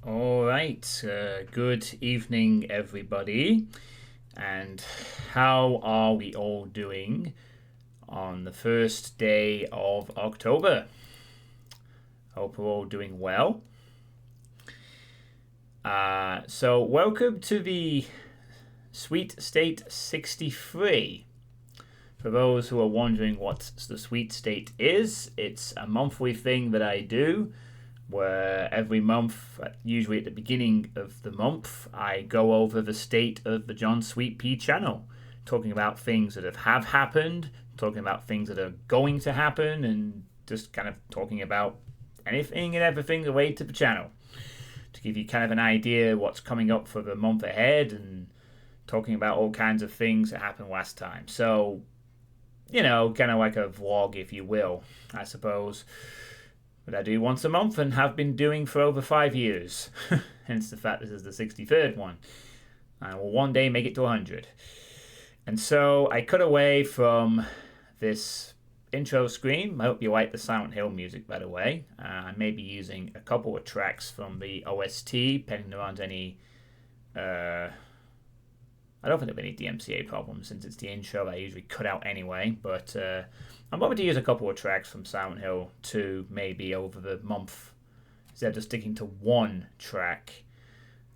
All right. Good evening, everybody. And how are we all doing on the first day of October? Hope we're all doing well. So, welcome to the Sweet State 63. For those who are wondering what the Sweet State is, it's a monthly thing that I do where every month, usually at the beginning of the month, I go over the state of the John Suitepee channel, talking about things that have happened, talking about things that are going to happen, and just kind of talking about anything and everything related to the channel to give you kind of an idea what's coming up for the month ahead and talking about all kinds of things that happened last time. So, kind of like a vlog, if you will, I suppose that I do once a month and have been doing for over 5 years. Hence the fact this is the 63rd one. I will one day make it to 100. And so I cut away from this intro screen. I hope you like the Silent Hill music, by the way. I may be using a couple of tracks from the OST, depending on any. I don't think there'll be any DMCA problems since it's the intro that I usually cut out anyway, but I'm going to use a couple of tracks from Silent Hill 2 maybe over the month instead of just sticking to one track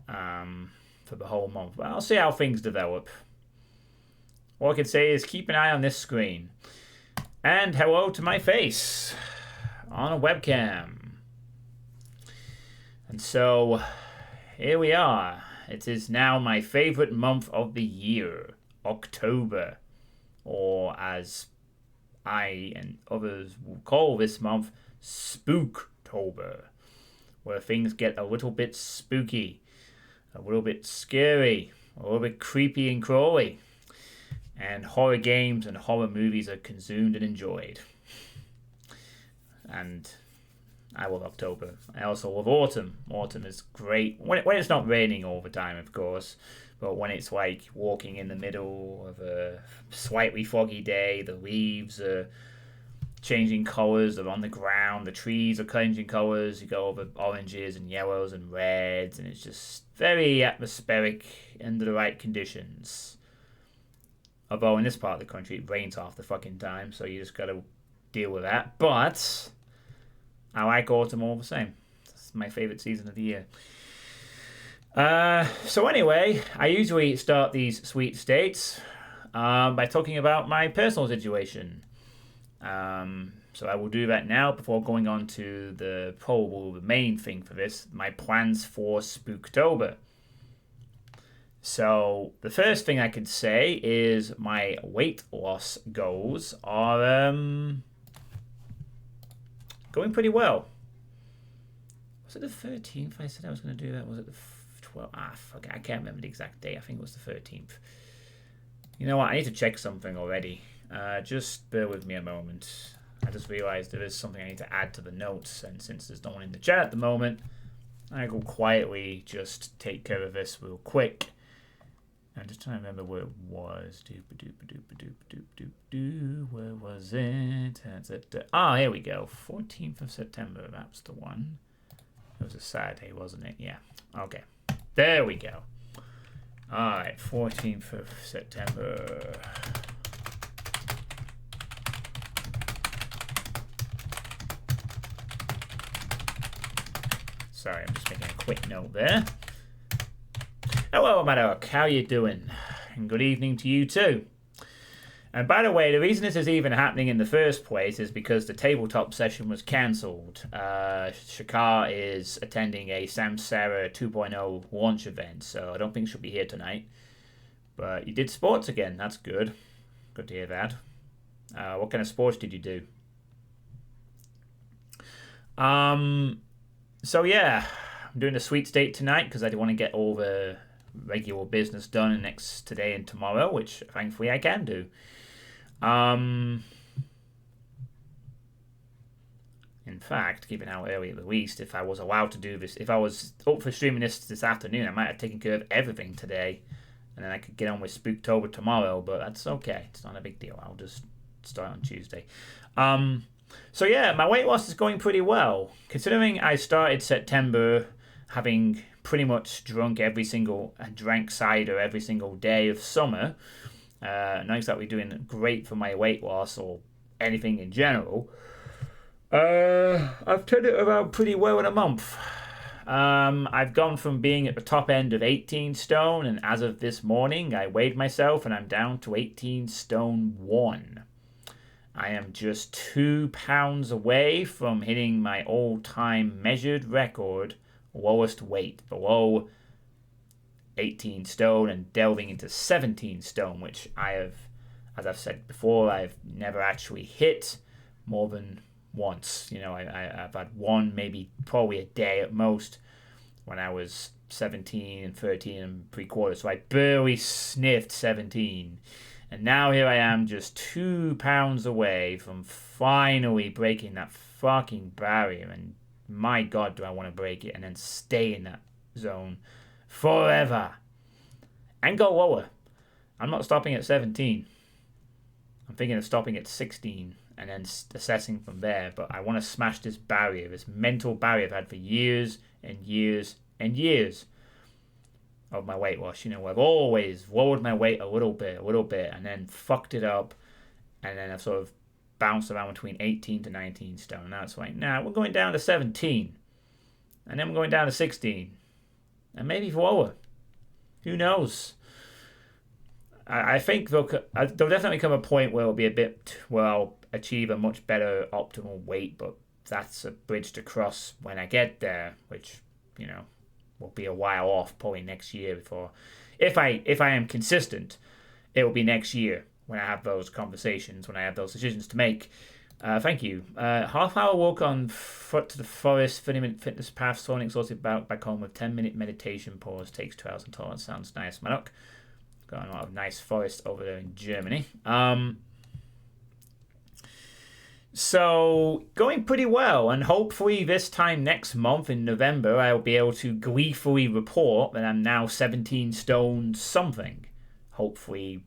for the whole month. But I'll see how things develop. All I can say is keep an eye on this screen. And hello to my face on a webcam. And so here we are. It is now my favorite month of the year, October, or as I and others will call this month, Spooktober, where things get a little bit spooky, a little bit scary, a little bit creepy and crawly, and horror games and horror movies are consumed and enjoyed. And I love October. I also love autumn. Autumn is great when it's not raining all the time, of course, but when it's like walking in the middle of a slightly foggy day, the leaves are changing colours, they're on the ground, the trees are changing colours, you go over oranges and yellows and reds, and it's just very atmospheric under the right conditions. Although in this part of the country it rains half the fucking time, so you just gotta deal with that. But I like autumn all the same. It's my favourite season of the year. So anyway, I usually start these sweet states by talking about my personal situation. So I will do that now before going on to the probable main thing for this, my plans for Spooktober. So the first thing I could say is my weight loss goals are going pretty well. Was it the 13th I said I was going to do that? Was it the 12th? Fuck it. I can't remember the exact date. I think it was the 13th. You know what? I need to check something already. Just bear with me a moment. I just realized there is something I need to add to the notes, and since there's no one in the chat at the moment, I will quietly just take care of this real quick. I'm just trying to remember where it was. Where was it? Here we go. 14th of September. That's the one. It was a Saturday, wasn't it? Yeah. Okay. There we go. Alright, 14th of September. Sorry, I'm just making a quick note there. Hello, Maddock. How you doing? And good evening to you too. And by the way, the reason this is even happening in the first place is because the tabletop session was cancelled. Shakar is attending a Samsara 2.0 launch event, so I don't think she'll be here tonight. But you did sports again. That's good. Good to hear that. What kind of sports did you do? So yeah, I'm doing a sweet state tonight because I want to get all the regular business done next today and tomorrow, which thankfully I can do. In fact, given how early it released, if I was allowed to do this, if I was up for streaming this afternoon, I might have taken care of everything today, and then I could get on with Spooktober tomorrow, but that's okay. It's not a big deal. I'll just start on Tuesday. So yeah, my weight loss is going pretty well. Considering I started September having pretty much drank cider every single day of summer, not exactly doing great for my weight loss or anything in general, I've turned it around pretty well in a month. I've gone from being at the top end of 18 stone, and as of this morning, I weighed myself and I'm down to 18 stone 1. I am just 2 pounds away from hitting my all-time measured record lowest weight, below 18 stone, and delving into 17 stone, which I have, as I've said before, I've never actually hit more than once. You know, I've had one, maybe probably a day at most, when I was 17 and 13 and 3/4. So I barely sniffed 17. And now here I am, just 2 pounds away from finally breaking that fucking barrier. And my God, do I want to break it and then stay in that zone forever. And go lower. I'm not stopping at 17. I'm thinking of stopping at 16 and then assessing from there. But I want to smash this barrier, this mental barrier I've had for years and years and years of my weight loss. You know, I've always lowered my weight a little bit, and then fucked it up. And then I've sort of bounced around between 18 to 19 stone. Now it's like, nah, we're going down to 17. And then we're going down to 16. And maybe lower. Who knows? I think there'll definitely come a point where it'll be where I'll achieve a much better optimal weight, but that's a bridge to cross when I get there, which, you know, will be a while off, probably next year before. If I am consistent, it will be next year when I have those conversations, when I have those decisions to make. Thank you. Half-hour walk on foot to the forest, 30-minute fitness path, slowing exhausted back home with 10-minute meditation pause, takes 2 hours and tolerance. Sounds nice, Manok. Got a lot of nice forests over there in Germany. So, going pretty well, and hopefully this time next month in November, I'll be able to gleefully report that I'm now 17 stone something. Hopefully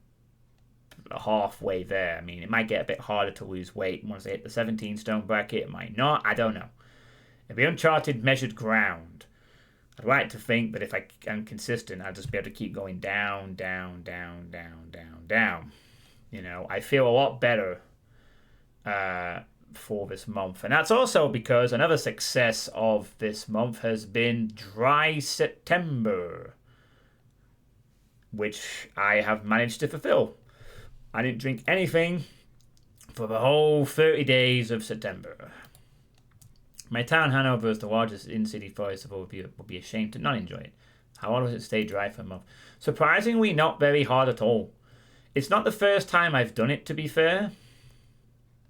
halfway there. I mean, it might get a bit harder to lose weight once I hit the 17 stone bracket. It might not. I don't know. It'll be uncharted, measured ground. I'd like to think that if I am consistent, I'll just be able to keep going down, down, down, down, down, down. You know, I feel a lot better for this month. And that's also because another success of this month has been dry September, which I have managed to fulfill. I didn't drink anything for the whole 30 days of September. My town, Hanover, is the largest in-city forest. Would be ashamed to not enjoy it. How hard does it stay dry for a month? Surprisingly, not very hard at all. It's not the first time I've done it, to be fair.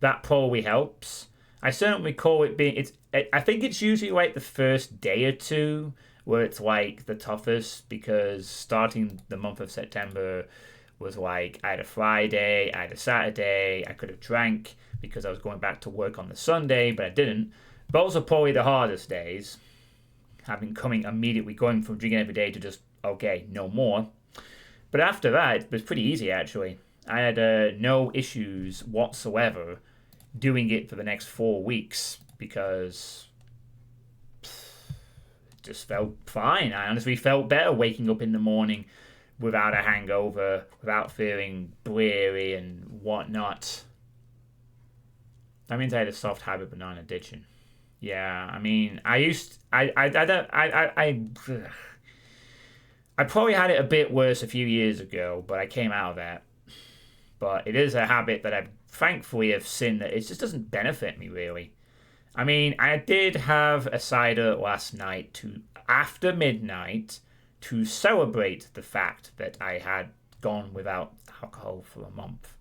That probably helps. I certainly recall it being... I think it's usually like the first day or two where it's like the toughest, because starting the month of September was like I had a Friday, I had a Saturday, I could have drank because I was going back to work on the Sunday, but I didn't. Those are probably the hardest days, going from drinking every day to just, okay, no more. But after that, it was pretty easy, actually. I had no issues whatsoever doing it for the next 4 weeks, because it just felt fine. I honestly felt better waking up in the morning without a hangover, without feeling bleary and whatnot. That means I had a soft habit but not an addiction. Yeah, I mean, I probably had it a bit worse a few years ago, but I came out of that. But it is a habit that I thankfully have seen that it just doesn't benefit me, really. I mean, I did have a cider last night after midnight to celebrate the fact that I had gone without alcohol for a month,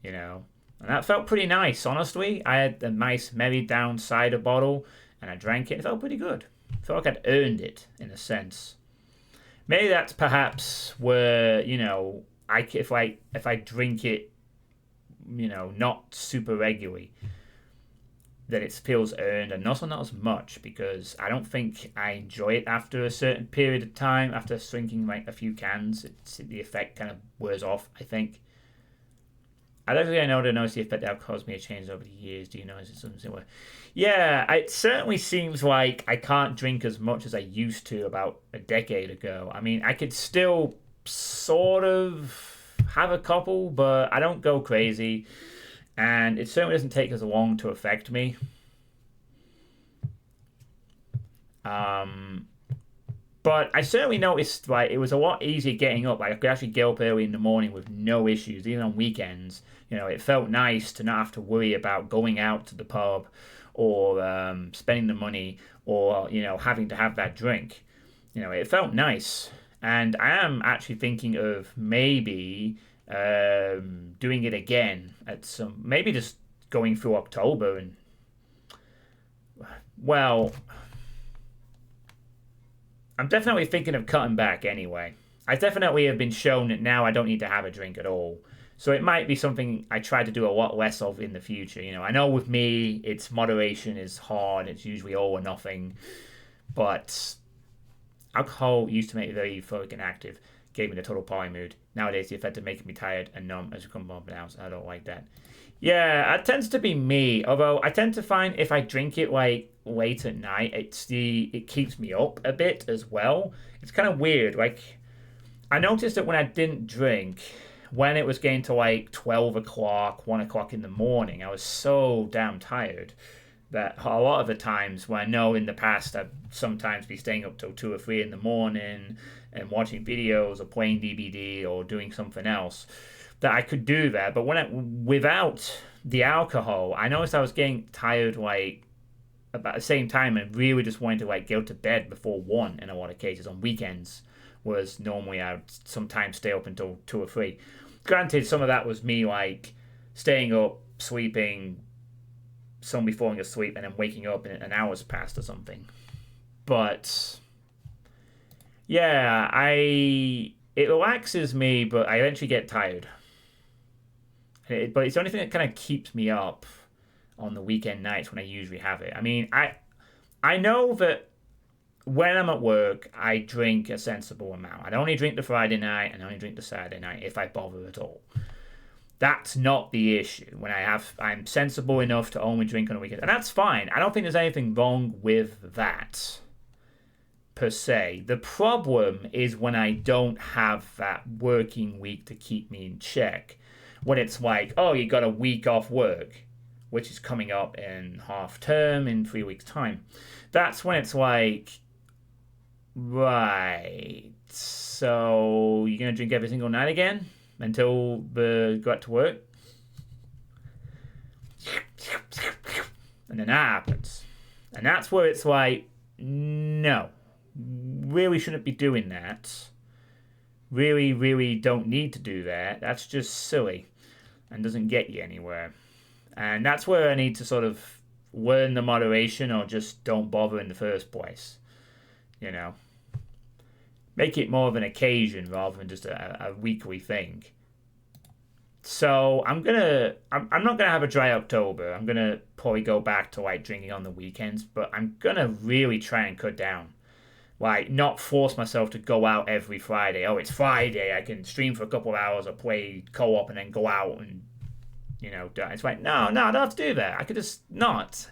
you know. And that felt pretty nice, honestly. I had a nice merry down cider bottle, and I drank it. It felt pretty good. I felt like I'd earned it, in a sense. Maybe that's perhaps where, you know, if I drink it, you know, not super regularly, that it feels earned, and also not as much, because I don't think I enjoy it after a certain period of time. After drinking like a few cans, the effect kind of wears off, I think. I don't think I know to notice the effect alcohol's may have changed over the years. Do you notice it's something similar? Yeah, it certainly seems like I can't drink as much as I used to about a decade ago. I mean, I could still sort of have a couple, but I don't go crazy. And it certainly doesn't take as long to affect me. But I certainly noticed like it was a lot easier getting up. Like I could actually get up early in the morning with no issues, even on weekends. It felt nice to not have to worry about going out to the pub or spending the money or having to have that drink. It felt nice, and I am actually thinking of maybe doing it again at maybe just going through October and well. I'm definitely thinking of cutting back anyway. I definitely have been shown that now I don't need to have a drink at all. So it might be something I try to do a lot less of in the future. I know with me, it's moderation is hard. It's usually all or nothing. But alcohol used to make me very euphoric and active. Gave me the total party mood. Nowadays, the effect of making me tired and numb has become more pronounced. I don't like that. Yeah, it tends to be me. Although I tend to find if I drink it like late at night, it keeps me up a bit as well. It's kind of weird. Like I noticed that when I didn't drink, when it was getting to like 12 o'clock, 1 o'clock in the morning, I was so damn tired that a lot of the times when I know in the past I'd sometimes be staying up till 2 or 3 in the morning and watching videos or playing DVD or doing something else, that I could do that. But without the alcohol, I noticed I was getting tired like about the same time and really just wanted to like go to bed before 1 in a lot of cases on weekends, whereas normally I'd sometimes stay up until 2 or 3. Granted, some of that was me like staying up, sleeping, suddenly falling asleep and then waking up and an hour's passed or something. But yeah, it relaxes me, but I eventually get tired. But it's the only thing that kind of keeps me up on the weekend nights when I usually have it. I mean, I know that when I'm at work, I drink a sensible amount. I only drink the Friday night and I only drink the Saturday night if I bother at all. That's not the issue. I'm sensible enough to only drink on the weekend, and that's fine. I don't think there's anything wrong with that per se. The problem is when I don't have that working week to keep me in check. When it's like, oh, you got a week off work, which is coming up in half term in 3 weeks' time. That's when it's like, right, so you're going to drink every single night again until you go out to work? And then that happens. And that's where it's like, no, really shouldn't be doing that. Really, really don't need to do that. That's just silly and doesn't get you anywhere. And that's where I need to sort of learn the moderation or just don't bother in the first place. Make it more of an occasion rather than just a weekly thing. So I'm not gonna have a dry October. I'm gonna probably go back to like drinking on the weekends, but I'm gonna really try and cut down. Like, not force myself to go out every Friday. Oh, it's Friday, I can stream for a couple of hours or play co-op and then go out and, it's like, no, I don't have to do that. I could just not.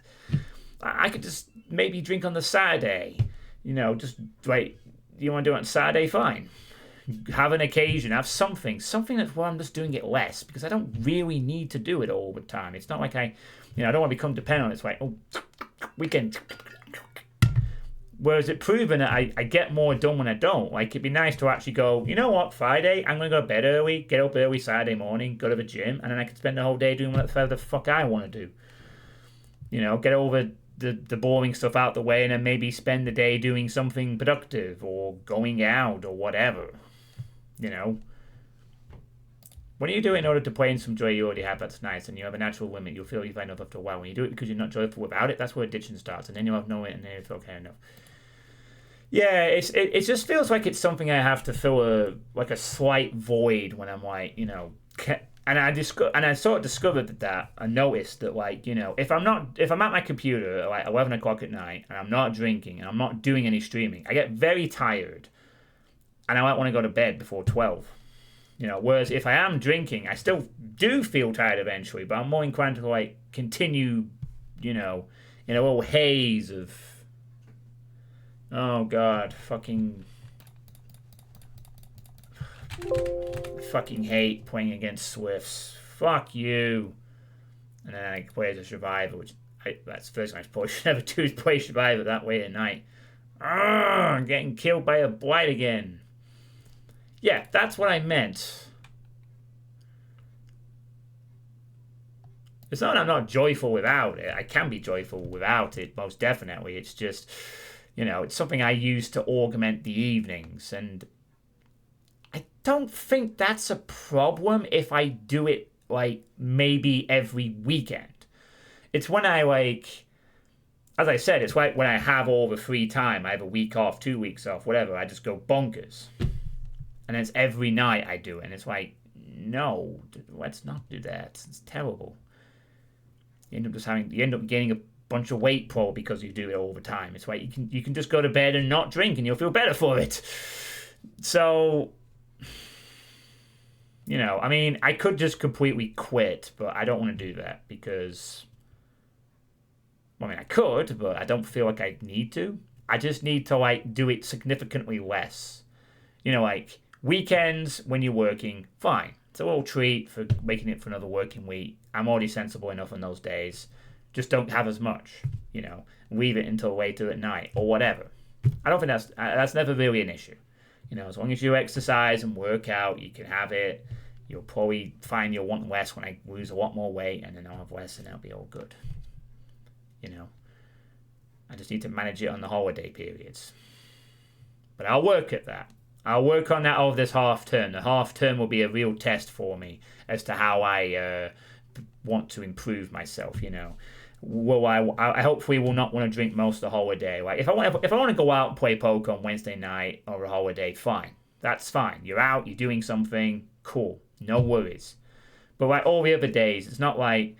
I could just maybe drink on the Saturday. Just, like, you want to do it on Saturday? Fine. Have an occasion, have something that's where I'm just doing it less, because I don't really need to do it all the time. It's not like I don't want to become dependent on it. It's like, oh, weekend. Whereas it's proven that I get more done when I don't. Like, it'd be nice to actually go, you know what, Friday, I'm going to go to bed early, get up early Saturday morning, go to the gym, and then I can spend the whole day doing whatever the fuck I want to do. Get all the boring stuff out the way, and then maybe spend the day doing something productive or going out or whatever. When you do it in order to play in some joy you already have, that's nice, and you have a natural limit, you'll feel you find enough after a while. When you do it because you're not joyful without it, that's where addiction starts, and then you'll have no it, and then you'll feel okay enough. Yeah, it just feels like it's something I have to fill a slight void when I'm like, and I sort of discovered that I noticed that, like, if I'm at my computer at like 11 o'clock at night and I'm not drinking and I'm not doing any streaming, I get very tired and I might want to go to bed before 12. You know, whereas if I am drinking, I still do feel tired eventually, but I'm more inclined to like continue, you know, in a little haze of, oh god, fucking hate playing against Swifts. Fuck you. And then I play as a survivor, which that's the first thing I probably should never do is play survivor that way at night. I'm getting killed by a blight again. Yeah, that's what I meant. It's not that I'm not joyful without it. I can be joyful without it, most definitely. It's just, you know, it's something I use to augment the evenings. And I don't think that's a problem if I do it, like, maybe every weekend. It's when I, like, as I said, it's like when I have all the free time. I have a week off, 2 weeks off, whatever. I just go bonkers. And it's every night I do it. And it's like, no, let's not do that. It's terrible. You end up gaining a bunch of weight probably because you do it all the time. It's like you can just go to bed and not drink and you'll feel better for it. So, you know, I mean, I could just completely quit, but I don't want to do that because, I mean, I could, but I don't feel like I need to. I just need to, like, do it significantly less. You know, like, weekends when you're working, fine. It's a little treat for making it for another working week. I'm already sensible enough on those days. Just don't have as much, you know. Leave it until later at night or whatever. I don't think that's never really an issue. You know, as long as you exercise and work out, you can have it. You'll probably find you'll want less when I lose a lot more weight, and then I'll have less, and that'll be all good. You know, I just need to manage it on the holiday periods. But I'll work at that. I'll work on that over this half term. The half term will be a real test for me as to how I want to improve myself. You know, I hopefully will not want to drink most of the holiday. Like if I want to go out and play poker on Wednesday night or a holiday, fine. That's fine. You're out. You're doing something. Cool. No worries. But like all the other days, it's not like,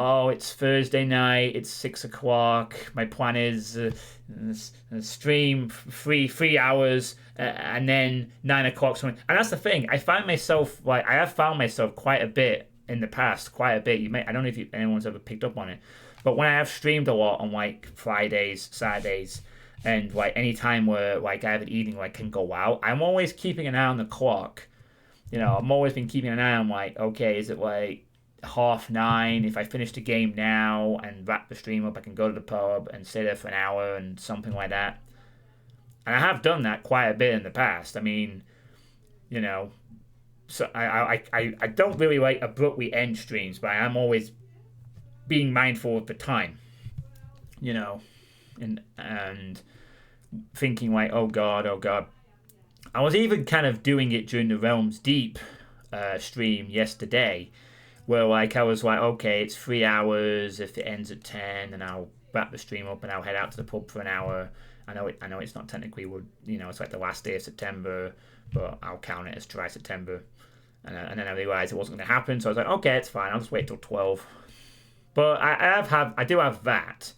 oh, it's Thursday night, it's 6 o'clock, my plan is stream 3 hours, and then 9 o'clock something. And that's the thing, I have found myself quite a bit in the past, I don't know if anyone's ever picked up on it, but when I have streamed a lot on like Fridays, Saturdays, and like any time where like I have an evening where I can go out, I'm always keeping an eye on the clock. You know, I'm always been keeping an eye on like, okay, is it like 9:30? If I finish the game now and wrap the stream up, I can go to the pub and stay there for an hour and something like that. And I have done that quite a bit in the past. I mean, you know, so I don't really like abruptly end streams, but I am always being mindful of the time, you know, and thinking like, oh god. I was even kind of doing it during the Realms Deep stream yesterday, where like I was like, okay, it's 3 hours. If it ends at 10, then I'll wrap the stream up and I'll head out to the pub for an hour. I know it's not technically, you know, it's like the last day of September, but I'll count it as dry September. And then I realised it wasn't going to happen, so I was like, okay, it's fine. I'll just wait till 12. But I do have that,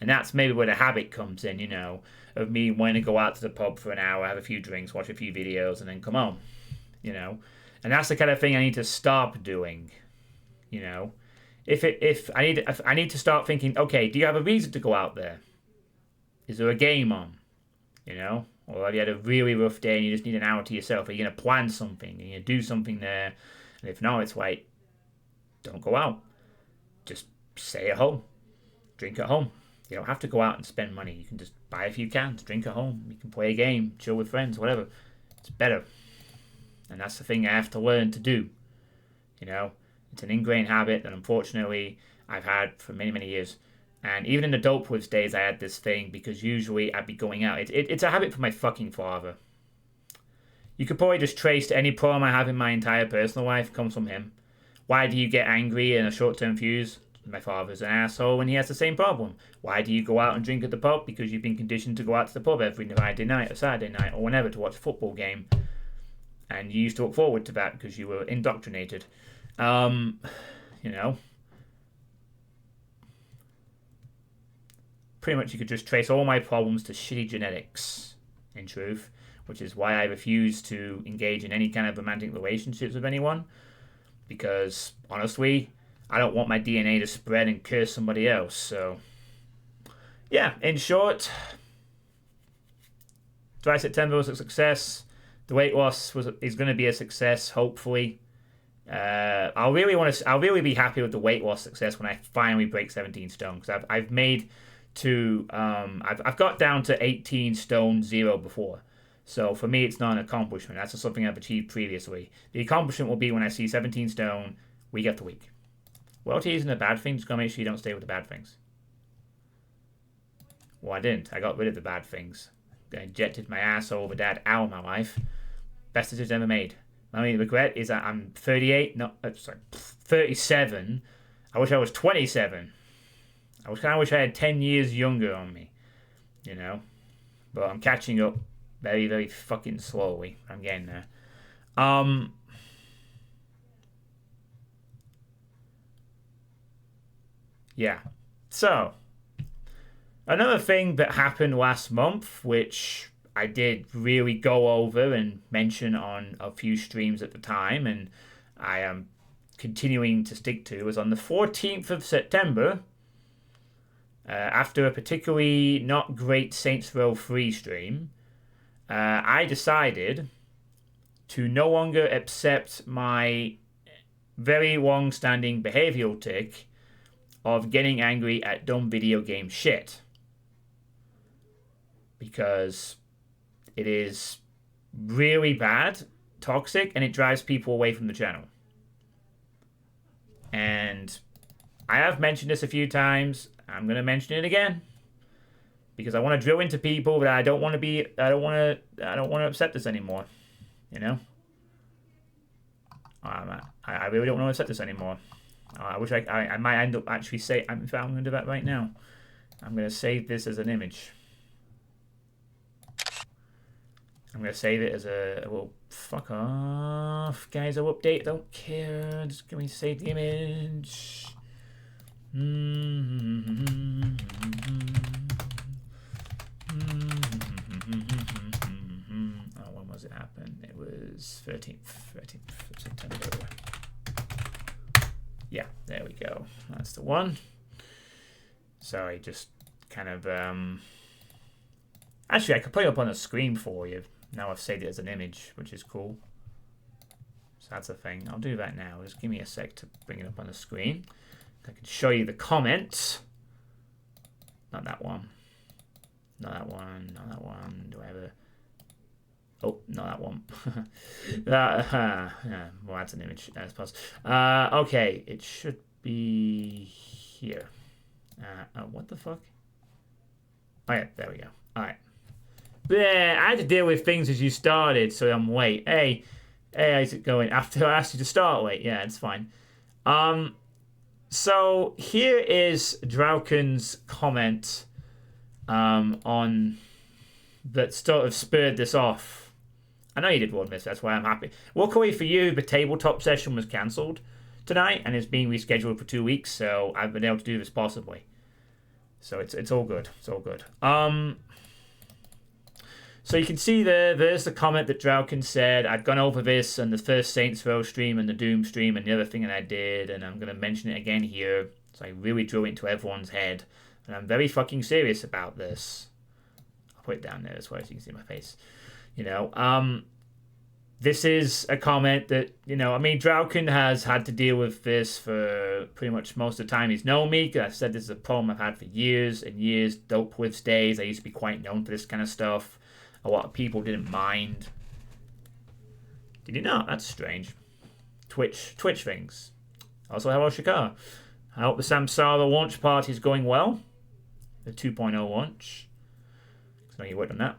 and that's maybe where the habit comes in, you know, of me wanting to go out to the pub for an hour, have a few drinks, watch a few videos, and then come home, you know. And that's the kind of thing I need to stop doing. You know, if I need to start thinking, okay, do you have a reason to go out there? Is there a game on? You know, or have you had a really rough day and you just need an hour to yourself? Are you gonna plan something? Are you gonna do something there? And if not, it's like, don't go out. Just stay at home, drink at home. You don't have to go out and spend money. You can just buy a few cans, drink at home. You can play a game, chill with friends, whatever. It's better, and that's the thing I have to learn to do. You know. It's an ingrained habit that unfortunately I've had for many, many years. And even in the dope woods days, I had this thing because usually I'd be going out. It's a habit from my fucking father. You could probably just trace any problem I have in my entire personal life comes from him. Why do you get angry in a short-term fuse? My father's an asshole and he has the same problem. Why do you go out and drink at the pub? Because you've been conditioned to go out to the pub every Friday night or Saturday night or whenever to watch a football game. And you used to look forward to that because you were indoctrinated. You know, pretty much you could just trace all my problems to shitty genetics, in truth, which is why I refuse to engage in any kind of romantic relationships with anyone, because honestly, I don't want my DNA to spread and curse somebody else. So, yeah, in short, Dry September was a success. The weight loss is going to be a success, hopefully. I'll really be happy with the weight loss success when I finally break 17 stone, because I've made to I've got down to 18 stone 0 before. So for me, it's not an accomplishment. That's just something I've achieved previously. The accomplishment will be when I see 17 stone week after week. Loyalty isn't a bad thing. Just gotta make sure you don't stay with the bad things. Well, I didn't. I got rid of the bad things. I injected my asshole with a dad out of my life. Best decision ever made. My only regret is that I'm 38. No, sorry, 37. I wish I was 27. I wish I had 10 years younger on me. You know? But I'm catching up very, very fucking slowly. I'm getting there. Yeah. So, another thing that happened last month, which I did really go over and mention on a few streams at the time, and I am continuing to stick to, was on the 14th of September, after a particularly not great Saints Row 3 stream, I decided to no longer accept my very long-standing behavioral tick of getting angry at dumb video game shit. Because it is really bad, toxic, and it drives people away from the channel. And I have mentioned this a few times. I'm going to mention it again. Because I want to drill into people that I don't want to accept this anymore. You know? I really don't want to accept this anymore. I wish I might end up actually in fact, I'm going to do that right now. I'm going to save this as an image. I'm going to save it as well, fuck off. Guys, I'll update. Don't care. Just going to save the image. Oh, when was it happen? It was 13th September. Yeah, there we go. That's the one. Sorry, just kind of... Actually, I could put it up on a screen for you. Now I've saved it as an image, which is cool. So that's the thing. I'll do that now. Just give me a sec to bring it up on the screen. I can show you the comments. Not that one. Not that one. Not that one. Do I have a... Oh, not that one. Yeah, well, that's an image, I suppose. Okay, it should be here. What the fuck? Oh, yeah, there we go. All right. Yeah, I had to deal with things as you started, so I'm late. Hey, how's it going? After I asked you to start late. Yeah, it's fine. So here is Drauken's comment on that sort of spurred this off. I know you did warn this, that's why I'm happy. Luckily for you, the tabletop session was cancelled tonight and is being rescheduled for 2 weeks, so I've been able to do this possibly. So it's all good. It's all good. So you can see there's the comment that Drauken said. I've gone over this on the first Saints Row stream and the Doom stream and the other thing that I did, and I'm going to mention it again here. So I really drew it into everyone's head. And I'm very fucking serious about this. I'll put it down there as well so you can see my face. You know, this is a comment that, you know, I mean, Drauken has had to deal with this for pretty much most of the time he's known me. I've said this is a problem I've had for years and years. Dope Whiffs days, I used to be quite known for this kind of stuff. A lot of people didn't mind. Did you not? That's strange. Twitch things. Also, hello, Shakar. I hope the Samsara launch party is going well. The 2.0 launch. I know you worked on that.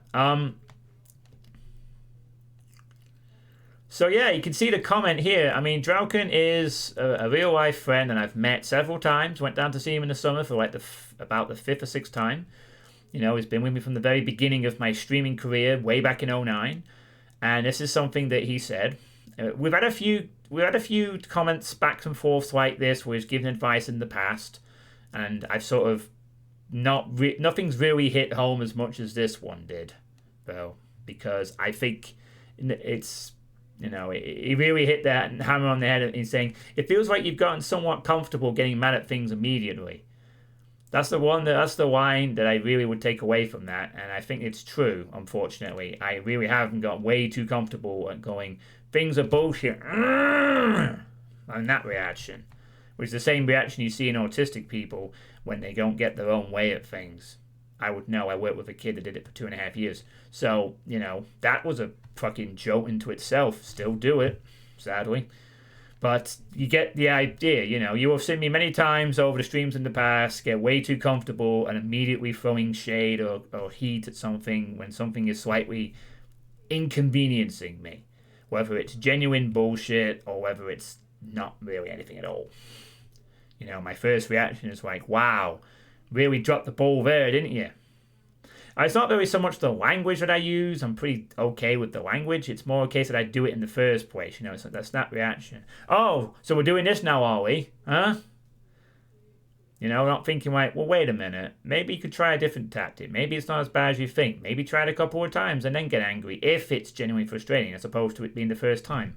So yeah, you can see the comment here. I mean, Drauken is a real life friend, and I've met several times. Went down to see him in the summer for like about the 5th or 6th time. You know, he's been with me from the very beginning of my streaming career, way back in 2009. And this is something that he said. We've had a few comments back and forth like this, where he's given advice in the past, and I've sort of nothing's really hit home as much as this one did, though. because I think it's, he really hit that hammer on the head in saying it feels like you've gotten somewhat comfortable getting mad at things immediately. That's the line that I really would take away from that, and I think it's true. Unfortunately, I really haven't got way too comfortable at going things are bullshit, and that reaction, which is the same reaction you see in autistic people when they don't get their own way at things. I would know. I worked with a kid that did it for 2.5 years, so that was a fucking jolt into itself. Still do it, sadly. But you get the idea, You have seen me many times over the streams in the past get way too comfortable and immediately throwing shade or heat at something when something is slightly inconveniencing me. Whether it's genuine bullshit or whether it's not really anything at all. My first reaction is like, wow, really dropped the ball there, didn't you? It's not really so much the language that I use. I'm pretty okay with the language. It's more a case that I do it in the first place. It's like that snap reaction. Oh, so we're doing this now, are we? Huh? Not thinking like, well, wait a minute. Maybe you could try a different tactic. Maybe it's not as bad as you think. Maybe try it a couple of times and then get angry if it's genuinely frustrating as opposed to it being the first time.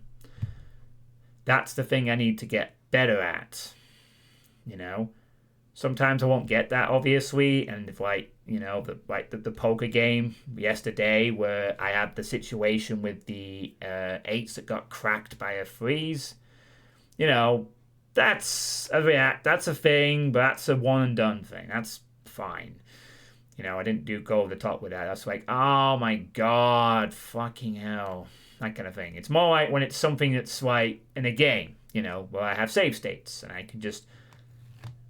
That's the thing I need to get better at. Sometimes I won't get that, obviously, and if the poker game yesterday where I had the situation with the 8s that got cracked by a freeze, that's a thing, but that's a one and done thing. That's fine. I didn't go over the top with that. That's like, oh my god, fucking hell, that kind of thing. It's more like when it's something that's like in a game, where I have save states and I can just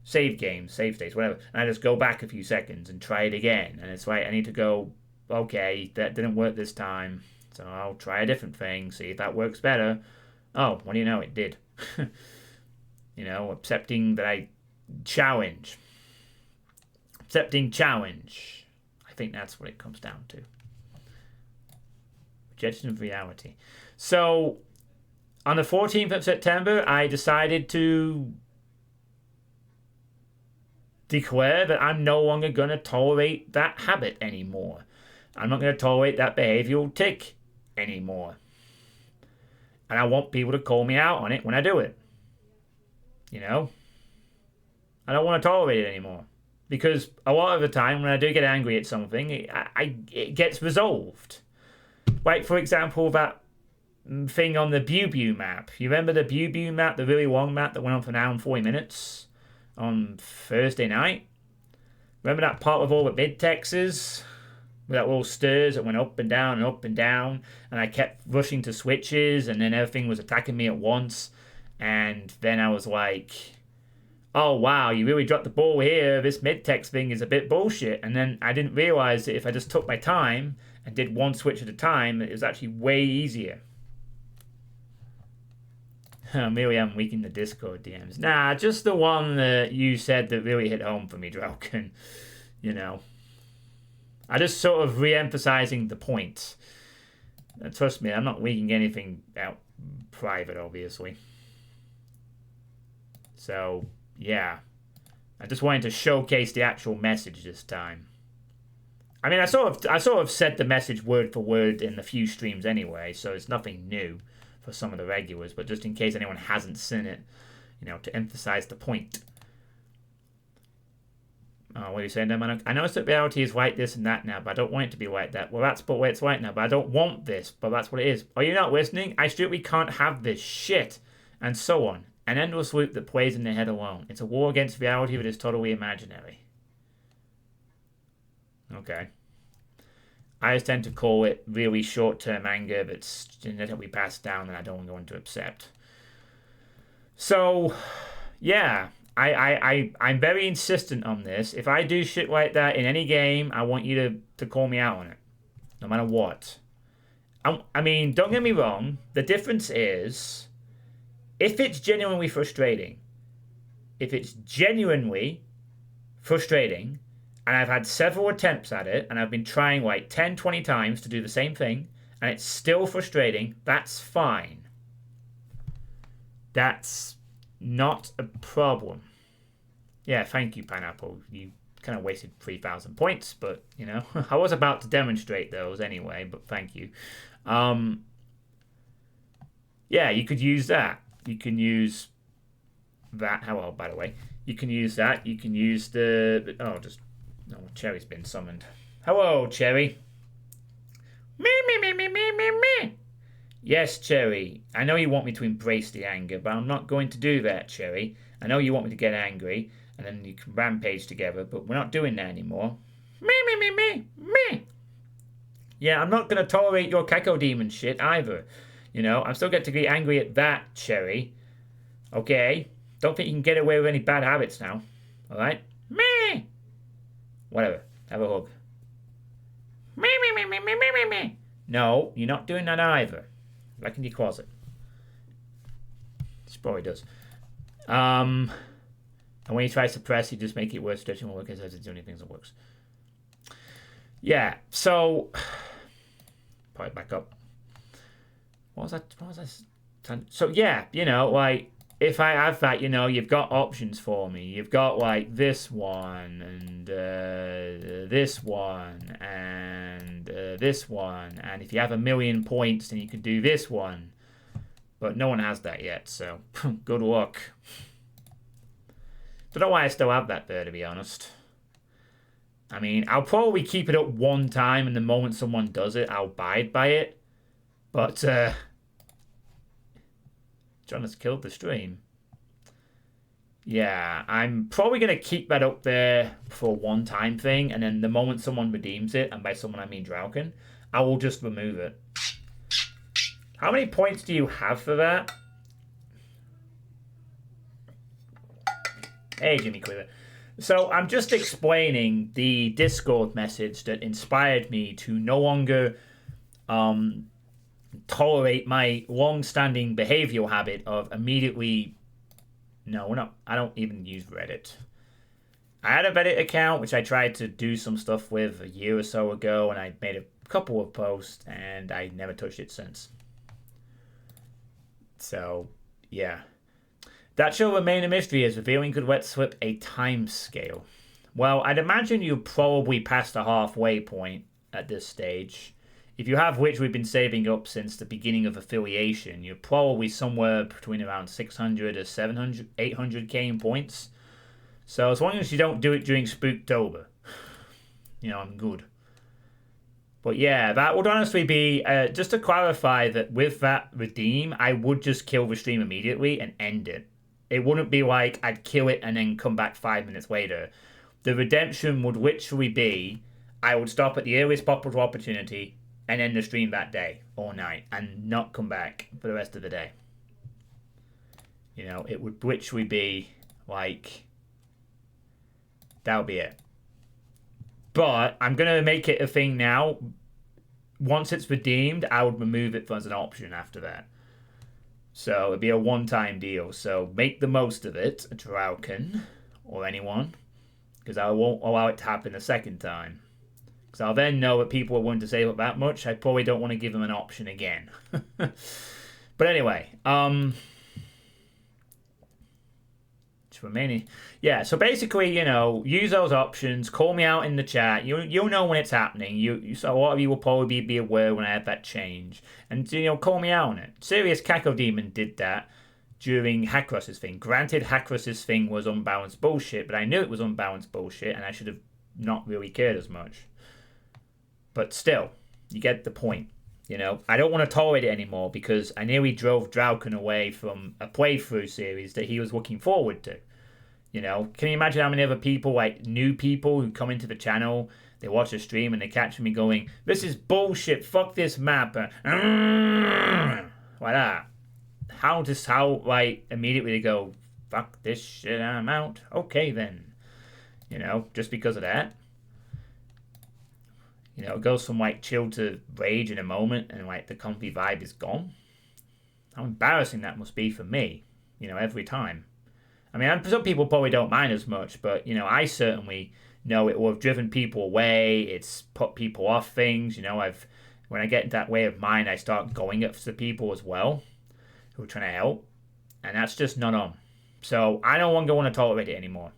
save states, whatever, and I just go back a few seconds and try it again, and it's like I need to go, okay, that didn't work this time, so I'll try a different thing, see if that works better. Oh, what do you know, it did. Accepting challenge. I think that's what it comes down to. Rejection of reality. So on the 14th of September, I decided to declare that I'm no longer going to tolerate that habit anymore. I'm not going to tolerate that behavioral tick anymore. And I want people to call me out on it when I do it. I don't want to tolerate it anymore. Because a lot of the time when I do get angry at something, it gets resolved. Like, for example, that thing on the Bew map. You remember the Bew map, the really long map that went on for an hour and 40 minutes? On Thursday night. Remember that part with all the mid-texes? With that little stairs that went up and down and up and down, and I kept rushing to switches, and then everything was attacking me at once, and then I was like, oh wow, you really dropped the ball here, this mid-text thing is a bit bullshit, and then I didn't realise that if I just took my time and did one switch at a time, it was actually way easier. Maybe I'm weakening the Discord DMs. Nah, just the one that you said that really hit home for me, Drelkin. I just sort of re-emphasizing the point. Trust me, I'm not leaking anything out private, obviously. So, yeah. I just wanted to showcase the actual message this time. I mean, I sort of said the message word for word in a few streams anyway, so it's nothing new for some of the regulars, but just in case anyone hasn't seen it, to emphasize the point. What are you saying there, man? I know that reality is like this and that now, but I don't want it to be like that. Well, that's what it's like now, but I don't want this, but that's what it is. Are you not listening? I strictly can't have this shit, and so on. An endless loop that plays in the head alone. It's a war against reality that is totally imaginary. Okay. I just tend to call it really short-term anger that's genetically passed down and I don't want to accept. So, yeah, I'm very insistent on this. If I do shit like that in any game, I want you to call me out on it, no matter what. I mean, don't get me wrong. The difference is, if it's genuinely frustrating, and I've had several attempts at it, and I've been trying like 10, 20 times to do the same thing, and it's still frustrating, that's fine. That's not a problem. Yeah, thank you, Pineapple. You kind of wasted 3,000 points, but, you know, I was about to demonstrate those anyway, but thank you. Yeah, you could use that. You can use that. Hello, by the way. You can use that. You can use the... Oh, Cherry's been summoned. Hello, Cherry. Me, me, me, me, me, me, me. Yes, Cherry. I know you want me to embrace the anger, but I'm not going to do that, Cherry. I know you want me to get angry, and then you can rampage together, but we're not doing that anymore. Me, me, me, me, me. Yeah, I'm not going to tolerate your Cacodemon shit either. You know, I'm still going to get angry at that, Cherry. Okay? Don't think you can get away with any bad habits now. Alright? Me! Whatever. Have a hug. Me, me, me, me, me, me, me, me. No, you're not doing that either. Back in your closet. She probably does. And when you try to suppress, you just make it worse. Stretching will work as it's the only things that works. Yeah, so... Probably back up. What was that? So, yeah, you know, like, if I have that, you know, you've got options for me. You've got, like, this one, and this one, and this one. And if you have 1,000,000 points, then you can do this one. But no one has that yet, so good luck. Don't know why I still have that there, to be honest. I mean, I'll probably keep it up one time, and the moment someone does it, I'll abide by it. But, John has killed the stream. Yeah, I'm probably going to keep that up there for a one-time thing, and then the moment someone redeems it, and by someone I mean Drauken, I will just remove it. How many points do you have for that? Hey, Jimmy Quiver. So I'm just explaining the Discord message that inspired me to no longer tolerate my long-standing behavioral habit of immediately... No, we're not. I don't even use Reddit. I had a Reddit account, which I tried to do some stuff with a year or so ago, and I made a couple of posts, and I never touched it since. So, yeah. That shall remain a mystery as revealing could wet slip a time scale. Well, I'd imagine you're probably past the halfway point at this stage. If you have which we've been saving up since the beginning of affiliation, you're probably somewhere between around 600 or 700, 800k in points. So as long as you don't do it during Spooktober, you know, I'm good. But yeah, that would honestly be, just to clarify that with that redeem, I would just kill the stream immediately and end it. It wouldn't be like I'd kill it and then come back 5 minutes later. The redemption would literally be, I would stop at the earliest possible opportunity and end the stream that day or night and not come back for the rest of the day. You know, it would literally be like, that would be it. But I'm going to make it a thing now. Once it's redeemed, I would remove it as an option after that. So it'd be a one-time deal. So make the most of it, Drauken, or anyone, because I won't allow it to happen a second time. Because I'll then know that people are willing to save up that much. I probably don't want to give them an option again. But anyway, it's remaining. Yeah, so basically, you know, use those options. Call me out in the chat. You'll know when it's happening. So a lot of you will probably be aware when I have that change. And, you know, call me out on it. Serious Cacodemon did that during Hackross's thing. Granted, Hackross's thing was unbalanced bullshit, but I knew it was unbalanced bullshit, and I should have not really cared as much. But still, you get the point. You know, I don't want to tolerate it anymore because I nearly drove Drauken away from a playthrough series that he was looking forward to. You know, can you imagine how many other people, like new people who come into the channel, they watch the stream and they catch me going, this is bullshit, fuck this map, like that. How, like, immediately they go, fuck this shit, I'm out. Okay, then. You know, just because of that. You know, it goes from, like, chill to rage in a moment and, like, the comfy vibe is gone. How embarrassing that must be for me, you know, every time. I mean, some people probably don't mind as much, but, you know, I certainly know it will have driven people away. It's put people off things. You know, when I get in that way of mind, I start going at the people as well who are trying to help. And that's just not on. So I no longer want to tolerate it anymore.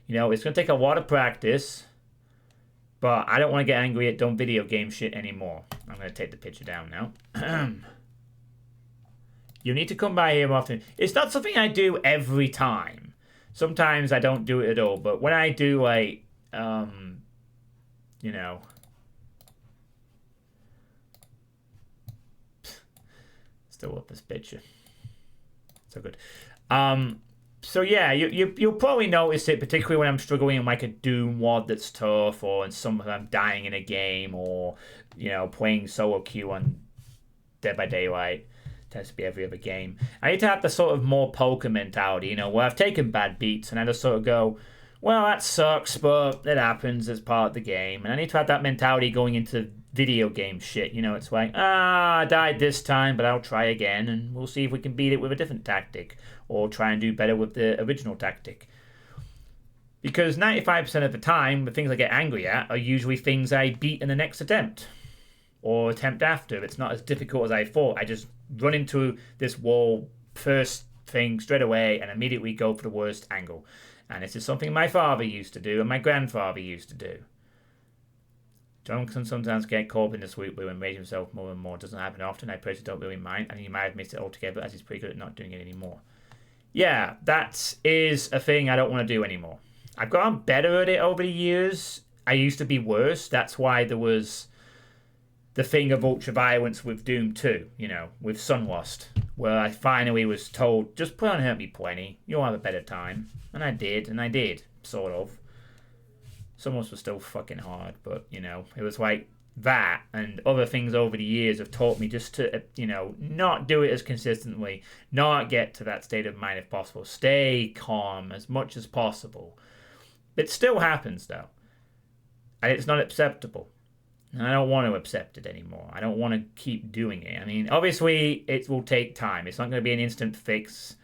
You know, it's going to take a lot of practice, but I don't want to get angry at dumb video game shit anymore. I'm going to take the picture down now. You need to come by here often. It's not something I do every time. Sometimes I don't do it at all, but when I do, like, you know... Still love this picture. So good. So yeah, you'll probably notice it, particularly when I'm struggling in like a Doom WOD that's tough, or in some of I'm dying in a game, or, you know, playing solo queue on Dead by Daylight. Tends to be every other game. I need to have the sort of more poker mentality, you know, where I've taken bad beats and I just sort of go, well, that sucks, but it happens as part of the game. And I need to have that mentality going into video game shit. You know, it's like, I died this time, but I'll try again, and we'll see if we can beat it with a different tactic, or try and do better with the original tactic. Because 95% of the time, the things I get angry at are usually things I beat in the next attempt, or attempt after. It's not as difficult as I thought. I just run into this wall first thing straight away and immediately go for the worst angle. And this is something my father used to do and my grandfather used to do. John can sometimes get caught up in the sweep wheel and raise himself more and more. It doesn't happen often. I personally don't really mind, and he might have missed it altogether, as he's pretty good at not doing it anymore. Yeah, that is a thing I don't want to do anymore. I've gotten better at it over the years. I used to be worse. That's why there was the thing of ultra-violence with Doom 2, you know, with Sunlust, where I finally was told, just play on Hurt Me Plenty, you'll have a better time. And I did, sort of. Sunlust was still fucking hard, but, you know, it was like that, and other things over the years have taught me just to, you know, not do it as consistently, not get to that state of mind if possible, stay calm as much as possible. It still happens, though, and it's not acceptable. And I don't want to accept it anymore. I don't want to keep doing it. I mean, obviously, it will take time. It's not going to be an instant fix.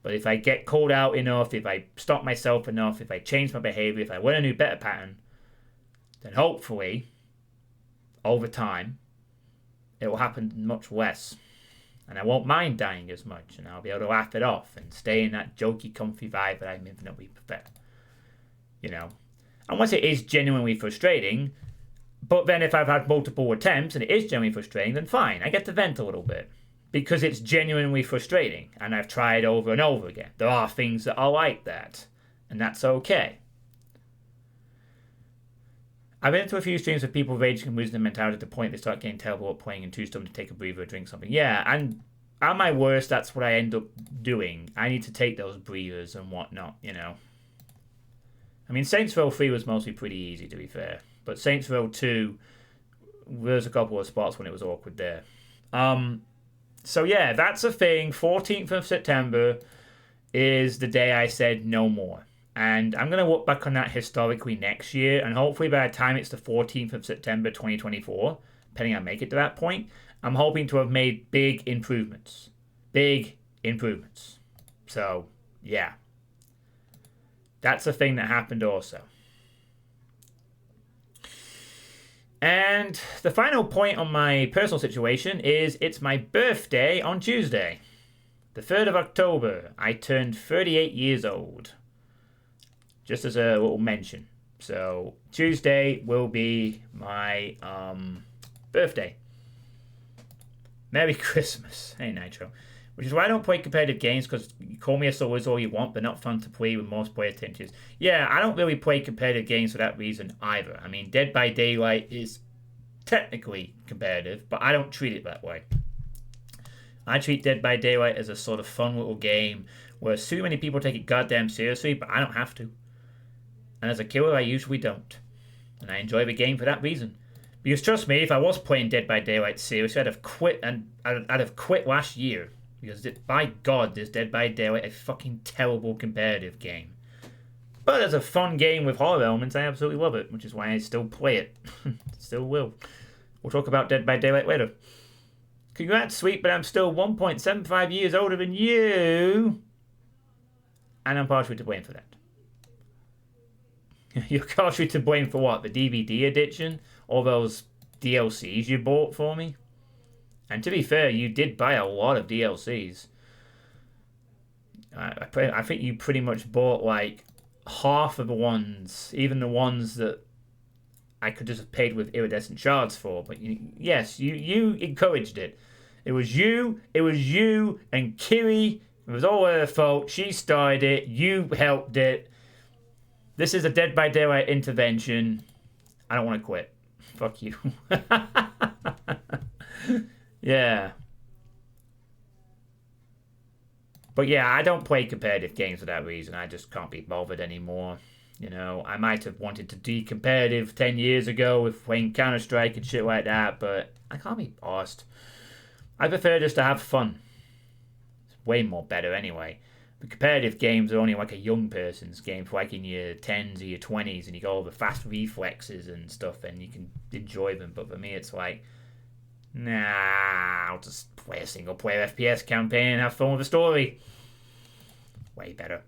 But if I get called out enough, if I stop myself enough, if I change my behavior, if I learn a new better pattern, then hopefully, over time, it will happen much less. And I won't mind dying as much. And I'll be able to laugh it off and stay in that jokey, comfy vibe that I'm infinitely prefer. You know? Unless it is genuinely frustrating. But then if I've had multiple attempts and it is genuinely frustrating, then fine, I get to vent a little bit. Because it's genuinely frustrating, and I've tried over and over again. There are things that are like that, and that's okay. I've been to a few streams of people raging and losing their mentality to the point they start getting terrible at playing and too stubborn to take a breather or drink something. Yeah, and at my worst, that's what I end up doing. I need to take those breathers and whatnot, you know. I mean, Saints Row 3 was mostly pretty easy, to be fair. But Saints Row 2, there's a couple of spots when it was awkward there. So yeah, that's a thing. 14th of September is the day I said no more. And I'm going to look back on that historically next year. And hopefully by the time it's the 14th of September 2024, depending on I make it to that point, I'm hoping to have made big improvements. Big improvements. So, yeah. That's a thing that happened also. And the final point on my personal situation is it's my birthday on Tuesday. The 3rd of October. I turned 38 years old. Just as a little mention. So, Tuesday will be my birthday. Merry Christmas. Hey, Nitro. Which is why I don't play competitive games, because you call me a soloist all you want, but not fun to play with most player attentions. Yeah, I don't really play competitive games for that reason either. I mean, Dead by Daylight is technically competitive, but I don't treat it that way. I treat Dead by Daylight as a sort of fun little game where so many people take it goddamn seriously, but I don't have to. And as a killer, I usually don't. And I enjoy the game for that reason. Because trust me, if I was playing Dead by Daylight seriously, I'd have quit, and I'd have quit last year. Because, by God, is Dead by Daylight a fucking terrible competitive game. But as a fun game with horror elements, I absolutely love it, which is why I still play it. Still will. We'll talk about Dead by Daylight later. Congrats, sweet, but I'm still 1.75 years older than you. And I'm partially to blame for that. You're partially to blame for what? The DVD addiction? All those DLCs you bought for me? And to be fair, you did buy a lot of DLCs. I think you pretty much bought like half of the ones, even the ones that I could just have paid with iridescent shards for. But yes, you encouraged it. It was you, and Kiri. It was all her fault. She started it. You helped it. This is a Dead by Daylight intervention. I don't want to quit. Fuck you. Yeah. But yeah, I don't play competitive games for that reason. I just can't be bothered anymore. You know, I might have wanted to be competitive 10 years ago with playing Counter-Strike and shit like that, but I can't be arsed. I prefer just to have fun. It's way more better anyway. The competitive games are only like a young person's game for like in your 10s or your 20s, and you got all the fast reflexes and stuff and you can enjoy them. But for me, it's like, nah, I'll just play a single player FPS campaign and have fun with the story. Way better.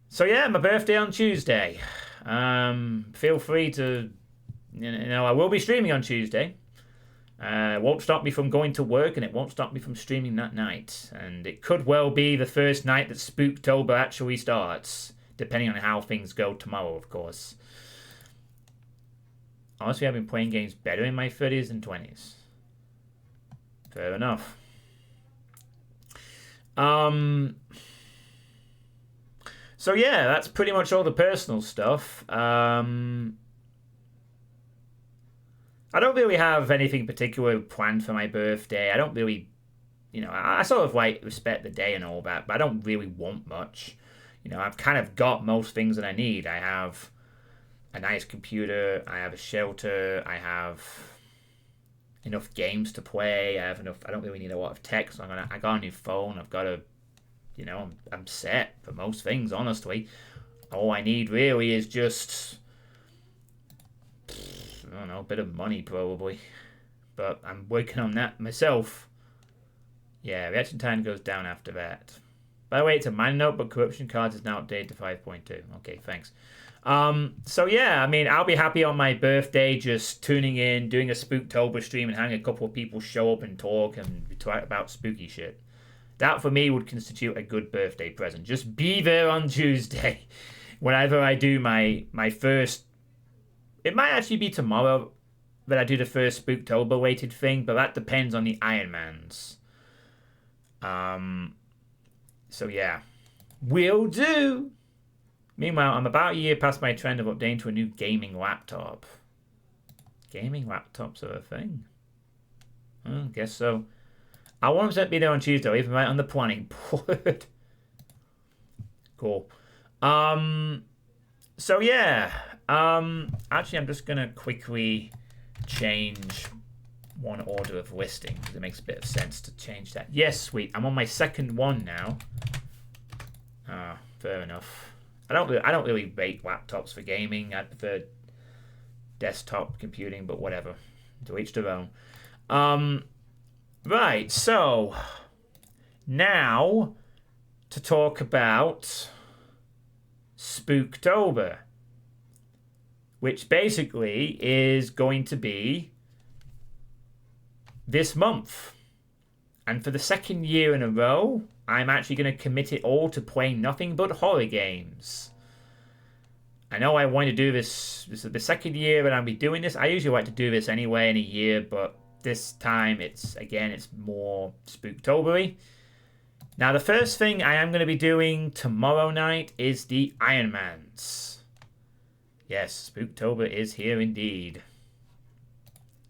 So yeah, my birthday on Tuesday. Feel free to, I will be streaming on Tuesday. It won't stop me from going to work, and it won't stop me from streaming that night. And it could well be the first night that Spooktober actually starts, depending on how things go tomorrow, of course. Honestly, I've been playing games better in my 30s and 20s. Fair enough. So yeah, that's pretty much all the personal stuff. I don't really have anything particular planned for my birthday. I don't really, I sort of like respect the day and all that, but I don't really want much. I've kind of got most things that I need. I have a nice computer. I have a shelter. I have enough games to play. I have enough. I don't really need a lot of tech. So I got a new phone. I've got I'm set for most things, honestly. All I need really is just, I don't know, a bit of money probably. But I'm working on that myself. Yeah, reaction time goes down after that. By the way, it's a minor note, but corruption cards is now updated to 5.2. Okay, thanks. So yeah, I mean, I'll be happy on my birthday just tuning in, doing a Spooktober stream and having a couple of people show up and talk and talk about spooky shit. That, for me, would constitute a good birthday present. Just be there on Tuesday. Whenever I do my first... It might actually be tomorrow that I do the first Spooktober-weighted thing, but that depends on the Ironmans. So, yeah. Will do! Meanwhile, I'm about a year past my trend of updating to a new gaming laptop. Gaming laptops are a thing? I guess so. I won't be there on Tuesday. I'll even write on the planning board. Cool. So yeah. Actually, I'm just gonna quickly change one order of listing because it makes a bit of sense to change that. Yes, sweet. I'm on my second one now. Fair enough. I don't really rate laptops for gaming. I prefer desktop computing, but whatever. To each their own. Right, so now to talk about Spooktober, which basically is going to be this month. And for the second year in a row, I'm actually going to commit it all to playing nothing but horror games. I know I want to do this. This is the second year that I'll be doing this. I usually like to do this anyway in a year, but this time it's more Spooktober-y. Now the first thing I am going to be doing tomorrow night is the Ironmans. Yes, Spooktober is here indeed.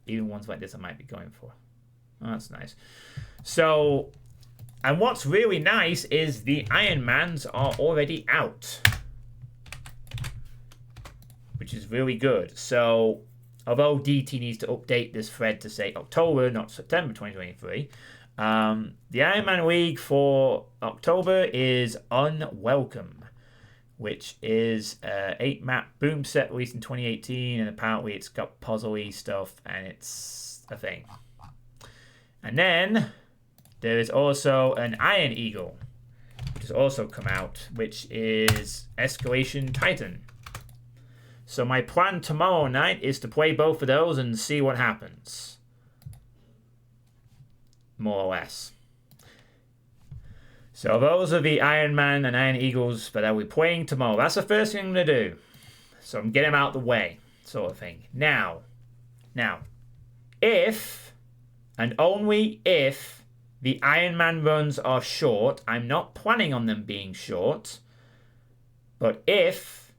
Even ones like this I might be going for. Oh, that's nice. So, and what's really nice is the Ironmans are already out, which is really good. So, although DT needs to update this thread to say October, not September 2023, the Iron Man League for October is Unwelcome, which is an 8-map boom set released in 2018, and apparently it's got puzzle-y stuff, and it's a thing. And then there is also an Iron Eagle, which has also come out, which is Escalation Titan. So my plan tomorrow night is to play both of those and see what happens. More or less. So those are the Iron Man and Iron Eagles that I'll be playing tomorrow. That's the first thing I'm going to do. So I'm getting them out of the way, sort of thing. Now, if, and only if, the Iron Man runs are short, I'm not planning on them being short, but if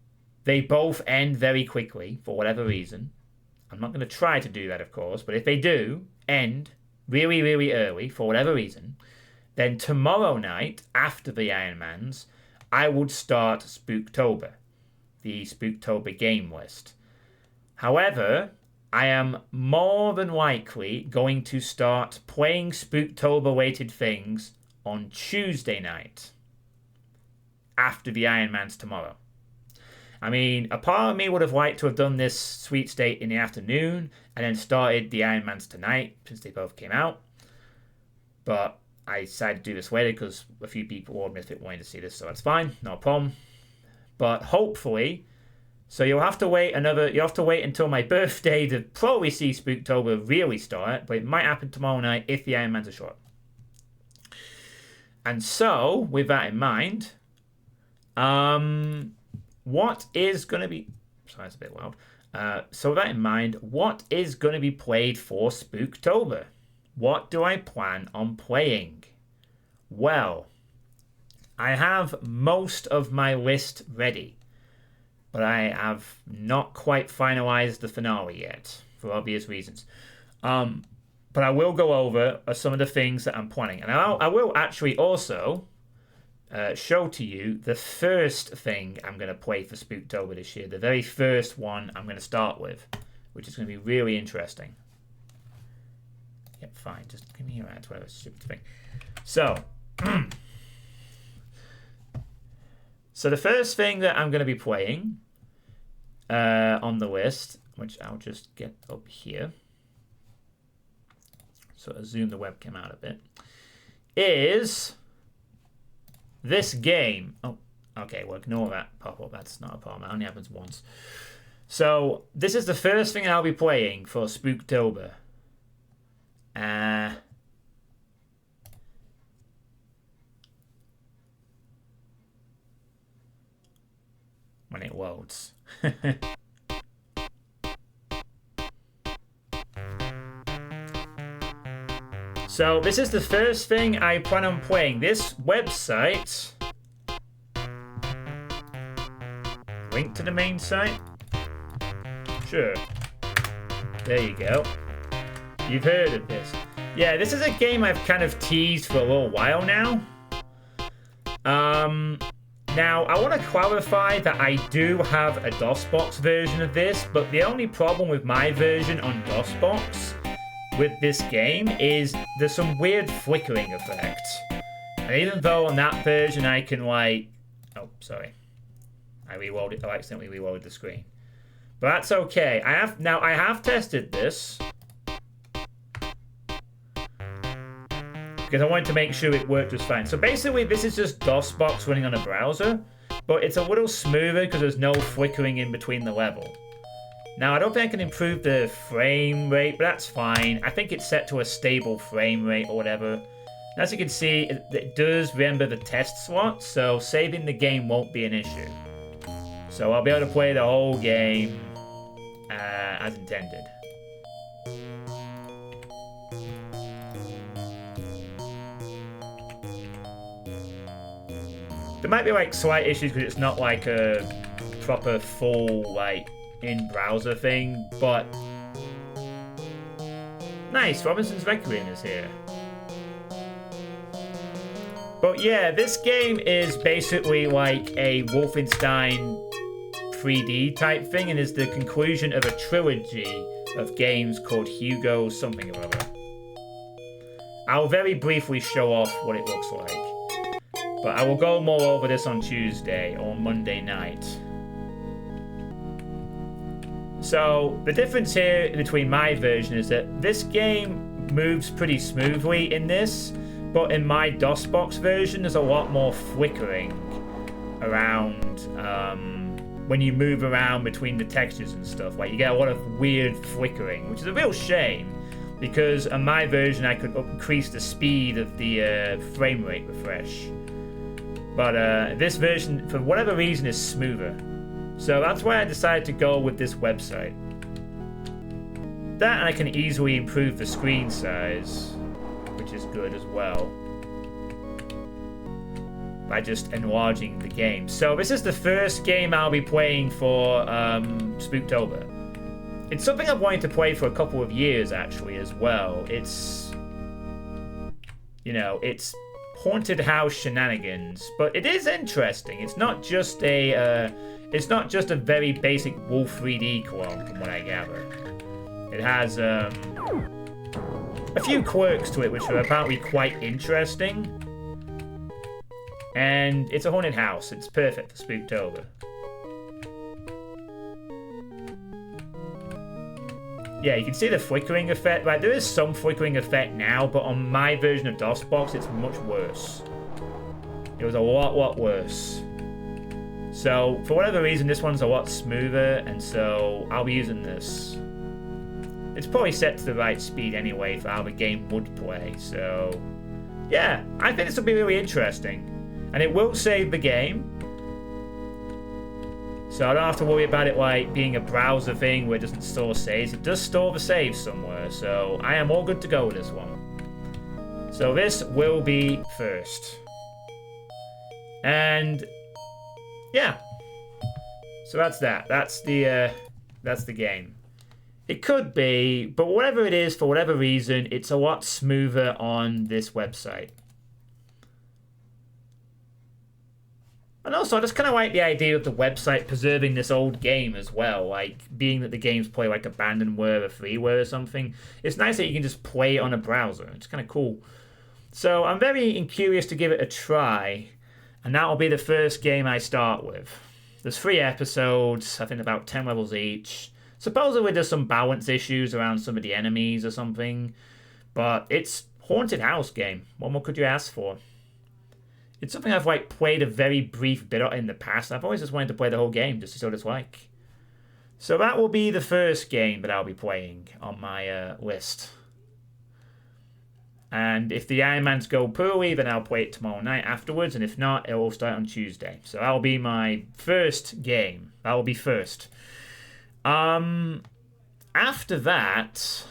they both end very quickly, for whatever reason, I'm not going to try to do that, of course, but if they do end really, really early, for whatever reason, then tomorrow night, after the Ironmans, I would start Spooktober, the Spooktober game list. However, I am more than likely going to start playing Spooktober-weighted things on Tuesday night, after the Ironmans tomorrow. I mean, a part of me would have liked to have done this Sweet State in the afternoon and then started the Ironmans tonight, since they both came out. But I decided to do this later because a few people warned me if they wanted to see this, so that's fine, no problem. But hopefully, so you'll have to wait until my birthday to probably see Spooktober really start, but it might happen tomorrow night if the Ironmans are short. And so, with that in mind, what is going to be... Sorry, it's a bit loud. So with that in mind, what is going to be played for Spooktober? What do I plan on playing? Well, I have most of my list ready, but I have not quite finalized the finale yet, for obvious reasons. But I will go over some of the things that I'm planning. And I will actually also show to you the first thing I'm going to play for Spooktober this year. The very first one I'm going to start with, which is going to be really interesting. Yep, fine. Just give me your ads, whatever stupid thing. So, so the first thing that I'm going to be playing on the list, which I'll just get up here, sort of zoom the webcam out a bit, is this game. Oh, okay, well, ignore that pop-up. That's not a problem. It only happens once. So, this is the first thing I'll be playing for Spooktober. When it loads. So this is the first thing I plan on playing. This website, link to the main site. Sure. There you go. You've heard of this. Yeah, this is a game I've kind of teased for a little while now. Now, I want to clarify that I do have a DOSBox version of this, but the only problem with my version on DOSBox with this game is there's some weird flickering effect. And even though on that version I can like... Oh, sorry. I accidentally reloaded the screen. But that's okay. I have tested this, because I wanted to make sure it worked just fine. So basically, this is just DOSBox running on a browser, but it's a little smoother because there's no flickering in between the level. Now, I don't think I can improve the frame rate, but that's fine. I think it's set to a stable frame rate or whatever. As you can see, it does remember the test slot, so saving the game won't be an issue. So I'll be able to play the whole game as intended. There might be like slight issues because it's not like a proper full like in-browser thing, but nice, Robinson's Requiem is here. But yeah, this game is basically like a Wolfenstein 3D type thing, and is the conclusion of a trilogy of games called Hugo something or other. I'll very briefly show off what it looks like, but I will go more over this on Tuesday or Monday night. So the difference here between my version is that this game moves pretty smoothly in this, but in my DOSBox version there's a lot more flickering around when you move around between the textures and stuff. Like, you get a lot of weird flickering, which is a real shame. because on my version I could increase the speed of the frame rate refresh. But this version, for whatever reason, is smoother. So that's why I decided to go with this website. That, and I can easily improve the screen size, which is good as well, by just enlarging the game. So this is the first game I'll be playing for Spooktober. It's something I've wanted to play for a couple of years, actually, as well. It's, you know, it's haunted house shenanigans, but it is interesting. It's not just a very basic Wolf 3D clone, from what I gather. It has a few quirks to it, which are apparently quite interesting. And it's a haunted house. It's perfect for Spooktober. Yeah, you can see the flickering effect. Right, there is some flickering effect now, but on my version of DOSBox, it's much worse. It was a lot worse. So, for whatever reason, this one's a lot smoother, and so I'll be using this. It's probably set to the right speed anyway for how the game would play, so... yeah, I think this will be really interesting. And it will save the game. So I don't have to worry about it like being a browser thing where it doesn't store saves. It does store the saves somewhere, so I am all good to go with this one. So this will be first. And yeah. So that's that. That's the game. It could be, but whatever it is, for whatever reason, it's a lot smoother on this website. And also, I just kind of like the idea of the website preserving this old game as well. Like, being that the games play like abandonware or freeware or something. It's nice that you can just play it on a browser. It's kind of cool. So, I'm very curious to give it a try. And that will be the first game I start with. There's 3 episodes, I think about 10 levels each. Supposedly there's some balance issues around some of the enemies or something. But it's haunted house game. What more could you ask for? It's something I've like played a very brief bit of in the past. I've always just wanted to play the whole game just to see what it's like. So that will be the first game that I'll be playing on my list. And if the Iron Mans go poorly, then I'll play it tomorrow night afterwards. And if not, it will start on Tuesday. So that'll be my first game. That will be first. After that...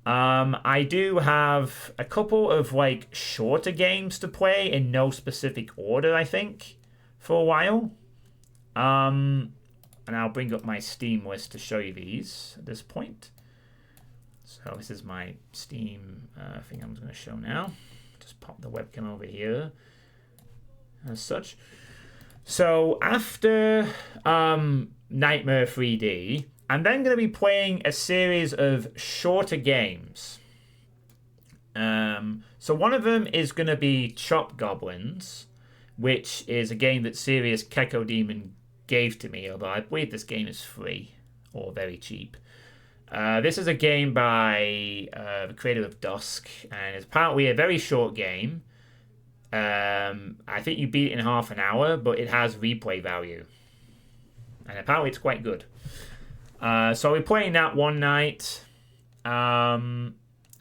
I do have a couple of like shorter games to play in no specific order, I think, for a while. And I'll bring up my Steam list to show you these at this point. So this is my Steam thing I'm going to show now. Just pop the webcam over here as such. So after Nightmare 3D, I'm then going to be playing a series of shorter games. So one of them is going to be Chop Goblins, which is a game that Serious Keko Demon gave to me, although I believe this game is free or very cheap. This is a game by the creator of Dusk, and it's apparently a very short game. I think you beat it in half an hour, but it has replay value. And apparently it's quite good. So we're playing that one night. And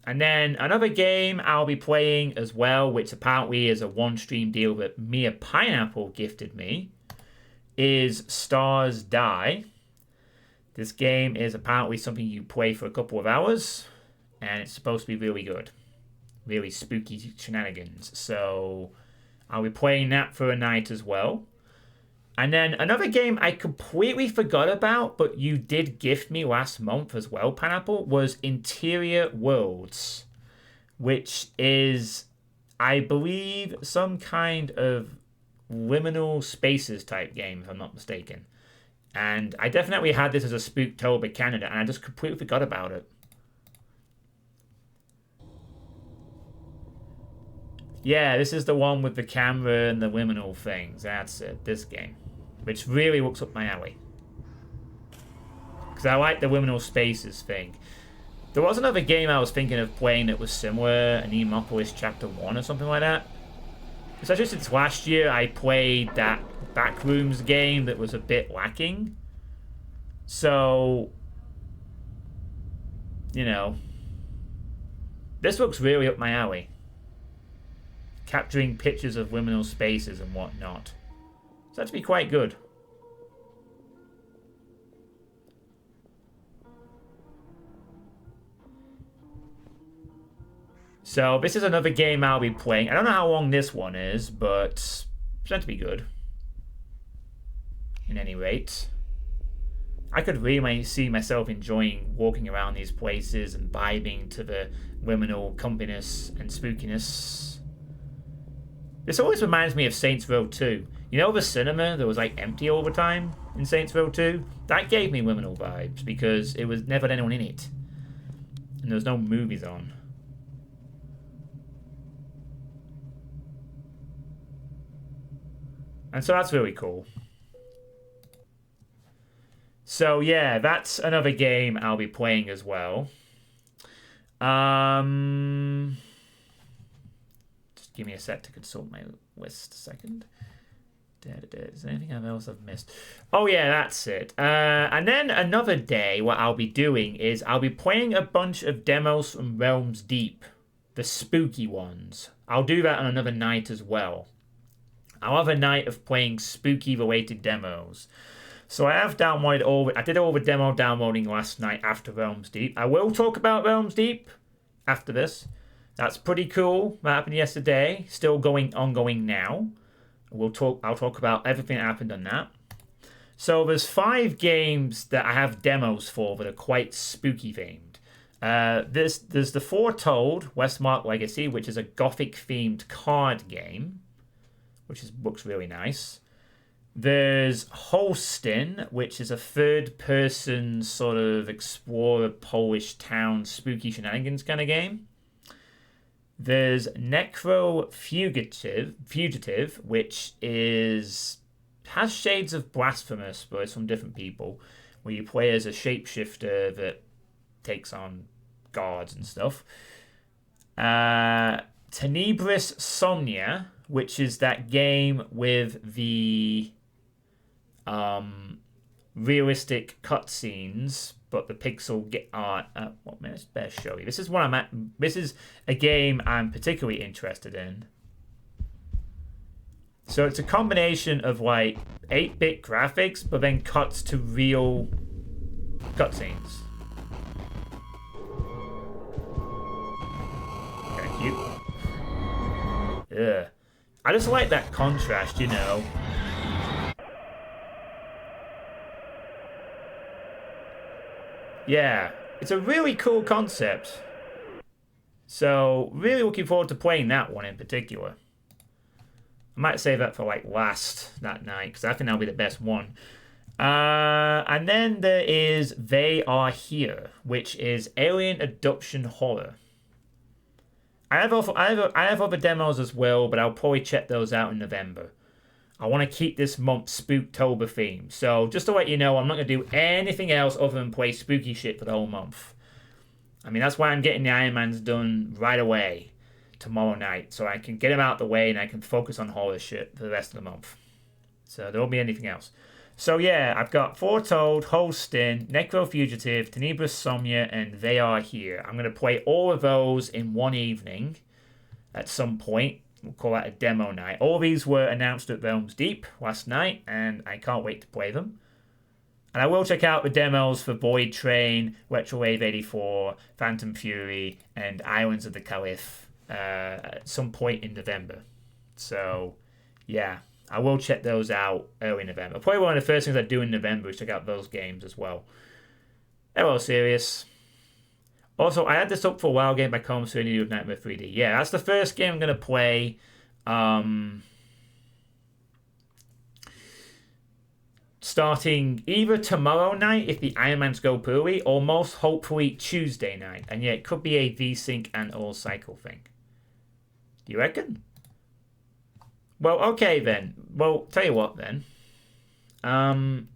then another game I'll be playing as well, which apparently is a one-stream deal that Mia Pineapple gifted me, is Stars Die. This game is apparently something you play for a couple of hours, and it's supposed to be really good. Really spooky shenanigans. So I'll be playing that for a night as well. And then another game I completely forgot about, but you did gift me last month as well, Pineapple, was Interior Worlds, which is, I believe, some kind of liminal spaces type game, if I'm not mistaken. And I definitely had this as a Spooktober candidate, and I just completely forgot about it. Yeah, this is the one with the camera and the liminal things. That's it, this game. Which really looks up my alley. Because I like the liminal spaces thing. There was another game I was thinking of playing that was similar, Anemopolis Chapter 1 or something like that. Especially since last year I played that Backrooms game that was a bit lacking. So, you know, This looks really up my alley. Capturing pictures of liminal spaces and whatnot. So that'd be quite good. So this is another game I'll be playing. I don't know how long this one is, but it's meant to be good. In any rate, I could really see myself enjoying walking around these places and vibing to the liminal comfiness and spookiness. This always reminds me of Saints Row 2. You know the cinema that was like empty all the time in Saints Row 2? That gave me liminal vibes because it was never anyone in it. And there was no movies on. And so that's really cool. So yeah, that's another game I'll be playing as well. Just give me a sec to consult my list a second. Is there anything else I've missed? Oh yeah, that's it. And then another day, what I'll be doing is I'll be playing a bunch of demos from Realms Deep, the spooky ones. I'll do that on another night as well. I'll have a night of playing spooky related demos. So I have downloaded all. I did all the demo downloading last night after Realms Deep. I will talk about Realms Deep after this. That's pretty cool. That happened yesterday. Still ongoing now. I'll talk about everything that happened on that. So there's 5 games that I have demos for that are quite spooky themed. There's the Foretold Westmark Legacy, which is a gothic themed card game, which looks really nice. There's Holston, which is a third-person sort of explorer Polish town spooky shenanigans kind of game. There's Necro Fugitive, which has shades of Blasphemous, but it's from different people, where you play as a shapeshifter that takes on guards and stuff. Tenebris Somnia, which is that game with the realistic cutscenes, but the pixel art. What minute? Better show you. This is what I'm at. This is a game I'm particularly interested in. So it's a combination of like 8-bit graphics, but then cuts to real cutscenes. Kind of cute. Ugh. I just like that contrast, you know. Yeah, it's a really cool concept. So, really looking forward to playing that one in particular. I might save that for like last that night, because I think that'll be the best one. And then there is They Are Here, which is alien abduction horror. I have other demos as well, but I'll probably check those out in November. I want to keep this month Spooktober theme. So just to let you know, I'm not going to do anything else other than play spooky shit for the whole month. I mean, that's why I'm getting the Iron Mans done right away tomorrow night. So I can get them out of the way and I can focus on horror shit for the rest of the month. So there won't be anything else. So yeah, I've got Foretold, Holston, Necro Fugitive, Tenebris Somnia, and They Are Here. I'm going to play all of those in one evening at some point. We'll call that a demo night. All these were announced at Realms Deep last night, and I can't wait to play them. And I will check out the demos for Void Train, Retrowave 84, Phantom Fury, and Islands of the Caliph at some point in November. So, yeah, I will check those out early in November. Probably one of the first things I do in November is check out those games as well. Hello, Sirius. Also, I had this up for a while, game by Colm Serenity of Nightmare 3D. Yeah, that's the first game I'm going to play. Starting either tomorrow night, if the Iron Mans go poorly, or most hopefully Tuesday night. And yeah, it could be a VSync and all cycle thing. Do you reckon? Well, okay then. Well, tell you what then. Well,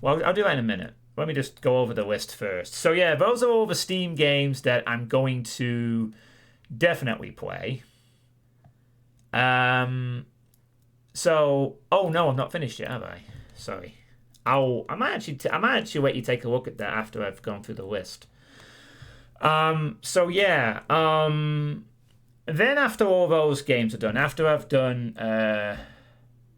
I'll do that in a minute. Let me just go over the list first. So yeah, those are all the Steam games that I'm going to definitely play. So, oh no, I'm not finished yet, have I? Sorry. I might actually let you take a look at that after I've gone through the list. So yeah. Then after all those games are done, after I've done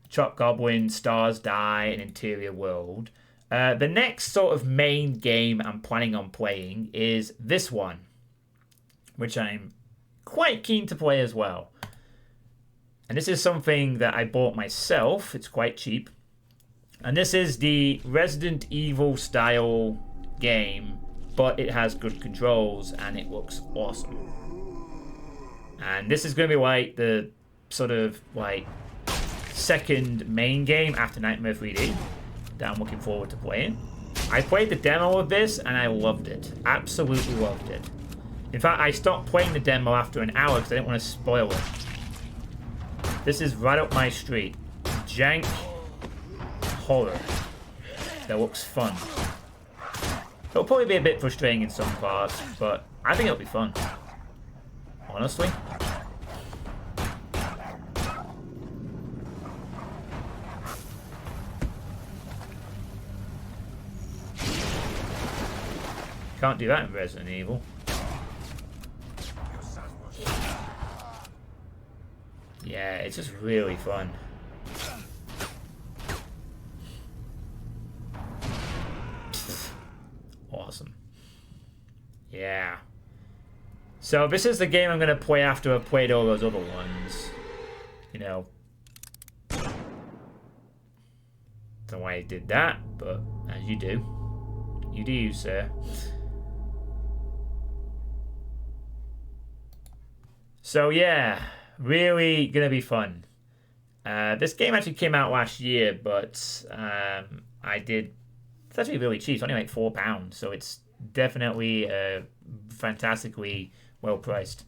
Chop Goblin, Stars Die, and Interior World, the next sort of main game I'm planning on playing is this one, which I'm quite keen to play as well. And this is something that I bought myself. It's quite cheap. And this is the Resident Evil style game, but it has good controls and it looks awesome. And this is going to be like the sort of like second main game after Nightmare 3D that I'm looking forward to playing. I played the demo of this and I loved it. Absolutely loved it. In fact, I stopped playing the demo after an hour because I didn't want to spoil it. This is right up my street. Jank horror that looks fun. It'll probably be a bit frustrating in some parts, but I think it'll be fun. Honestly. Can't do that in Resident Evil. Yeah, it's just really fun. Awesome. Yeah. So this is the game I'm going to play after I've played all those other ones. You know. Don't know why I did that, but as you do. You do you, sir. So yeah, really going to be fun. This game actually came out last year, but I did... It's actually really cheap. It's only like £4, so it's definitely fantastically well priced.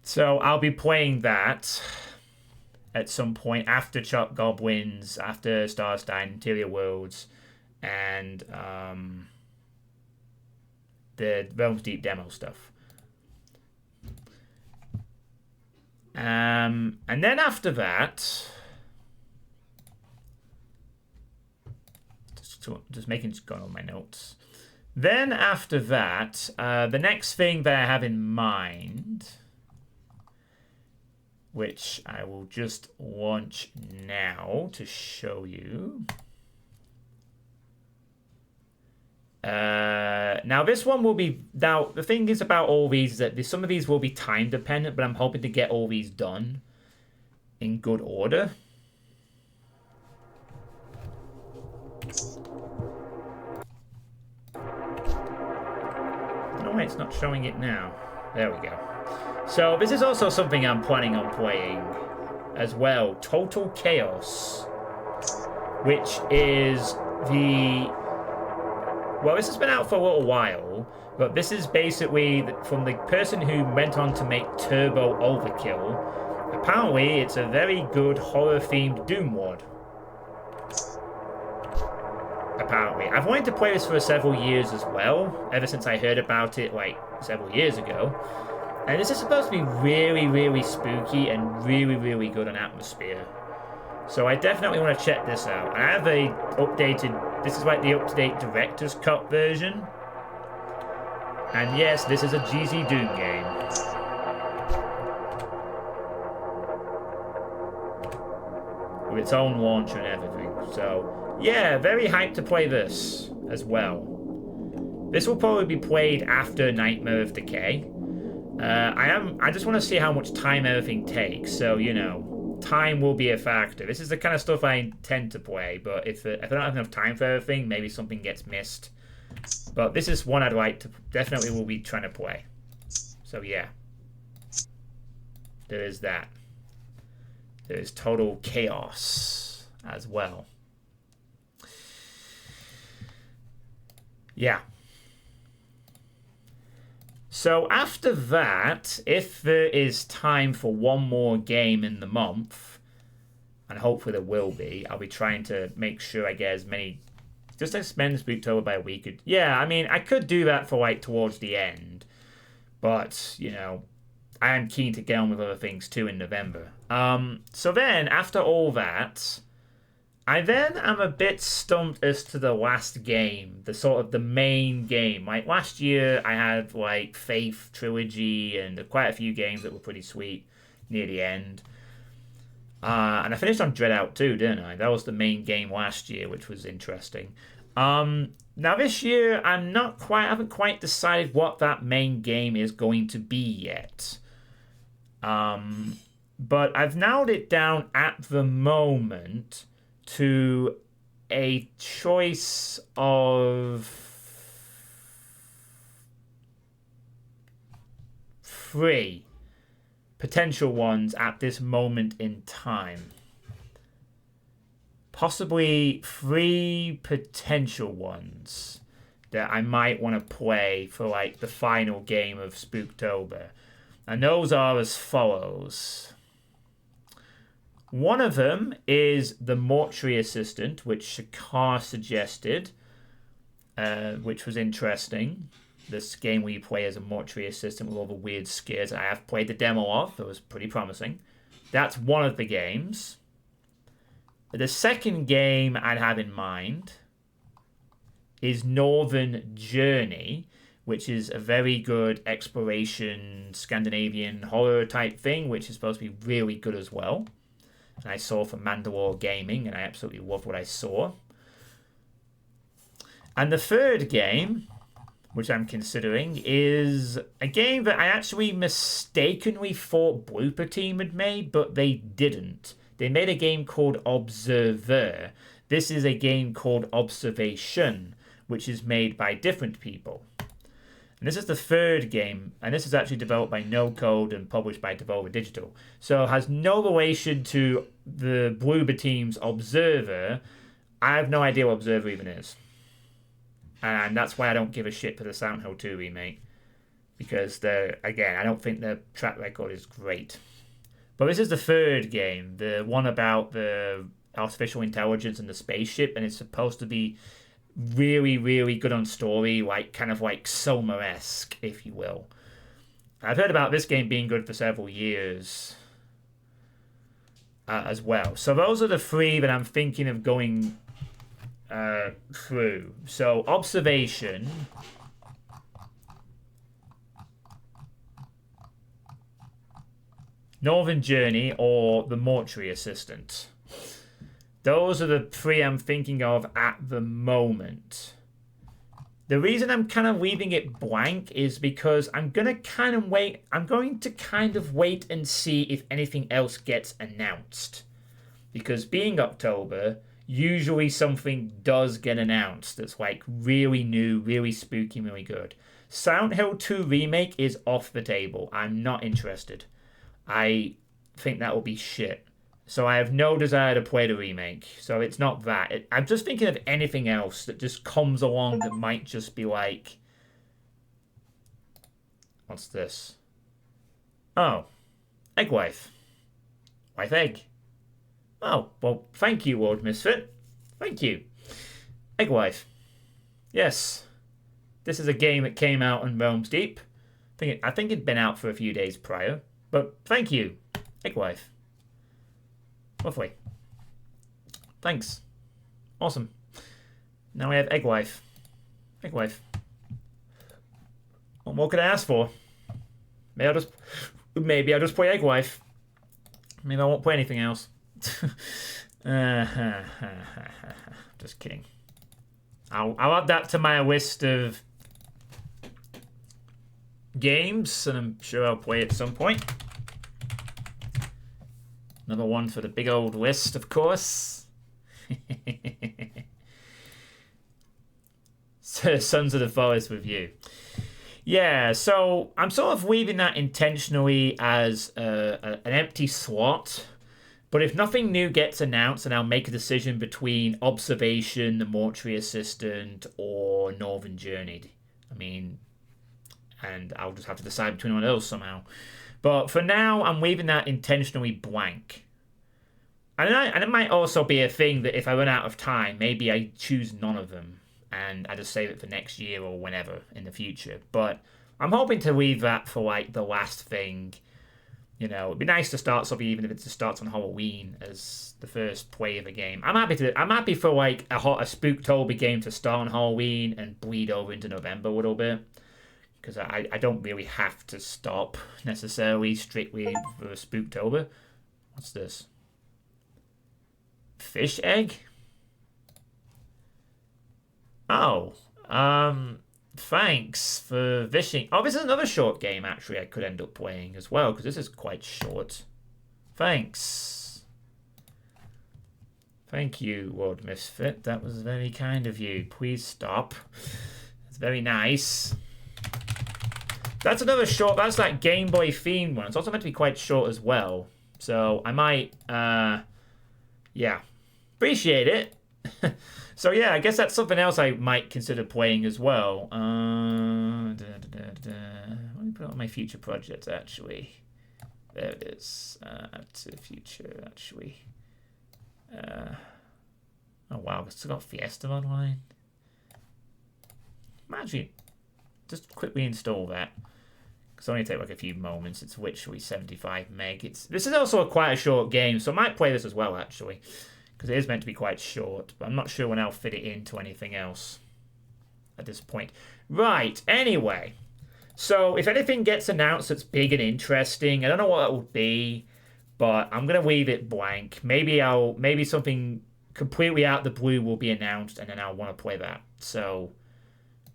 So I'll be playing that at some point after Chop Goblins, after Stars Die, Interior Worlds, and the Realms Deep demo stuff. And then after that, just making going on my notes. Then after that, the next thing that I have in mind, which I will just launch now to show you. Now this one will be, now the thing is about all these is that some of these will be time dependent, but I'm hoping to get all these done in good order. No way, it's not showing it now. There we go. So this is also something I'm planning on playing as well. Total Chaos, which is the... Well, this has been out for a little while, but this is basically from the person who went on to make Turbo Overkill. Apparently, it's a very good horror-themed Doom Ward. Apparently. I've wanted to play this for several years as well, ever since I heard about it, like, several years ago. And this is supposed to be really, really spooky and really, really good on atmosphere. So I definitely want to check this out. I have a updated... This is like the up-to-date Director's Cut version. And yes, this is a GZ Doom game. With its own launcher and everything. So, yeah, very hyped to play this as well. This will probably be played after Nightmare of Decay. I just want to see how much time everything takes. So, you know, time will be a factor. This is the kind of stuff I tend to play, but if I don't have enough time for everything, maybe something gets missed. But this is one I'd like to, definitely will be trying to play. So yeah, there is that. There is Total Chaos as well. Yeah. So after that, if there is time for one more game in the month, and hopefully there will be, I'll be trying to make sure I get as many, just extend Spooktober by a week. Yeah, I mean, I could do that for like towards the end, but, you know, I am keen to get on with other things too in November. So then, after all that, I then am a bit stumped as to the last game, the sort of the main game. Like last year, I had like Faith Trilogy and quite a few games that were pretty sweet near the end. And I finished on Dread Out too, didn't I? That was the main game last year, which was interesting. Now this year, I haven't quite decided what that main game is going to be yet. But I've narrowed it down at the moment to a choice of 3 potential ones at this moment in time. Possibly 3 potential ones that I might want to play for like the final game of Spooktober. And those are as follows. One of them is the Mortuary Assistant, which Shakar suggested, which was interesting. This game where you play as a mortuary assistant with all the weird scares I have played the demo of. It was pretty promising. That's one of the games. The second game I'd have in mind is Northern Journey, which is a very good exploration Scandinavian horror type thing, which is supposed to be really good as well. And I saw from Mandalore Gaming, and I absolutely loved what I saw. And the third game, which I'm considering, is a game that I actually mistakenly thought Blooper Team had made, but they didn't. They made a game called Observer. This is a game called Observation, which is made by different people. And this is the third game, and this is actually developed by No Code and published by Devolver Digital. So it has no relation to the Bloober Team's Observer. I have no idea what Observer even is. And that's why I don't give a shit for the Silent Hill 2 remake. Because, again, I don't think their track record is great. But this is the third game, the one about the artificial intelligence and the spaceship, and it's supposed to be really, really good on story, like kind of like Soma-esque, if you will. I've heard about this game being good for several years as well. So those are the 3 that I'm thinking of going through. So Observation, Northern Journey, or the Mortuary Assistant. Those are the 3 I'm thinking of at the moment. The reason I'm kind of leaving it blank is because I'm going to kind of wait and see if anything else gets announced. Because being October, usually something does get announced that's like really new, really spooky, really good. Silent Hill 2 Remake is off the table. I'm not interested. I think that will be shit. So I have no desire to play the remake. So it's not that. I'm just thinking of anything else that just comes along that might just be like... What's this? Oh. Egg Wife. Wife Egg. Oh, well, thank you, Lord Misfit. Thank you. Egg Wife. Yes. This is a game that came out on Realms Deep. I think it'd been out for a few days prior. But thank you, Egg Wife. Lovely. Thanks. Awesome. Now we have Egg Wife. Egg Wife. What more could I ask for? Maybe I'll just play Egg Wife. Maybe I won't play anything else. Just kidding. I'll add that to my list of games, and I'm sure I'll play at some point. Another one for the big old list, of course. So, Sons of the Forest Review. Yeah, so I'm sort of leaving that intentionally as an empty slot. But if nothing new gets announced, then I'll make a decision between Observation, the Mortuary Assistant, or Northern Journey. And I'll just have to decide between one of those somehow. But for now, I'm leaving that intentionally blank. And it might also be a thing that if I run out of time, maybe I choose none of them. And I just save it for next year or whenever in the future. But I'm hoping to leave that for like the last thing. You know, it'd be nice to start something even if it just starts on Halloween as the first play of a game. I'm happy for like a Spooktober game to start on Halloween and bleed over into November a little bit. Because I don't really have to stop necessarily strictly for Spooktober. What's this? Fish egg? Oh. Thanks for fishing. Oh, this is another short game, actually, I could end up playing as well, because this is quite short. Thanks. Thank you, Lord Misfit. That was very kind of you. Please stop. It's very nice. That's another short. That's that Game Boy themed one. It's also meant to be quite short as well. So I might, yeah. Appreciate it. So yeah, I guess that's something else I might consider playing as well. Let me put on my future projects, actually. There it is. Add to future, actually. Oh wow, it's still got Fiesta online. Imagine. Just quickly install that. It's only take like a few moments. It's literally 75 meg. This is also quite a short game, so I might play this as well, actually. Because it is meant to be quite short, but I'm not sure when I'll fit it into anything else at this point. Right, anyway. So, if anything gets announced that's big and interesting, I don't know what it will be, but I'm going to leave it blank. Maybe something completely out the blue will be announced, and then I'll want to play that. So,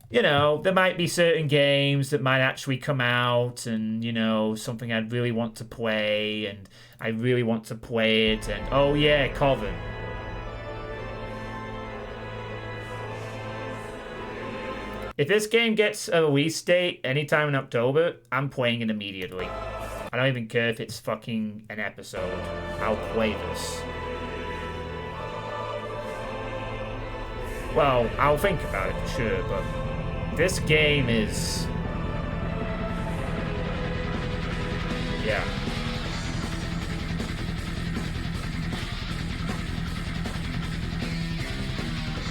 you know, there might be certain games that might actually come out, and, you know, something I'd really want to play, and I really want to play it, and, oh yeah, Coven. If this game gets a release date anytime in October, I'm playing it immediately. I don't even care if it's fucking an episode. I'll play this. Well, I'll think about it for sure, but this game is... yeah.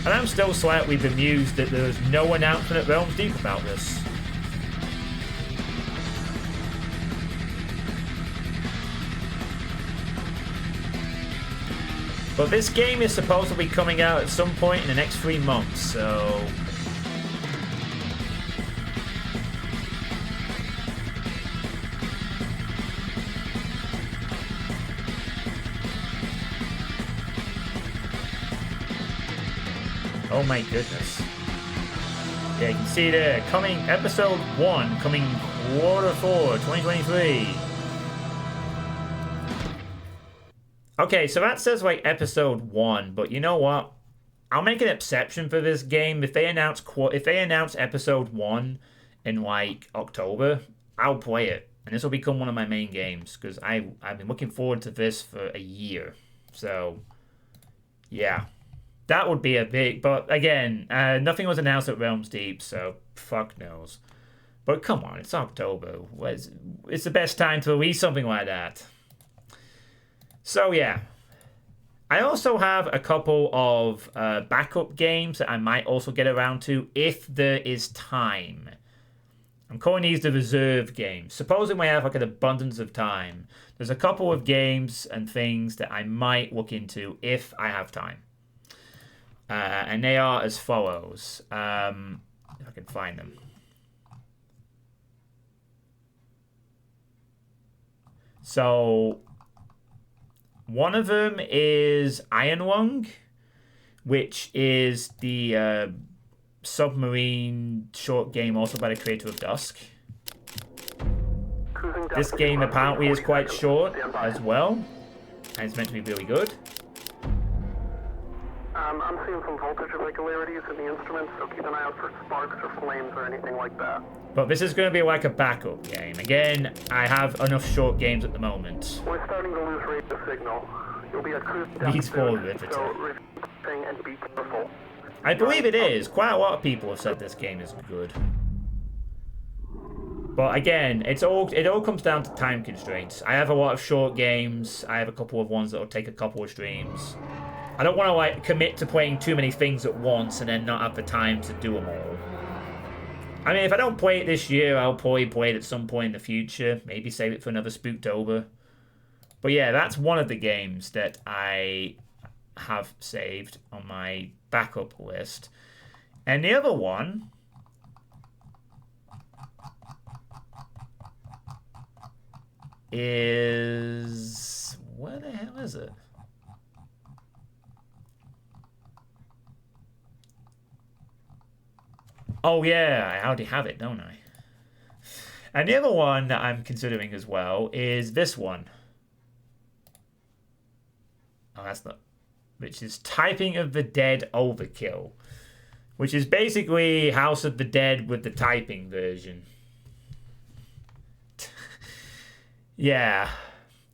And I'm still slightly bemused that there's no announcement at Realms Deep about this. But this game is supposed to be coming out at some point in the next 3 months, so... oh my goodness. Yeah, you can see there, coming episode 1, coming Q4 2023. Okay, so that says like episode 1, but you know what? I'll make an exception for this game. If they announce episode 1 in like October, I'll play it. And this will become one of my main games, because I've been looking forward to this for a year. So, yeah. That would be a big... but again, nothing was announced at Realms Deep, so fuck knows. But come on, it's October. It's the best time to release something like that. So yeah. I also have a couple of backup games that I might also get around to if there is time. I'm calling these the reserve games. Supposing I have like an abundance of time. There's a couple of games and things that I might look into if I have time. And they are as follows. If I can find them. So, one of them is Iron Lung, which is the submarine short game also by the creator of Dusk. This game apparently is quite short as well, and it's meant to be really good. I'm seeing some voltage irregularities in the instruments, so keep an eye out for sparks or flames or anything like that. But this is going to be like a backup game. Again, I have enough short games at the moment. We're starting to lose radio signal. You'll be at cruise Needs for Riveter. so refreshing and be careful. I believe it is. Quite a lot of people have said this game is good. But again, it all comes down to time constraints. I have a lot of short games. I have a couple of ones that will take a couple of streams. I don't want to like commit to playing too many things at once and then not have the time to do them all. I mean, if I don't play it this year, I'll probably play it at some point in the future. Maybe save it for another Spooktober. But yeah, that's one of the games that I have saved on my backup list. And the other one is... Where the hell is it? Oh yeah, I already have it, don't I? And the other one that I'm considering as well is this one. Oh, that's not... Which is Typing of the Dead Overkill. Which is basically House of the Dead with the typing version. Yeah.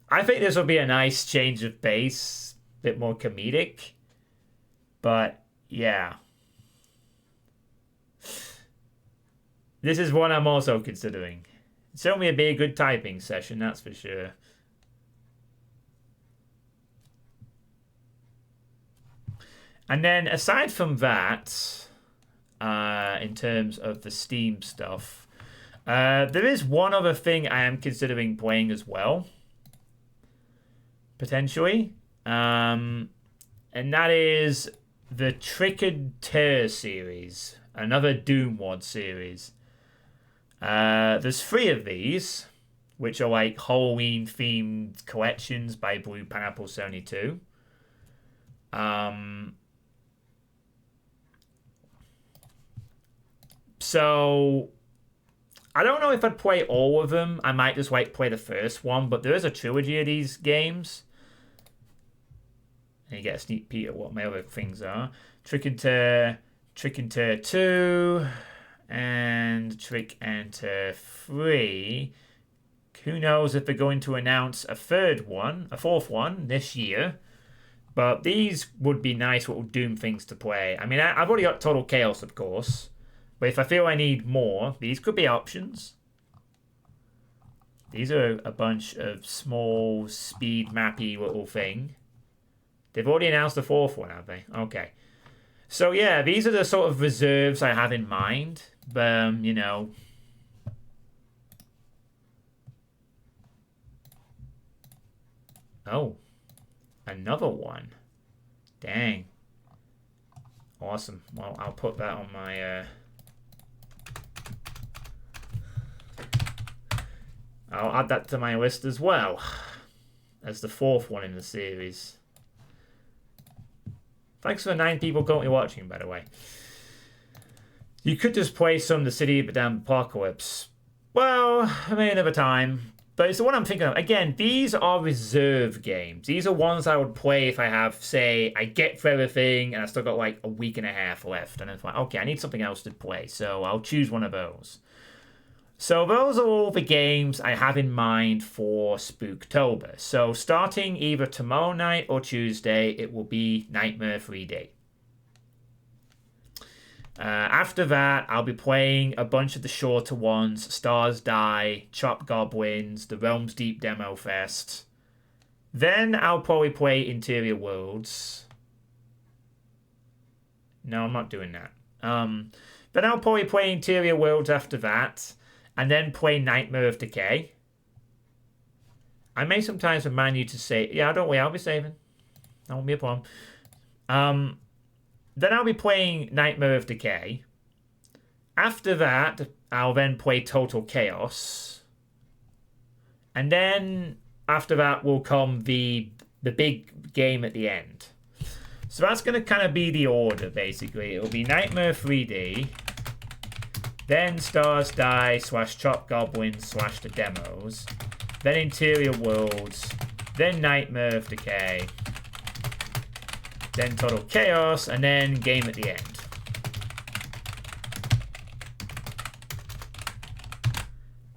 I think this will be a nice change of pace. A bit more comedic. But, yeah. This is one I'm also considering. It's only be a good typing session, that's for sure. And then, aside from that, in terms of the Steam stuff, there is one other thing I am considering playing as well. Potentially. And that is the Trick and Terror series. Another Doom Wad series. There's 3 of these, which are like Halloween-themed collections by Blue Pineapple 72. So, I don't know if I'd play all of them. I might just like play the first one, but there is a trilogy of these games. And you get a sneak peek at what my other things are. Trick and Terror 2, and Trick and Terror 3. Who knows if they're going to announce a fourth one this year. But these would be nice little Doom things to play. I mean, I've already got Total Chaos, of course. But if I feel I need more, these could be options. These are a bunch of small, speed mappy little thing. They've already announced the 4th one, have they? Okay. So yeah, these are the sort of reserves I have in mind. You know. Oh. Another one. Dang. Awesome. Well, I'll put that on my... I'll add that to my list as well. As the 4th one in the series. Thanks for the 9 people currently watching, by the way. You could just play some of the City of the Damned Apocalypse. Well, I mean, another time. But it's the one I'm thinking of. Again, these are reserve games. These are ones I would play if I have, say, I get through everything and I still got like a week and a half left. And it's like, okay, I need something else to play. So I'll choose one of those. So those are all the games I have in mind for Spooktober. So starting either tomorrow night or Tuesday, it will be Nightmare 3D. After that, I'll be playing a bunch of the shorter ones. Stars Die, Chop Goblins, The Realms Deep Demo Fest. Then I'll probably play Interior Worlds. No, I'm not doing that. Then I'll probably play Interior Worlds after that. And then play Nightmare of Decay. I may sometimes remind you to say, yeah, don't worry, I'll be saving. That won't be a problem. Then I'll be playing Nightmare of Decay. After that, I'll then play Total Chaos. And then after that will come the big game at the end. So that's going to kind of be the order, basically. It'll be Nightmare 3D. Then Stars Die / Chop Goblins / the demos. Then Interior Worlds. Then Nightmare of Decay. Then Total Chaos. And then game at the end.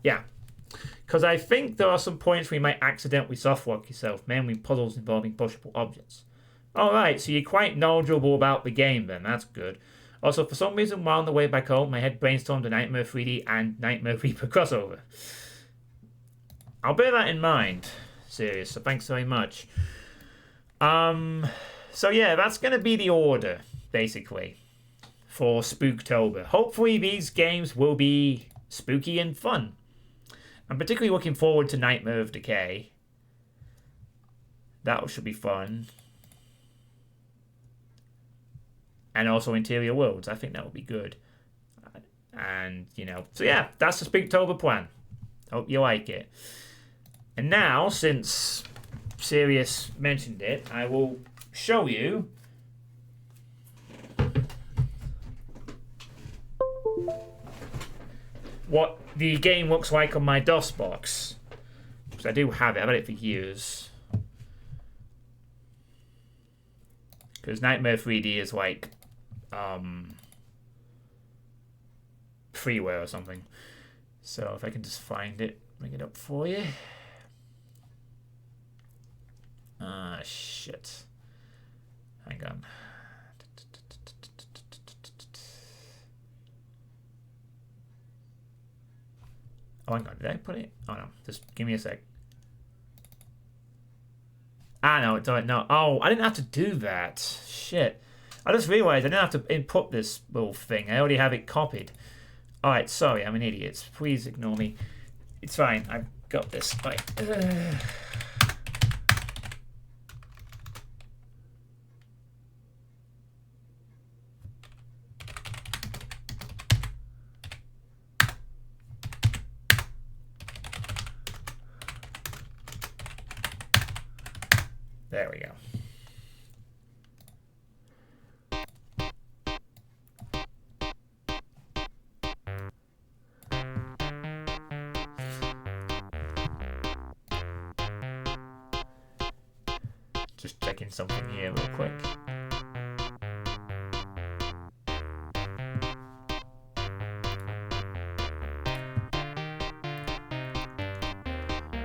Yeah. Because I think there are some points where you might accidentally softlock yourself, mainly puzzles involving pushable objects. Alright, so you're quite knowledgeable about the game then. That's good. Also, for some reason, while on the way back home, my head brainstormed a Nightmare 3D and Nightmare Reaper crossover. I'll bear that in mind. Serious, so thanks very much. So yeah, that's going to be the order, basically, for Spooktober. Hopefully these games will be spooky and fun. I'm particularly looking forward to Nightmare of Decay. That should be fun. And also Interior Worlds. I think that would be good. And, you know, so yeah, that's the Spooktober plan. Hope you like it. And now, since Sirius mentioned it, I will show you what the game looks like on my DOS box. Because I do have it. I've had it for years. Because Nightmare 3D is like freeware or something. So if I can just find it, bring it up for you. Ah, shit. Hang on. Oh, hang on. Did I put it? Oh, no. Just give me a sec. Ah, no. No. Oh, I didn't have to do that. Shit. I just realized I didn't have to input this little thing. I already have it copied. Alright, sorry. I'm an idiot. Please ignore me. It's fine. I've got this. Right. There we go. Just checking something here real quick.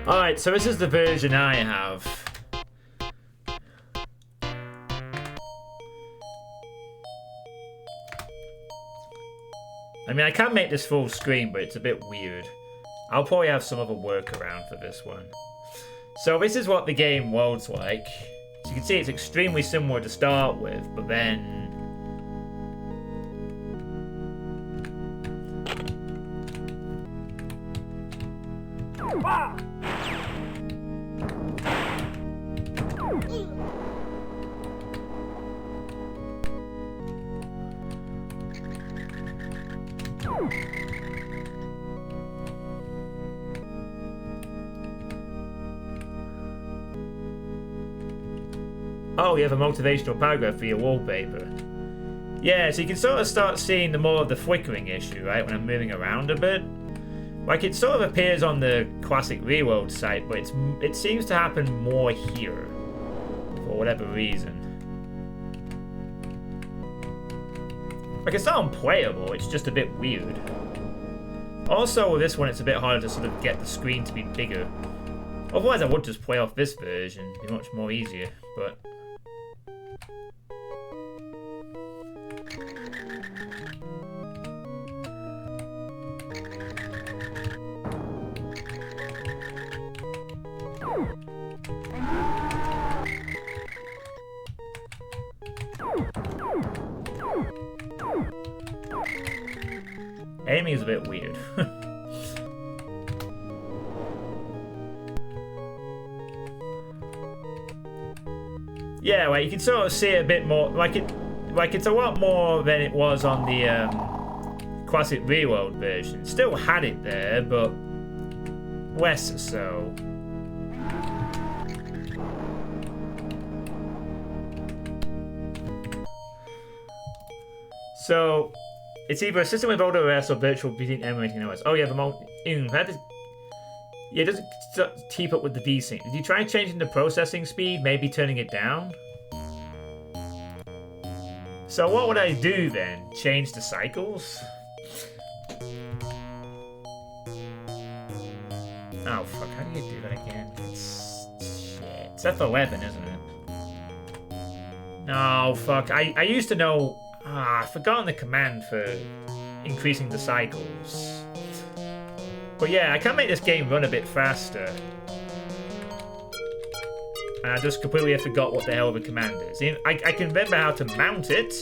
Alright, so this is the version I have. I mean, I can make this full screen, but it's a bit weird. I'll probably have some other workaround for this one. So this is what the game world's like. So you can see it's extremely similar to start with, but then... Oh, you have a motivational paragraph for your wallpaper. Yeah, so you can sort of start seeing the more of the flickering issue, right, when I'm moving around a bit. Like, it sort of appears on the classic Reload site, but it seems to happen more here, for whatever reason. Like, it's not unplayable, it's just a bit weird. Also, with this one, it's a bit harder to sort of get the screen to be bigger. Otherwise, I would just play off this version, it'd be much more easier, but... Aiming is a bit weird. Yeah, like you can sort of see it a bit more, like it's a lot more than it was on the classic Reload version. Still had it there, but less so. So it's either a system with auto arrest or virtual beating emulating OS. Oh yeah, yeah, it doesn't keep up with the desync. Did you try changing the processing speed? Maybe turning it down? So what would I do then? Change the cycles? Oh fuck, how do you do that again? Shit. It's F11, isn't it? No, fuck. I used to know... I've forgotten the command for increasing the cycles. But yeah, I can make this game run a bit faster. And I just completely forgot what the hell the command is. I can remember how to mount it.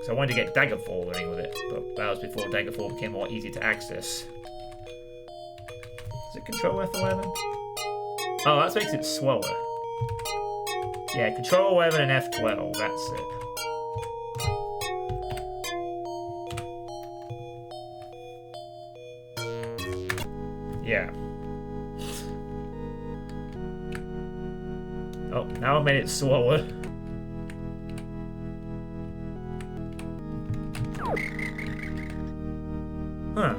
Because I wanted to get Daggerfall running with it, but that was before Daggerfall became more easy to access. Does it control F11? Oh, that makes it slower. Yeah, control 11 and F12, that's it. Yeah. Oh, now I made it slower. Huh.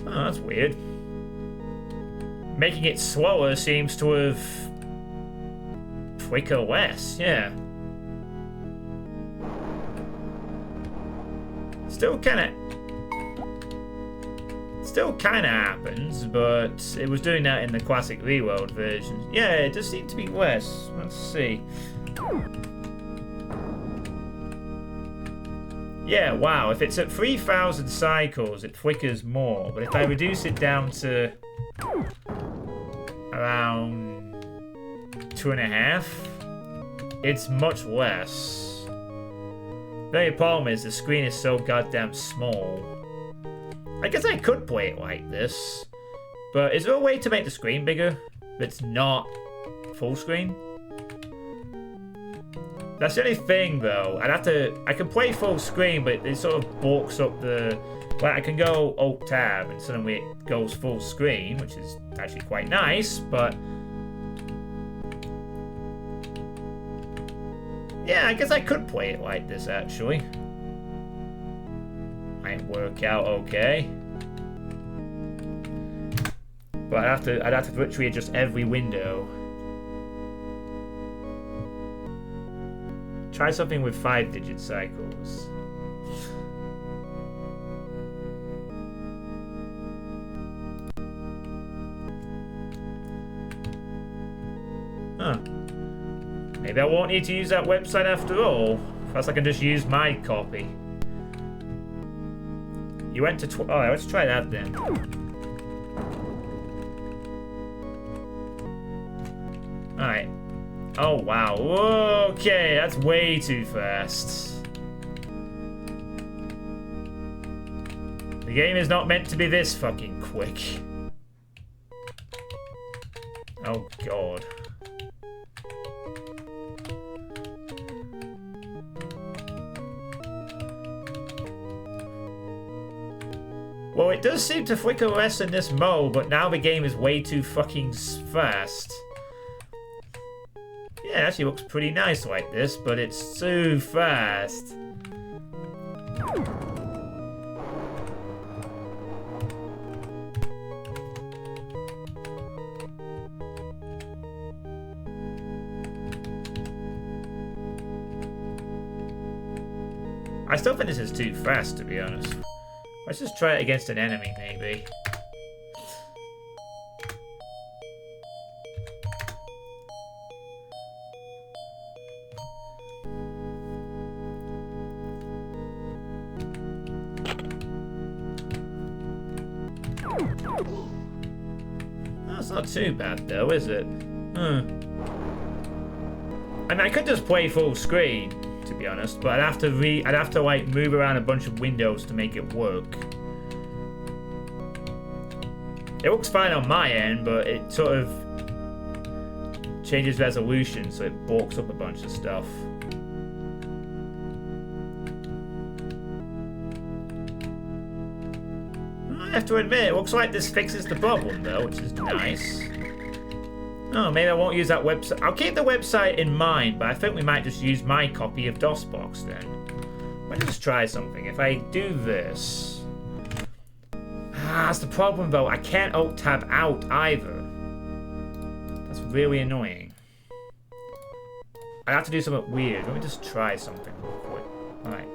Oh, that's weird. Making it slower seems to have quicker less, yeah. Still kinda happens, but it was doing that in the classic reworld version. Yeah, it does seem to be less. Let's see. Yeah, wow, if it's at 3,000 cycles, it flickers more, but if I reduce it down to around 2.5, it's much less. The only problem is the screen is so goddamn small. I guess I could play it like this, but is there a way to make the screen bigger that's not full screen? That's the only thing though. I can play full screen, but it sort of bulks up the, like I can go Alt Tab and suddenly it goes full screen, which is actually quite nice, but yeah, I guess I could play it like this actually. Might work out okay. But I'd have to virtually adjust every window. Try something with 5-digit cycles. Huh. Maybe I won't need to use that website after all. Perhaps I can just use my copy. You went to oh, let's try that then. Alright. Oh, wow. Okay, that's way too fast. The game is not meant to be this fucking quick. Oh, God. Well, it does seem to flicker less in this mode, but now the game is way too fucking fast. Yeah, it actually looks pretty nice like this, but it's so fast. I still think this is too fast, to be honest. Let's just try it against an enemy, maybe. That's not too bad, though, is it? I mean, I could just play full screen, to be honest, but I'd have to like move around a bunch of windows to make it work. It looks fine on my end, but it sort of changes resolution, so it bulks up a bunch of stuff. I have to admit, it looks like this fixes the problem though, which is nice. Oh, maybe I won't use that website. I'll keep the website in mind, but I think we might just use my copy of DOSBox then. Let's just try something. If I do this... that's the problem though. I can't Alt-Tab out either. That's really annoying. I have to do something weird. Let me just try something real quick. Alright.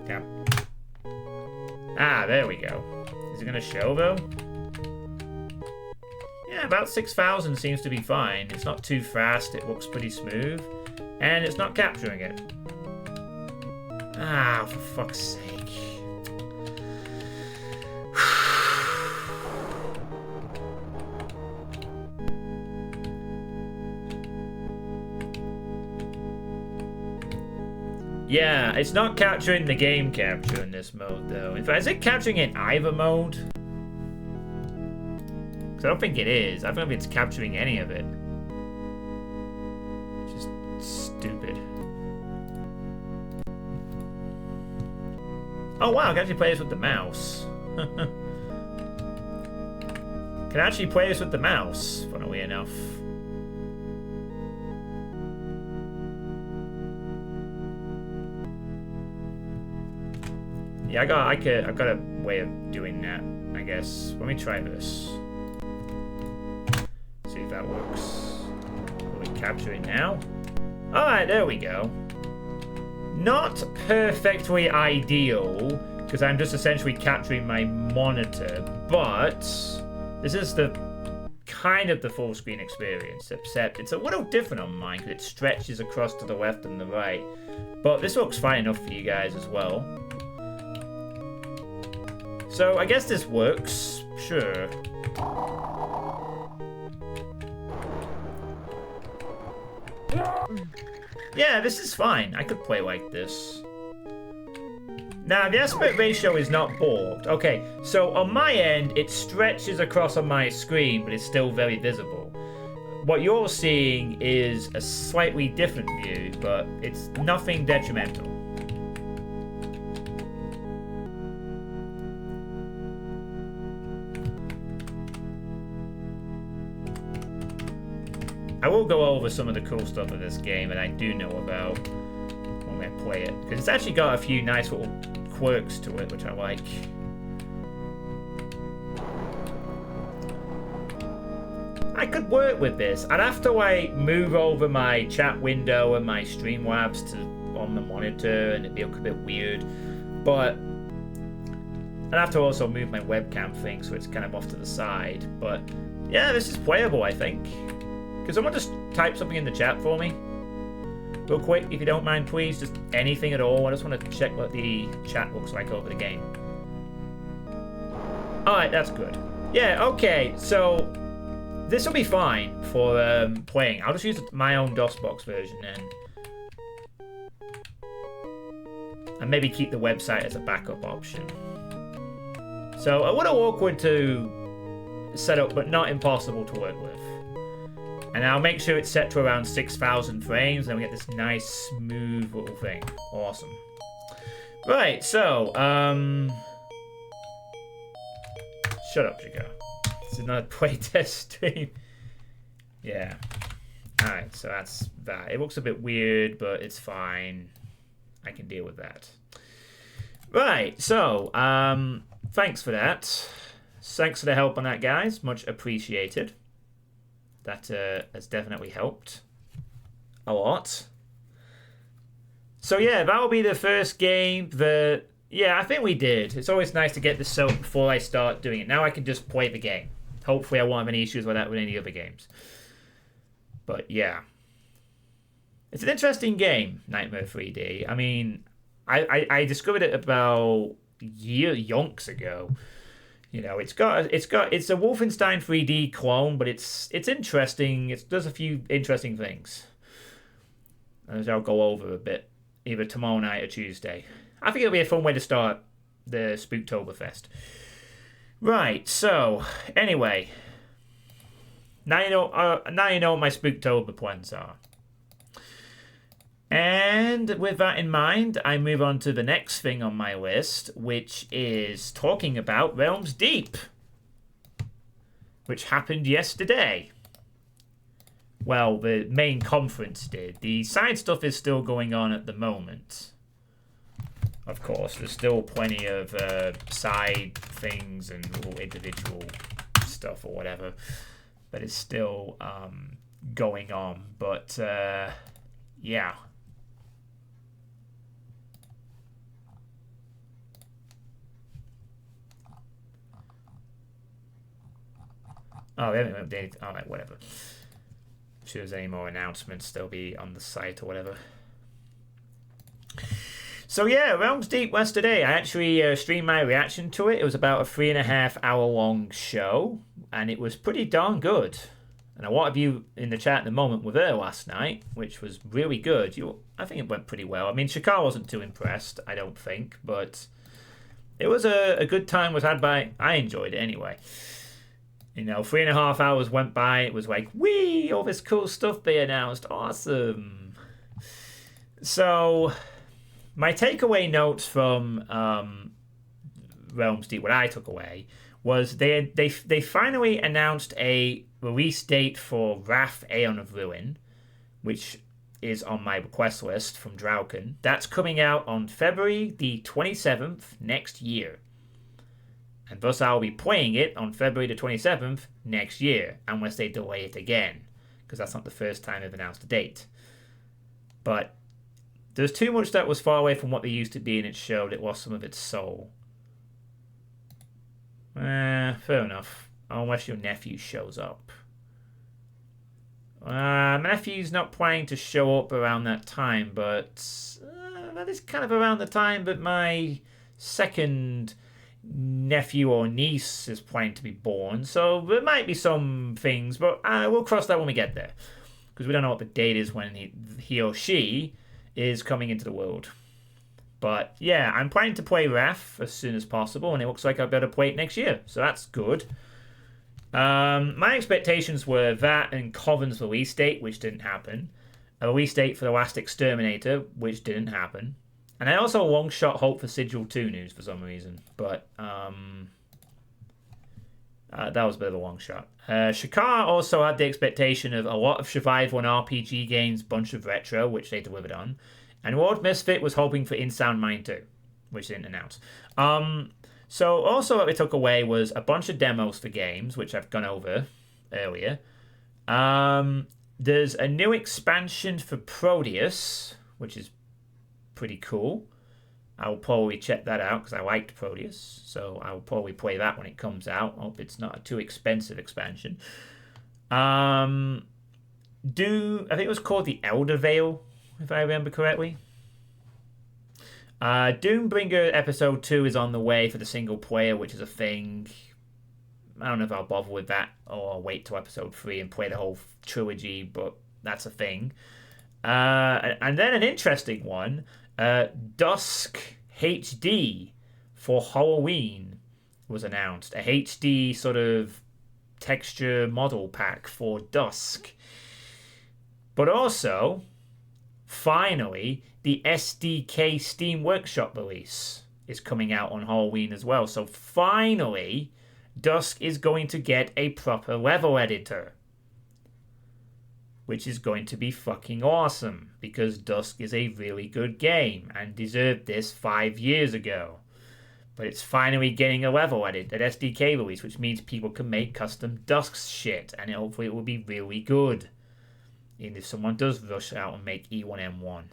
Yeah. Ah, there we go. Is it gonna show though? Yeah, Yeah, about 6,000 seems to be fine. It's not too fast, it looks pretty smooth. And it's not capturing it. Ah, for fuck's sake. Yeah, it's not capturing the game capture in this mode, though. In fact, is it capturing in either mode? Because I don't think it is. I don't think it's capturing any of it. Just stupid. Oh, wow, I can actually play this with the mouse. Can actually play this with the mouse, funnily enough. Yeah, I've got a way of doing that, I guess. Let me try this. See if that works. Will we capture it now? Alright, there we go. Not perfectly ideal, because I'm just essentially capturing my monitor, but this is the kind of the full screen experience, except it's a little different on mine because it stretches across to the left and the right. But this looks fine enough for you guys as well. So I guess this works, sure. Yeah, this is fine. I could play like this. Now, the aspect ratio is not warped. Okay, so on my end, it stretches across on my screen, but it's still very visible. What you're seeing is a slightly different view, but it's nothing detrimental. I will go over some of the cool stuff of this game that I do know about when I play it, because it's actually got a few nice little quirks to it, which I like. I could work with this. I'd have to like move over my chat window and my Streamlabs to on the monitor, and it'd be a bit weird. But I'd have to also move my webcam thing so it's kind of off to the side. But yeah, this is playable, I think. Can someone just type something in the chat for me? Real quick, if you don't mind, please. Just anything at all. I just want to check what the chat looks like over the game. Alright, that's good. Yeah, okay. So, this will be fine for playing. I'll just use my own DOSBox version then. And maybe keep the website as a backup option. So, a little awkward to set up, but not impossible to work with. And I'll make sure it's set to around 6,000 frames, and we get this nice, smooth little thing. Awesome. Right, so, shut up, Chico. This is another playtest stream. Yeah. Alright, so that's that. It looks a bit weird, but it's fine. I can deal with that. Right, so, thanks for that. Thanks for the help on that, guys. Much appreciated. That has definitely helped a lot. So yeah, that'll be the first game that... Yeah, I think we did. It's always nice to get this set up before I start doing it. Now I can just play the game. Hopefully I won't have any issues with that with any other games. But yeah. It's an interesting game, Nightmare 3D. I mean, I discovered it about yonks ago. You know, it's a Wolfenstein 3D clone, but it's interesting. It does a few interesting things, as I'll go over a bit, either tomorrow night or Tuesday. I think it'll be a fun way to start the Spooktober Fest. Right. So, anyway, now you know what my Spooktober plans are. And with that in mind, I move on to the next thing on my list, which is talking about Realms Deep, which happened yesterday. Well, the main conference did. The side stuff is still going on at the moment. Of course, there's still plenty of side things and little individual stuff or whatever that is still going on. But, yeah. Oh, they haven't updated. All right, whatever. If there's any more announcements, they'll be on the site or whatever. So yeah, Realms Deep was today. I actually streamed my reaction to it. It was about a 3.5 hour long show, and it was pretty darn good. And a lot of you in the chat at the moment were there last night, which was really good. I think it went pretty well. I mean, Shakar wasn't too impressed, I don't think, but it was a good time was had by. I enjoyed it anyway. 3.5 hours went by. It was like, whee, all this cool stuff they announced. Awesome. So my takeaway notes from Realms Deep, what I took away, was they finally announced a release date for Wrath Aeon of Ruin, which is on my request list from Drauken. That's coming out on February the 27th next year. And thus I'll be playing it on February the 27th next year, unless they delay it again, because that's not the first time they've announced a date. But there's too much that was far away from what they used to be, and it showed it lost some of its soul. Fair enough. Unless your nephew shows up. My nephew's not planning to show up around that time, but that is kind of around the time that my second nephew or niece is planning to be born. So there might be some things, but we'll cross that when we get there. Because we don't know what the date is when he or she is coming into the world. But yeah, I'm planning to play Wrath as soon as possible, and it looks like I'll be able to play it next year. So that's good. My expectations were that and Coven's release date, which didn't happen. A release date for The Last Exterminator, which didn't happen. And I also long shot hope for Sigil 2 news for some reason. But that was a bit of a long shot. Shakar also had the expectation of a lot of Survival and RPG games, bunch of retro, which they delivered on. And World Misfit was hoping for In Sound Mind 2, which they didn't announce. So also what we took away was a bunch of demos for games, which I've gone over earlier. There's a new expansion for Proteus, which is pretty cool. I'll probably check that out because I liked Proteus. So I'll probably play that when it comes out. Hope it's not a too expensive expansion. I think it was called the Elder Veil, if I remember correctly. Doombringer Episode 2 is on the way for the single player, which is a thing. I don't know if I'll bother with that or wait till Episode 3 and play the whole trilogy, but that's a thing. And then an interesting one, Dusk HD for Halloween was announced. A HD sort of texture model pack for Dusk. But also, finally, the SDK Steam Workshop release is coming out on Halloween as well. So finally, Dusk is going to get a proper level editor. Which is going to be fucking awesome. Because Dusk is a really good game and deserved this 5 years ago. But it's finally getting a level editor, an SDK release, which means people can make custom Dusk shit. And hopefully it will be really good. Even if someone does rush out and make E1M1.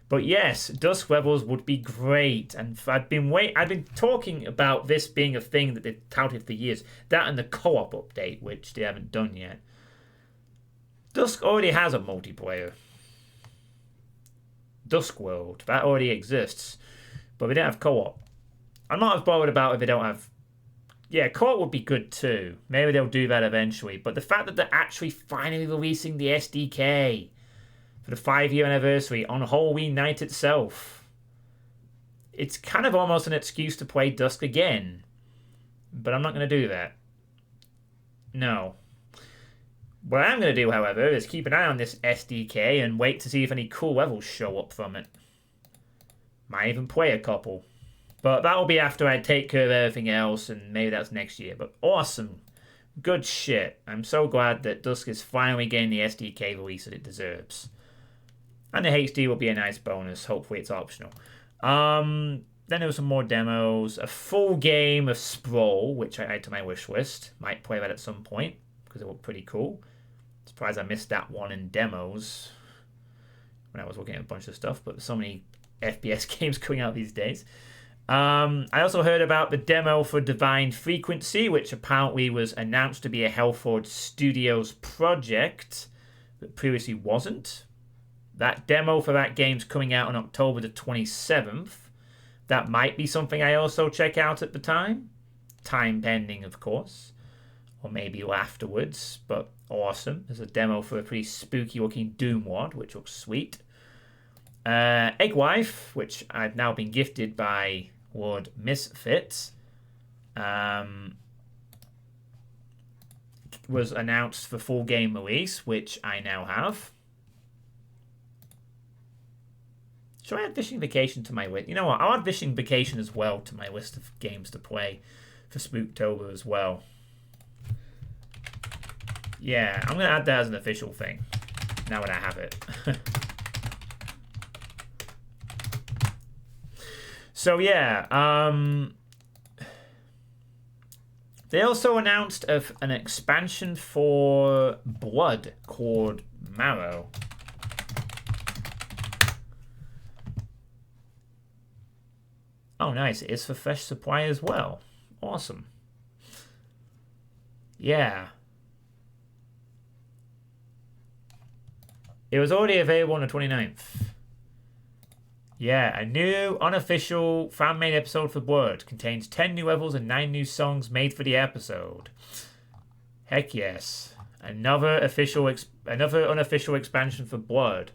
But yes, Dusk levels would be great. And I've been talking about this being a thing that they've touted for years. That and the co-op update, which they haven't done yet. Dusk already has a multiplayer. Dusk World. That already exists. But we don't have co-op. I'm not as bothered about if they don't have... Yeah, co-op would be good too. Maybe they'll do that eventually. But the fact that they're actually finally releasing the SDK for the 5-year anniversary on Halloween night itself, it's kind of almost an excuse to play Dusk again. But I'm not going to do that. No. What I'm going to do, however, is keep an eye on this SDK and wait to see if any cool levels show up from it. Might even play a couple. But that'll be after I take care of everything else, and maybe that's next year. But awesome. Good shit. I'm so glad that Dusk is finally getting the SDK release that it deserves. And the HD will be a nice bonus. Hopefully it's optional. Then there were some more demos. A full game of Sprawl, which I add to my wish list. Might play that at some point, because it looked pretty cool. Surprised I missed that one in demos when I was looking at a bunch of stuff. But there's so many FPS games coming out these days. I also heard about the demo for Divine Frequency, which apparently was announced to be a Hellforge Studios project, but previously wasn't. That demo for that game's coming out on October the 27th. That might be something I also check out at the time. Time pending, of course. Or maybe afterwards, but awesome. There's a demo for a pretty spooky looking Doom Wad, which looks sweet. Eggwife, which I've now been gifted by Lord Misfit, was announced for full game release, which I now have. Should I add Fishing Vacation to my list? You know what? I'll add Fishing Vacation as well to my list of games to play for Spooktober as well. Yeah, I'm going to add that as an official thing now that I have it. So yeah, they also announced an expansion for Blood called Marrow. Oh, nice. It is for fresh supply as well. Awesome. Yeah. It was already available on the 29th. Yeah, a new unofficial fan-made episode for Blood contains 10 new levels and 9 new songs made for the episode. Heck yes. Another unofficial expansion for Blood.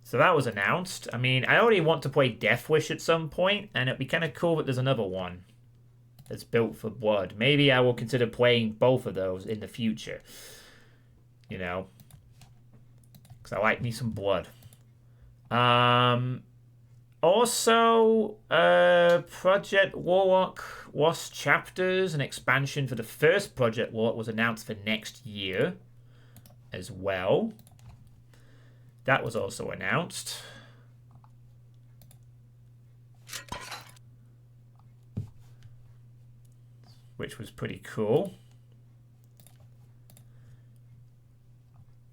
So that was announced. I mean, I already want to play Death Wish at some point, and it'd be kind of cool that there's another one that's built for Blood. Maybe I will consider playing both of those in the future. You know? Because I like me some Blood. Also, Project Warlock Lost Chapters, an expansion for the first Project Warlock, was announced for next year as well. That was also announced. Which was pretty cool.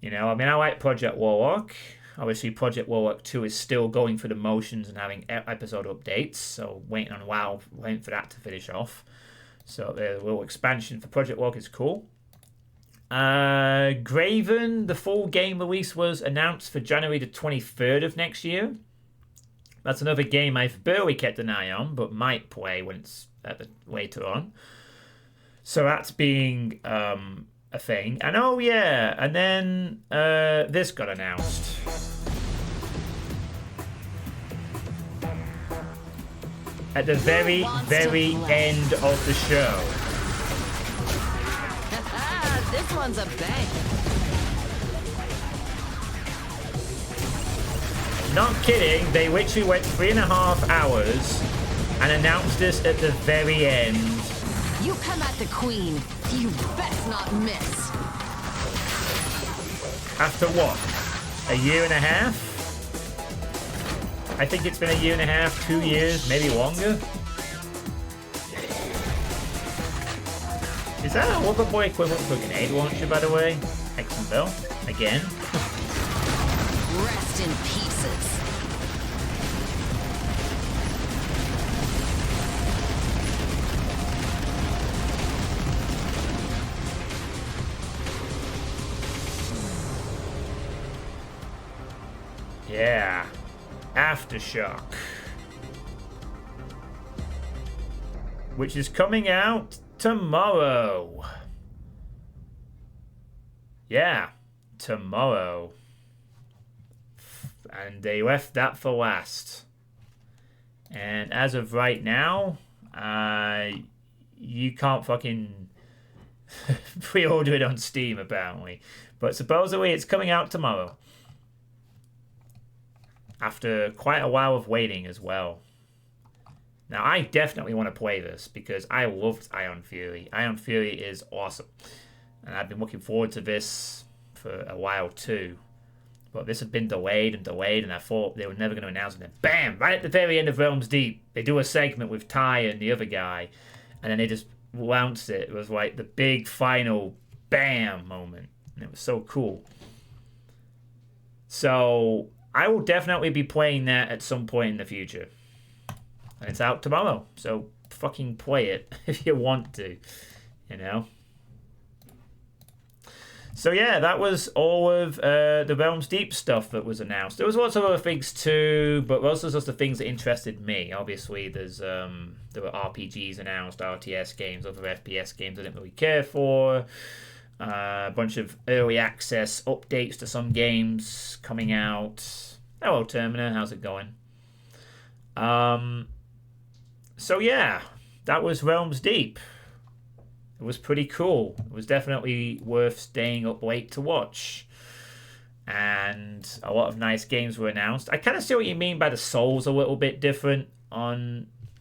You know, I mean, I like Project Warlock. Obviously, Project Warlock 2 is still going through the motions and having episode updates. So, waiting for that to finish off. So, the little expansion for Project Warlock is cool. Graven, the full game release was announced for January the 23rd of next year. That's another game I've barely kept an eye on, but might play when it's later on. So, that's being a thing. And oh yeah, and then this got announced. At the very end of the show. This one's a bang. Not kidding, they literally went 3.5 hours and announced this at the very end. You come at the queen. You best not miss. After what? A year and a half? I think it's been a year and a half, 2 years, maybe longer. Is that a Wobber Boy equivalent for a grenade launcher, by the way? Excellent Bell. Again. Rest in pieces. Yeah. Aftershock. Which is coming out tomorrow. Yeah. Tomorrow. And they left that for last. And as of right now, you can't fucking pre-order it on Steam, apparently. But supposedly it's coming out tomorrow. After quite a while of waiting as well. Now, I definitely want to play this because I loved Iron Fury. Iron Fury is awesome. And I've been looking forward to this for a while too. But this had been delayed, and I thought they were never going to announce it. And then, bam! Right at the very end of Realms Deep, they do a segment with Ty and the other guy. And then they just announced it. It was like the big final bam moment. And it was so cool. So I will definitely be playing that at some point in the future. And it's out tomorrow, so fucking play it if you want to, you know. So yeah, that was all of the Realms Deep stuff that was announced. There was lots of other things too, but those are just the things that interested me. Obviously, there were RPGs announced, RTS games, other FPS games I didn't really care for. A bunch of early access updates to some games coming out. Hello, Termina, how's it going? So yeah, that was Realms Deep. It was pretty cool. It was definitely worth staying up late to watch. And a lot of nice games were announced. I kind of see what you mean by the Souls a little bit different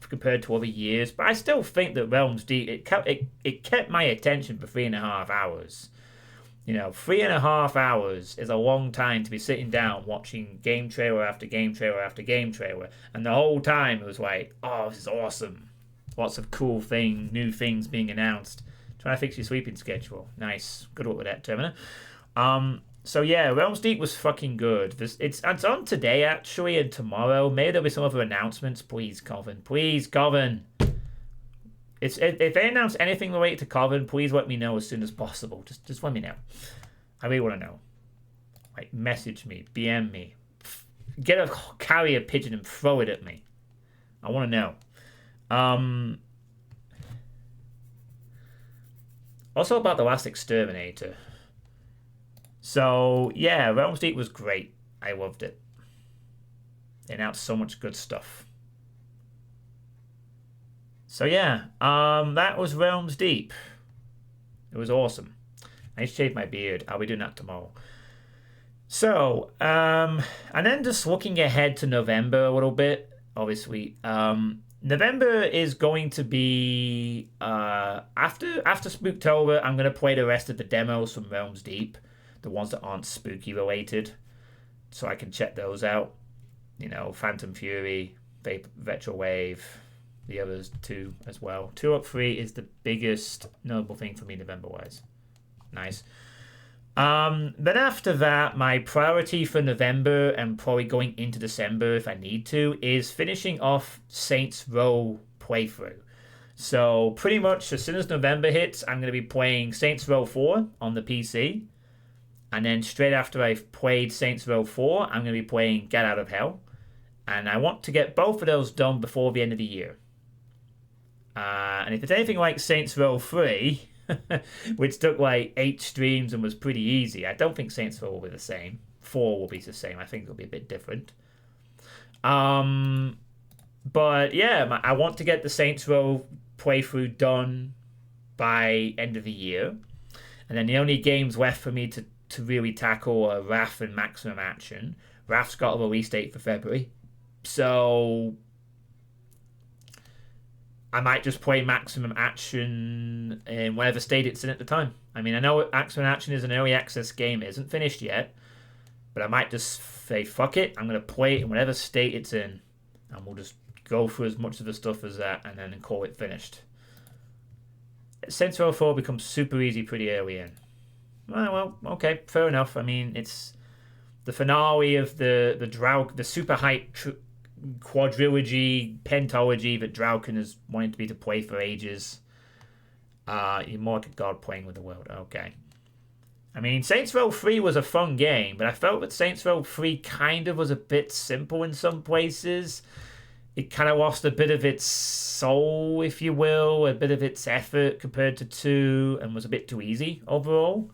compared to other years, but I still think that Realms Deep, it kept my attention for 3.5 hours. You know, 3.5 hours is a long time to be sitting down watching game trailer after game trailer after game trailer, and the whole time it was like, oh, this is awesome. Lots of cool new things being announced. Trying to fix your sleeping schedule. Nice. Good luck with that, Termina. So yeah, Realms Deep was fucking good. It's on today, actually, and tomorrow. Maybe there'll be some other announcements. Please, Coven. Please, Coven. If they announce anything related to Coven, please let me know as soon as possible. Just let me know. I really want to know. Like, message me. BM me. Get a carrier pigeon and throw it at me. I want to know. Also about The Last Exterminator. So, yeah, Realms Deep was great. I loved it. They announced so much good stuff. So, yeah, that was Realms Deep. It was awesome. I need to shave my beard. I'll be doing that tomorrow. So, and then just looking ahead to November a little bit, obviously, November is going to be after Spooktober. I'm going to play the rest of the demos from Realms Deep, the ones that aren't spooky related, so I can check those out. You know, Phantom Fury, Retrowave, the others two as well. 2-3 is the biggest notable thing for me November wise. Nice. Then after that, my priority for November and probably going into December if I need to is finishing off Saints Row playthrough. So pretty much as soon as November hits, I'm going to be playing Saints Row 4 on the PC. And then straight after I've played Saints Row 4, I'm going to be playing Get Out of Hell. And I want to get both of those done before the end of the year. And if it's anything like Saints Row 3... which took like 8 streams and was pretty easy. I don't think Saints Row will be the same. 4 will be the same. I think it'll be a bit different. But yeah, I want to get the Saints Row playthrough done by end of the year. And then the only games left for me to really tackle are Wrath and Maximum Action. Wrath's got a release date for February. So I might just play Maximum Action in whatever state it's in at the time. I mean, I know Maximum Action is an early access game. It isn't finished yet. But I might just say, fuck it. I'm going to play it in whatever state it's in. And we'll just go through as much of the stuff as that and then call it finished. Saints Row 4 becomes super easy pretty early in. Well, okay, fair enough. I mean, it's the finale of the super hype quadrilogy, pentology that Drauken has wanted me to play for ages. You're more like a god playing with the world. Okay. I mean, Saints Row 3 was a fun game, but I felt that Saints Row 3 kind of was a bit simple in some places. It kind of lost a bit of its soul, if you will, a bit of its effort compared to 2, and was a bit too easy overall.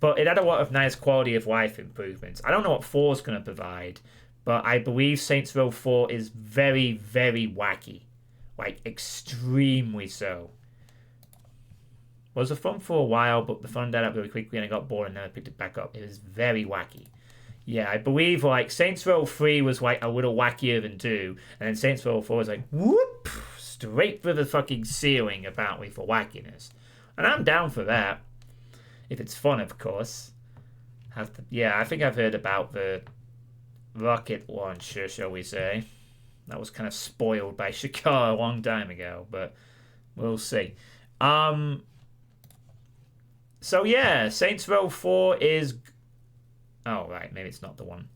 But it had a lot of nice quality of life improvements. I don't know what 4 is going to provide, but I believe Saints Row 4 is very, very wacky. Like, extremely so. It was fun for a while, but the fun died out really quickly and I got bored and then I picked it back up. It was very wacky. Yeah, I believe, like, Saints Row 3 was, like, a little wackier than 2, and then Saints Row 4 was like, whoop, straight for the fucking ceiling, apparently, for wackiness. And I'm down for that. If it's fun, of course. Yeah, I think I've heard about the rocket launcher, shall we say. That was kind of spoiled by Shakar a long time ago, but we'll see. So yeah, Saints Row 4 is... Oh, right, maybe it's not the one.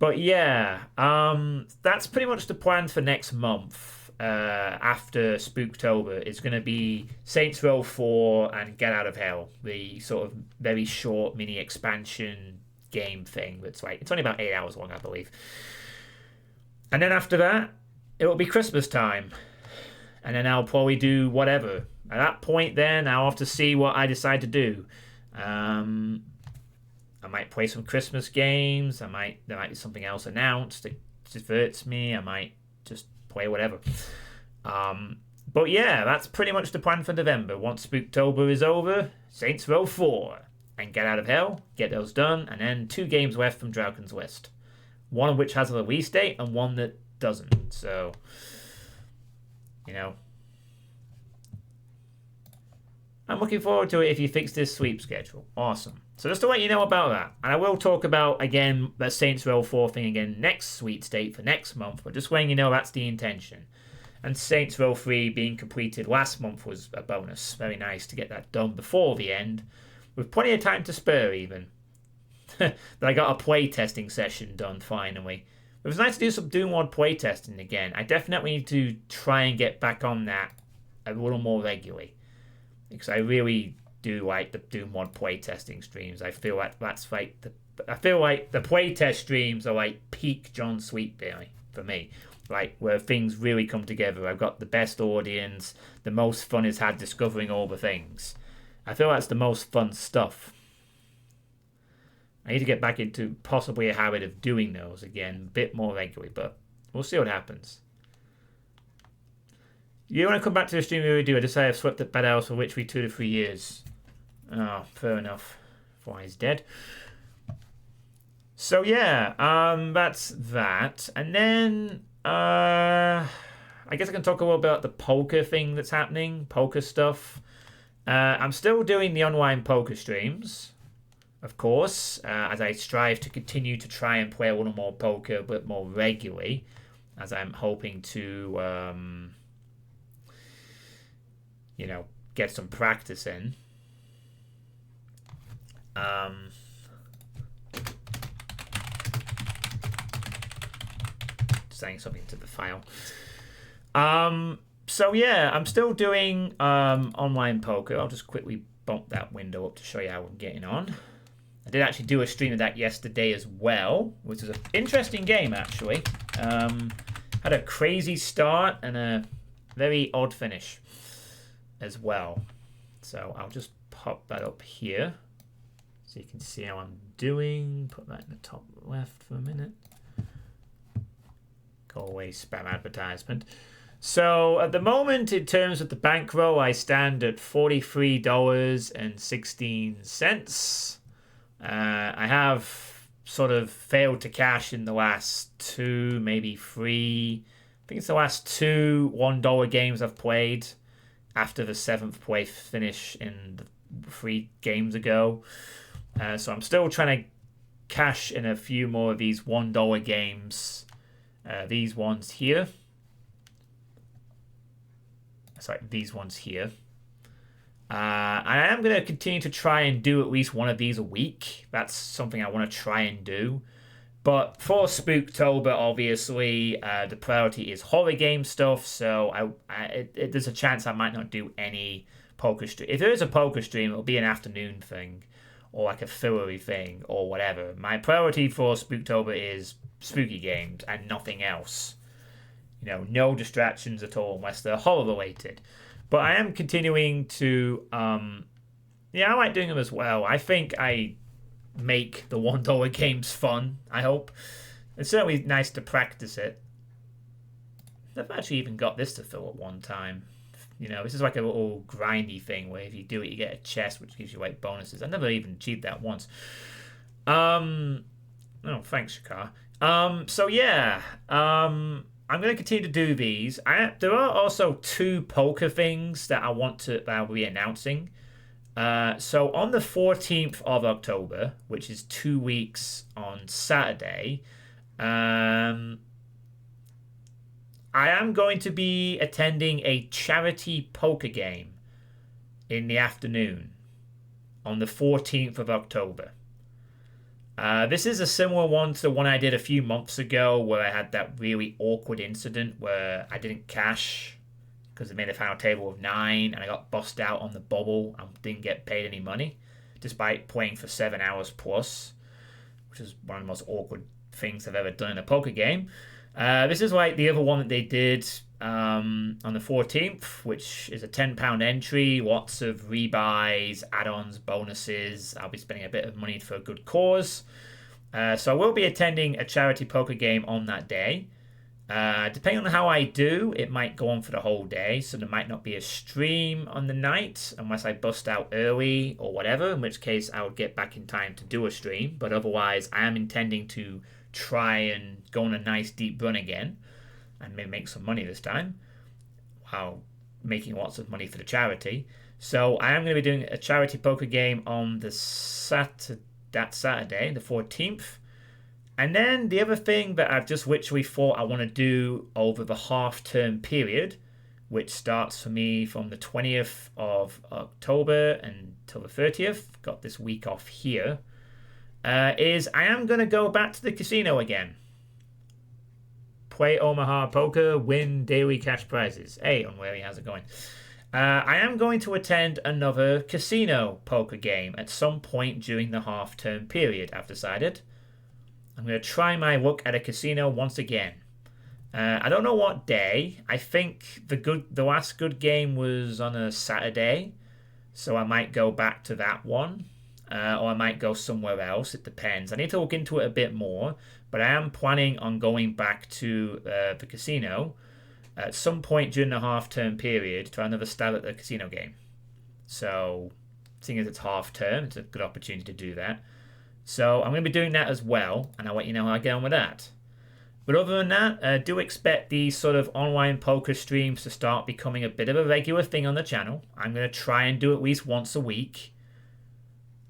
But yeah, that's pretty much the plan for next month. After Spooktober is going to be Saints Row 4 and Get Out of Hell, the sort of very short mini expansion game thing. That's like it's only about 8 hours long, I believe. And then after that, it will be Christmas time, and then I'll probably do whatever. At that point, then I'll have to see what I decide to do. I might play some Christmas games. There might be something else announced that diverts me. I might just play whatever. But yeah, that's pretty much the plan for November. Once Spooktober is over, Saints Row 4 and Get Out of Hell, get those done, and then 2 games left from Dragon's List. One of which has a release date and one that doesn't. So, you know, I'm looking forward to it if you fix this sweep schedule. Awesome. So just to let you know about that, and I will talk about, again, the Saints Row 4 thing again next sweet state for next month, but just letting you know that's the intention. And Saints Row 3 being completed last month was a bonus. Very nice to get that done before the end, with plenty of time to spare even. That I got a playtesting session done finally. It was nice to do some Doom Mod playtesting again. I definitely need to try and get back on that a little more regularly, because I really do like the Doom Mod playtesting streams. I feel like that's like the playtest streams are like peak John Suitepee for me. Like where things really come together. I've got the best audience. The most fun is had discovering all the things. I feel that's the most fun stuff. I need to get back into possibly a habit of doing those again a bit more regularly, but we'll see what happens. You want to come back to the stream we do? I decided I've swept the bad house for literally 2 to 3 years. Oh, fair enough. Why he's dead. So yeah, that's that. And then I guess I can talk a little about the poker thing that's happening, poker stuff. I'm still doing the online poker streams, of course, as I strive to continue to try and play a little more poker, but more regularly, as I'm hoping to, you know, get some practice in. Saying something to the file. So yeah, I'm still doing online poker. I'll just quickly bump that window up to show you how I'm getting on. I did actually do a stream of that yesterday as well, which was an interesting game actually. Had a crazy start and a very odd finish as well. So I'll just pop that up here so you can see how I'm doing. Put that in the top left for a minute. Go away, spam advertisement. So at the moment, in terms of the bankroll, I stand at $43.16. I have sort of failed to cash in the last 2, maybe 3. I think it's the last 2 $1 games I've played after the 7th place finish in the 3 games ago. So I'm still trying to cash in a few more of these $1 games. These ones here. Sorry, these ones here. I am going to continue to try and do at least one of these a week. That's something I want to try and do. But for Spooktober, obviously, the priority is horror game stuff. So there's a chance I might not do any poker stream. If there is a poker stream, it'll be an afternoon thing, or like a fillery thing, or whatever. My priority for Spooktober is spooky games and nothing else. You know, no distractions at all unless they're horror related. But I am continuing to, yeah, I like doing them as well. I think I make the $1 games fun, I hope. It's certainly nice to practice it. I've actually even got this to fill at one time. You know, this is like a little grindy thing where if you do it, you get a chest, which gives you like bonuses. I never even achieved that once. Oh, thanks, Shakar. So yeah, I'm going to continue to do these. There are also 2 poker things that I'll be announcing. So on the 14th of October, which is 2 weeks on Saturday, I am going to be attending a charity poker game in the afternoon on the 14th of October. This is a similar one to the one I did a few months ago where I had that really awkward incident where I didn't cash because I made a final table of 9 and I got bust out on the bubble and didn't get paid any money despite playing for 7 hours plus, which is one of the most awkward things I've ever done in a poker game. This is like the other one that they did on the 14th, which is a £10 entry, lots of rebuys, add-ons, bonuses. I'll be spending a bit of money for a good cause. So I will be attending a charity poker game on that day. Depending on how I do, it might go on for the whole day, so there might not be a stream on the night unless I bust out early or whatever, in which case I would get back in time to do a stream. But otherwise, I am intending to try and go on a nice deep run again and maybe make some money this time while making lots of money for the charity. So I am going to be doing a charity poker game on that Saturday, the 14th. And then the other thing that I've just literally thought I want to do over the half-term period, which starts for me from the 20th of October until the 30th, got this week off here, is I am going to go back to the casino again. Play Omaha Poker, win daily cash prizes. Hey, Unwary, how's it going? I am going to attend another casino poker game at some point during the half-term period, I've decided. I'm going to try my luck at a casino once again. I don't know what day. I think the last good game was on a Saturday, so I might go back to that one, or I might go somewhere else. It depends. I need to look into it a bit more, but I am planning on going back to the casino at some point during the half-term period to another stab at the casino game. So, seeing as it's half-term, it's a good opportunity to do that. So I'm going to be doing that as well, and I'll let you know how I get on with that. But other than that, do expect these sort of online poker streams to start becoming a bit of a regular thing on the channel. I'm going to try and do at least once a week.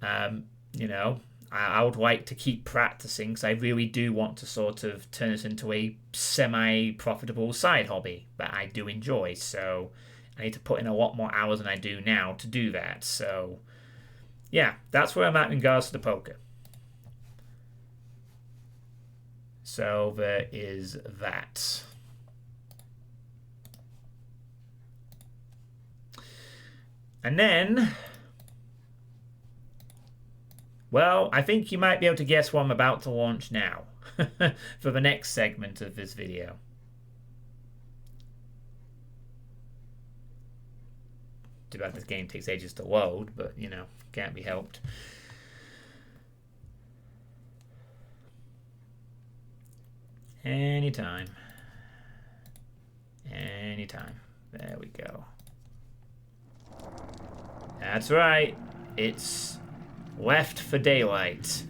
You know, I would like to keep practicing because I really do want to sort of turn this into a semi-profitable side hobby that I do enjoy. So I need to put in a lot more hours than I do now to do that. So yeah, that's where I'm at in regards to the poker. So there is that. And then, well, I think you might be able to guess what I'm about to launch now for the next segment of this video. Too bad this game takes ages to load, but, you know, can't be helped. Anytime. Anytime. There we go. That's right. It's Left for Daylight.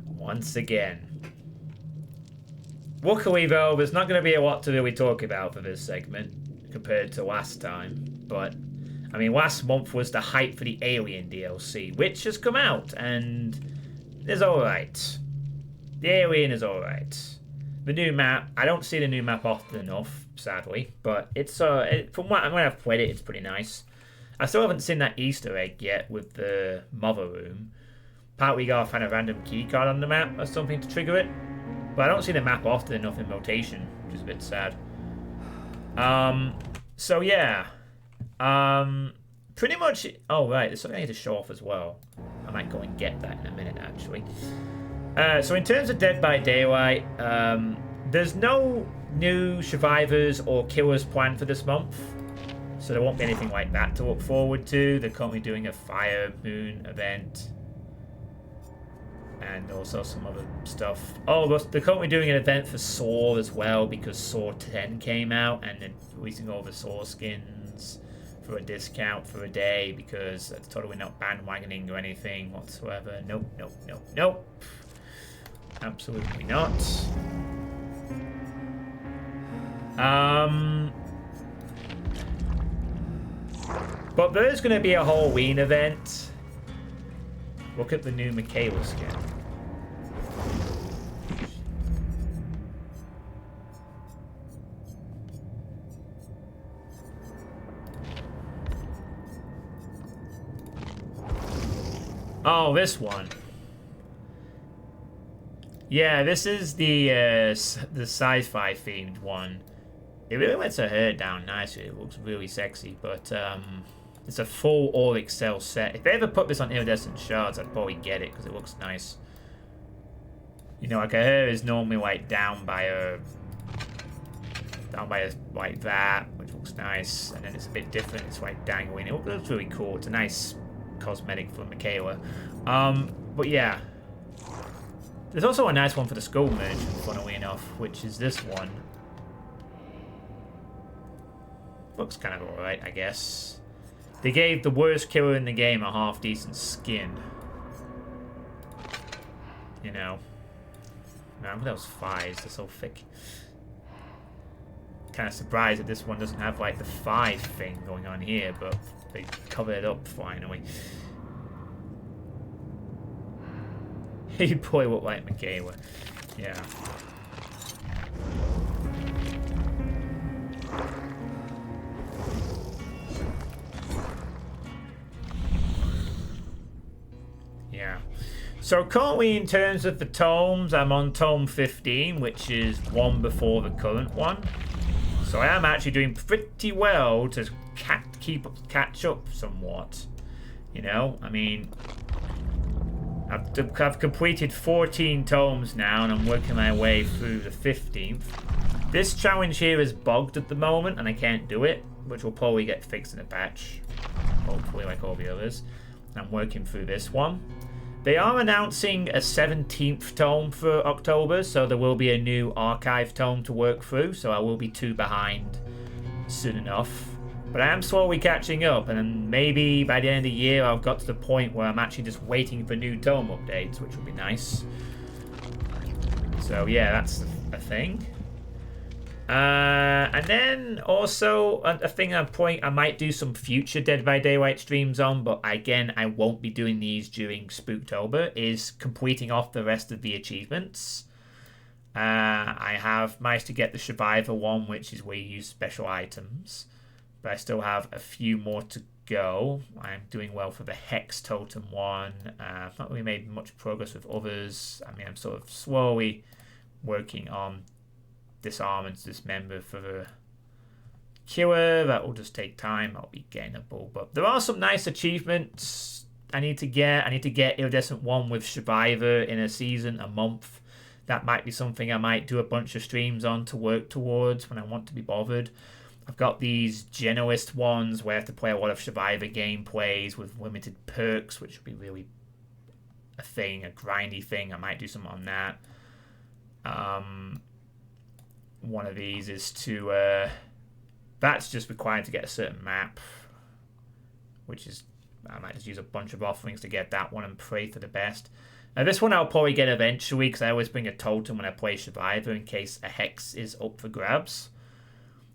Once again. Luckily, though, there's not going to be a lot to really talk about for this segment compared to last time. But, I mean, last month was the hype for the Alien DLC, which has come out, and it's alright. The Alien is alright. The new map, I don't see the new map often enough, sadly, but it's from when I've played it, it's pretty nice. I still haven't seen that Easter egg yet with the mother room. Partly you gotta find a random key card on the map or something to trigger it, but I don't see the map often enough in rotation, which is a bit sad. So yeah, pretty much. Oh right, there's something I need to show off as well. I might go and get that in a minute, actually. So in terms of Dead by Daylight, there's no new survivors or killers planned for this month, so there won't be anything like that to look forward to. They're currently doing a Fire Moon event and also some other stuff. Oh, they're currently doing an event for Saw as well because Saw 10 came out, and they're releasing all the Saw skins for a discount for a day because that's totally not bandwagoning or anything whatsoever. Nope, nope, nope, nope. Absolutely not. But there's going to be a Halloween event. Look at the new Michaela skin. Oh, this one. Yeah, this is the sci-fi themed one. It really lets her hair down nicely. It looks really sexy, but it's a full all-excel set. If they ever put this on iridescent shards, I'd probably get it because it looks nice. You know, like her hair is normally like down by a like that, which looks nice, and then it's a bit different. It's like dangling. It looks really cool. It's a nice cosmetic for Michaela. But yeah. There's also a nice one for the Skull Merchant, funnily enough, which is this one. Looks kind of alright, I guess. They gave the worst killer in the game a half-decent skin. You know. Man, look at those thighs, they're so thick. Kind of surprised that this one doesn't have, like, the thigh thing going on here, but they covered it up finally. He probably look like Michaela. Yeah. Yeah. So currently in terms of the tomes, I'm on tome 15, which is one before the current one. So I am actually doing pretty well to catch up somewhat. You know, I mean, I've completed 14 tomes now, and I'm working my way through the 15th. This challenge here is bugged at the moment, and I can't do it, which will probably get fixed in a patch. Hopefully, like all the others. I'm working through this one. They are announcing a 17th tome for October, so there will be a new archive tome to work through, so I will be 2 behind soon enough. But I am slowly catching up, and then maybe by the end of the year I've got to the point where I'm actually just waiting for new tome updates, which will be nice. So yeah, that's a thing. And then also a thing I might do some future Dead by Daylight streams on, but again I won't be doing these during Spooktober, is completing off the rest of the achievements. I have managed to get the Survivor one, which is where you use special items. But I still have a few more to go. I'm doing well for the Hex Totem one. I've not really made much progress with others. I mean, I'm sort of slowly working on Disarm and Dismember for the Killer. That will just take time. I'll be gainable. But there are some nice achievements I need to get. I need to get Iridescent 1 with Survivor in a season, a month. That might be something I might do a bunch of streams on to work towards when I want to be bothered. I've got these generalist ones where I have to play a lot of Survivor gameplays with limited perks, which would be really a thing, a grindy thing. I might do something on that. One of these is to... that's just required to get a certain map, which is... I might just use a bunch of offerings to get that one and pray for the best. Now this one I'll probably get eventually, because I always bring a totem when I play Survivor in case a Hex is up for grabs.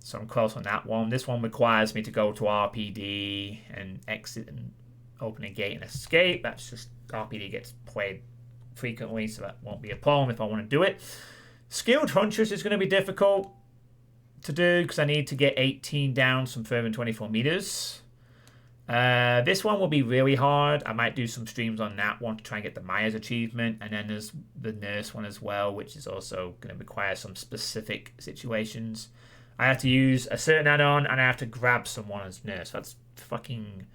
So I'm close on that one. This one requires me to go to RPD and exit and open a gate and escape. That's just RPD gets played frequently, so that won't be a problem if I want to do it. Skilled Huntress is going to be difficult to do because I need to get 18 down from further than 24 meters. This one will be really hard. I might do some streams on that one to try and get the Myers achievement. And then there's the Nurse one as well, which is also going to require some specific situations. I have to use a certain add-on, and I have to grab someone as Nurse. That's fucking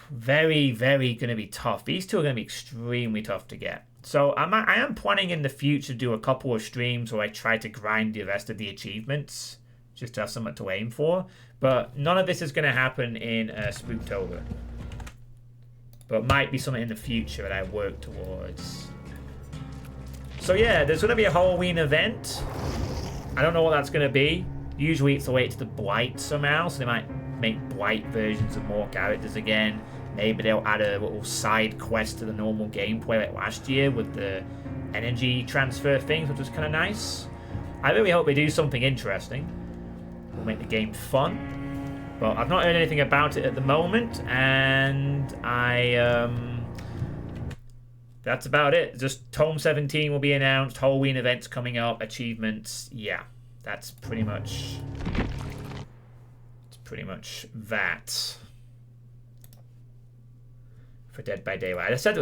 very, very going to be tough. These two are going to be extremely tough to get. So I am planning in the future to do a couple of streams where I try to grind the rest of the achievements, just to have something to aim for. But none of this is going to happen in Spooktober. But might be something in the future that I work towards. So yeah, there's going to be a Halloween event. I don't know what that's going to be. Usually it's related to the Blight somehow, so they might make Blight versions of more characters again. Maybe they'll add a little side quest to the normal gameplay like last year with the energy transfer things, which was kind of nice. I really hope they do something interesting. It'll make the game fun. But I've not heard anything about it at the moment, and that's about it. Just Tome 17 will be announced, Halloween events coming up, achievements. Yeah, that's pretty much... it's pretty much that. for Dead by Daylight. I said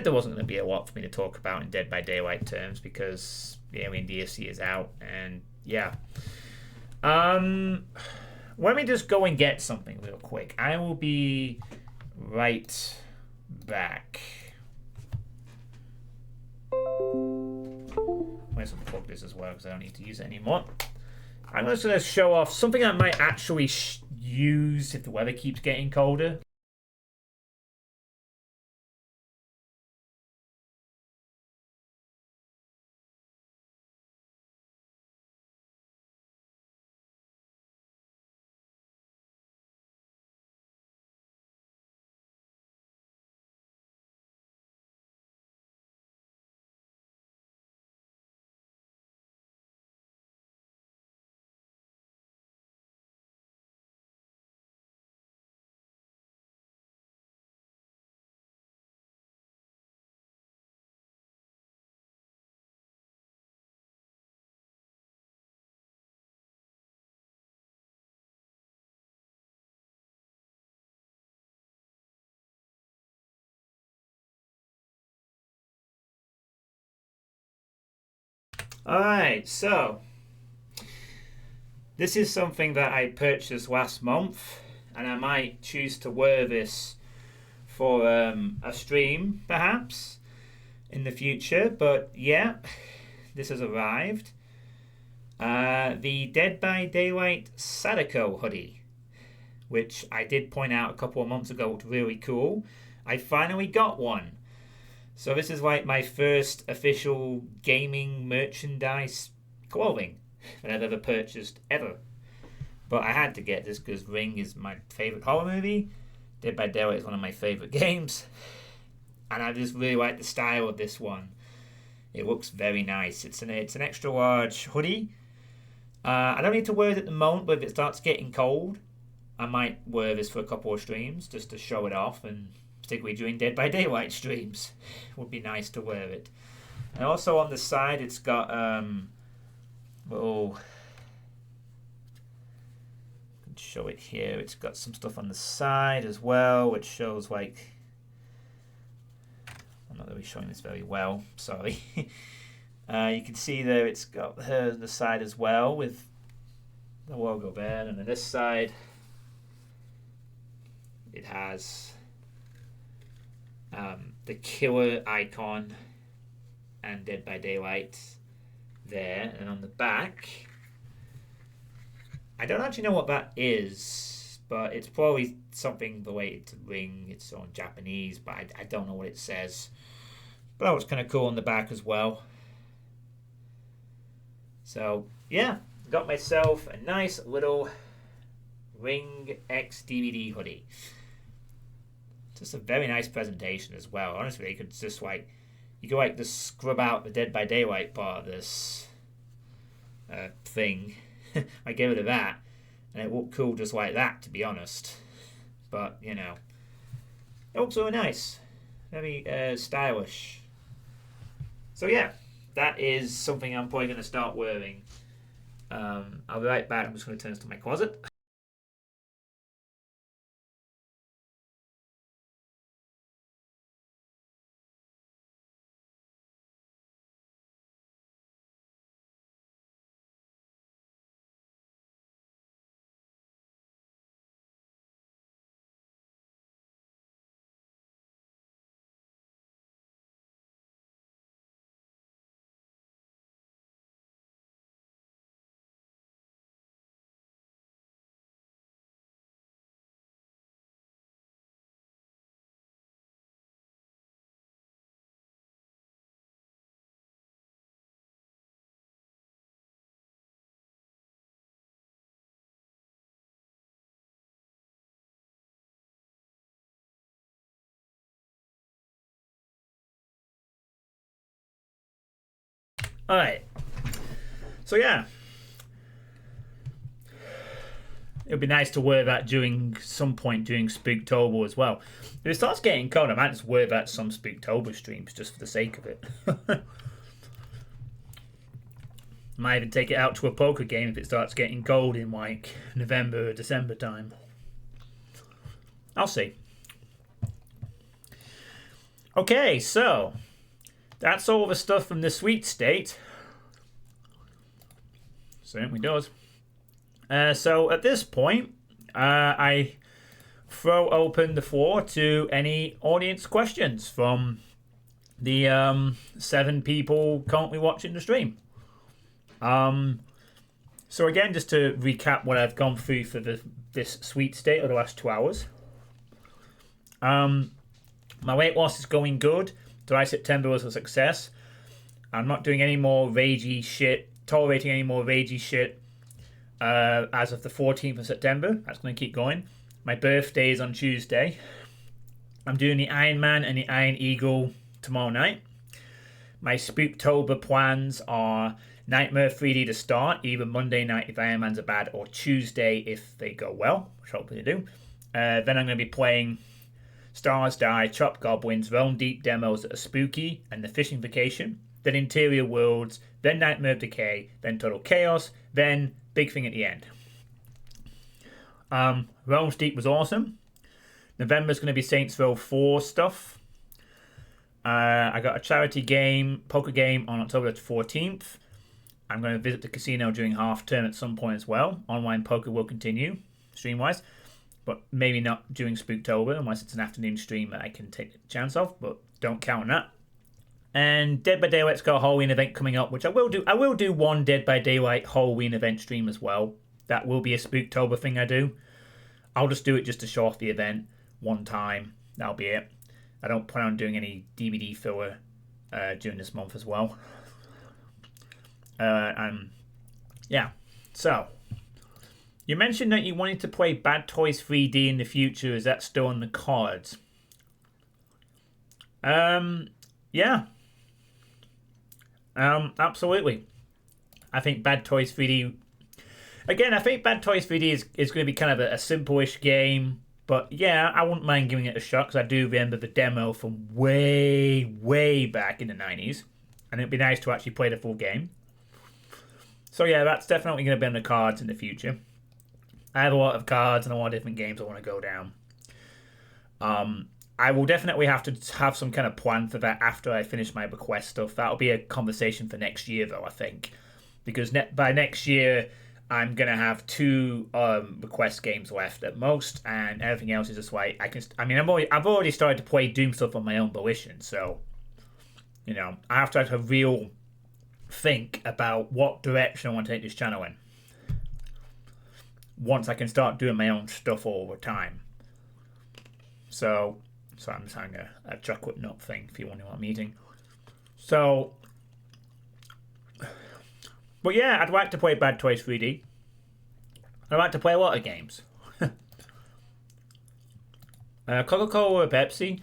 there wasn't going to be a lot for me to talk about in Dead by Daylight terms because the Alien DLC is out, and yeah. Let me just go and get something real quick. I will be right back. Let's unplug this as well because I don't need to use it anymore. I'm just going to show off something I might actually use if the weather keeps getting colder. Alright, so this is something that I purchased last month, and I might choose to wear this for a stream, perhaps, in the future. But yeah, this has arrived. The Dead by Daylight Sadako hoodie, which I did point out a couple of months ago was really cool. I finally got one. So this is like my first official gaming merchandise clothing that I've ever purchased ever. But I had to get this because Ring is my favorite horror movie. Dead by Daylight is one of my favorite games. And I just really like the style of this one. It looks very nice. It's an extra large hoodie. I don't need to wear it at the moment, but if it starts getting cold, I might wear this for a couple of streams just to show it off, and particularly during Dead by Daylight streams. It would be nice to wear it. And also on the side, it's got little. I can show it here. It's got some stuff on the side as well, which shows like. I'm not really showing this very well. Sorry. You can see there it's got her on the side as well with the logo there, and on this side it has the killer icon and Dead by Daylight there, and on the back I don't actually know what that is, but it's probably something related to Ring. It's on Japanese, but I don't know what it says. But that was kind of cool on the back as well. So yeah, got myself a nice little Ring X DVD hoodie. Just a very nice presentation as well. Honestly, you could just like just scrub out the Dead by Daylight part of this thing. I get rid of that, and it looked cool just like that, to be honest. But you know, it looks really nice, very stylish. So yeah. That is something I'm probably going to start wearing. I'll be right back. I'm just going to turn this to my closet. Alright. So yeah. It would be nice to wear that during some point during Spooktober as well. If it starts getting cold, I might just wear that some Spooktober streams just for the sake of it. Might even take it out to a poker game if it starts getting cold in like November or December time. I'll see. Okay, so that's all the stuff from the sweet state. Certainly does. So at this point, I throw open the floor to any audience questions from the 7 people currently watching the stream. So again, just to recap what I've gone through for this sweet state over the last 2 hours. My weight loss is going good. Dry September was a success. I'm not doing any more ragey shit, tolerating any more ragey shit as of the 14th of September. That's going to keep going. My birthday is on Tuesday. I'm doing the Iron Man and the Iron Eagle tomorrow night. My Spooktober plans are Nightmare 3D to start, either Monday night if Iron Man's are bad, or Tuesday if they go well, which hopefully they do. Then I'm going to be playing Stars Die, Chop Goblins, Realm Deep demos that are spooky, and the Fishing Vacation. Then Interior Worlds, then Nightmare of Decay, then Total Chaos, then big thing at the end. Realms Deep was awesome. November's going to be Saints Row 4 stuff. I got a charity game, poker game on October 14th. I'm going to visit the casino during half term at some point as well. Online poker will continue, stream-wise, but maybe not during Spooktober unless it's an afternoon stream that I can take a chance of, but don't count on that. And Dead by Daylight's got a Halloween event coming up, which I will do. I will do one Dead by Daylight Halloween event stream as well. That will be a Spooktober thing I do. I'll just do it just to show off the event one time. That'll be it. I don't plan on doing any DVD filler during this month as well. Yeah. So, you mentioned that you wanted to play Bad Toys 3D in the future. Is that still on the cards? Yeah. Absolutely. I think Bad Toys 3D... Again, I think Bad Toys 3D is going to be kind of a simple-ish game. But yeah, I wouldn't mind giving it a shot because I do remember the demo from way, way back in the 90s. And it'd be nice to actually play the full game. So yeah, that's definitely going to be on the cards in the future. I have a lot of cards and a lot of different games I want to go down. I will definitely have to have some kind of plan for that after I finish my request stuff. That'll be a conversation for next year, though, I think. Because by next year, I'm going to have 2 request games left at most, and everything else is just like, I've already started to play Doom stuff on my own volition, so, you know, I have to have a real think about what direction I want to take this channel in. Once I can start doing my own stuff all the time. So I'm just having a chocolate nut thing if you want to know what I'm eating. So, but yeah, I'd like to play Bad Toys 3D. I'd like to play a lot of games. Coca-Cola or Pepsi?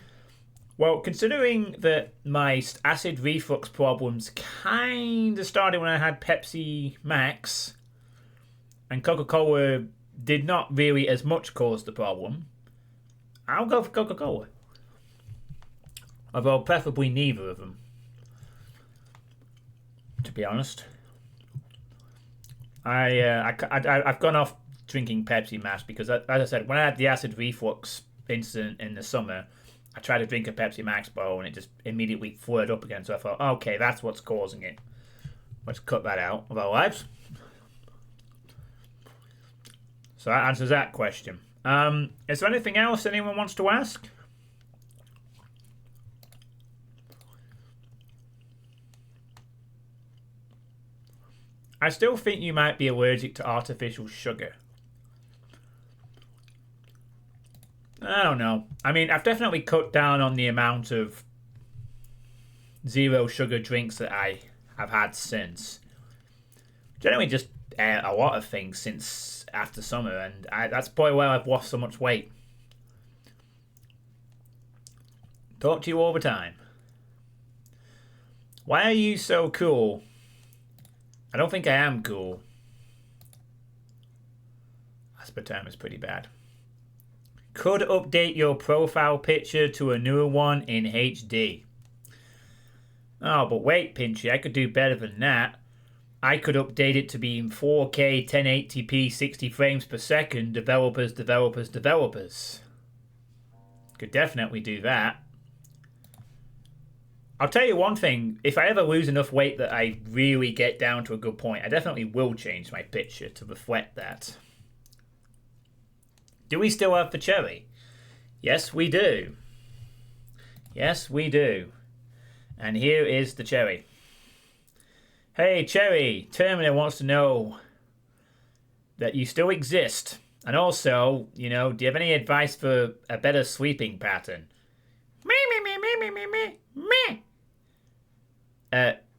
Well, considering that my acid reflux problems kind of started when I had Pepsi Max, and Coca-Cola did not really as much cause the problem, I'll go for Coca-Cola. Although preferably neither of them, to be honest. I've gone off drinking Pepsi Max because, as I said, when I had the acid reflux incident in the summer, I tried to drink a Pepsi Max bowl and it just immediately flared up again. So I thought, okay, that's what's causing it. Let's cut that out of our lives. So that answers that question. Is there anything else anyone wants to ask? I still think you might be allergic to artificial sugar. I don't know. I mean, I've definitely cut down on the amount of zero sugar drinks that I have had since. Generally just a lot of things since after summer, and that's probably why I've lost so much weight. Talk to you all the time. Why are you so cool? I don't think I am cool. Aspartame is pretty bad. Could update your profile picture to a newer one in HD. Oh, but wait, Pinchy, I could do better than that. I could update it to be in 4K 1080p 60 frames per second. Developers. Could definitely do that. I'll tell you one thing. If I ever lose enough weight that I really get down to a good point, I definitely will change my picture to reflect that. Do we still have the cherry? Yes, we do. Yes, we do. And here is the cherry. Hey, Cherry, Terminator wants to know that you still exist. And also, you know, do you have any advice for a better sleeping pattern? Me, me, me, me, me, me, me, me.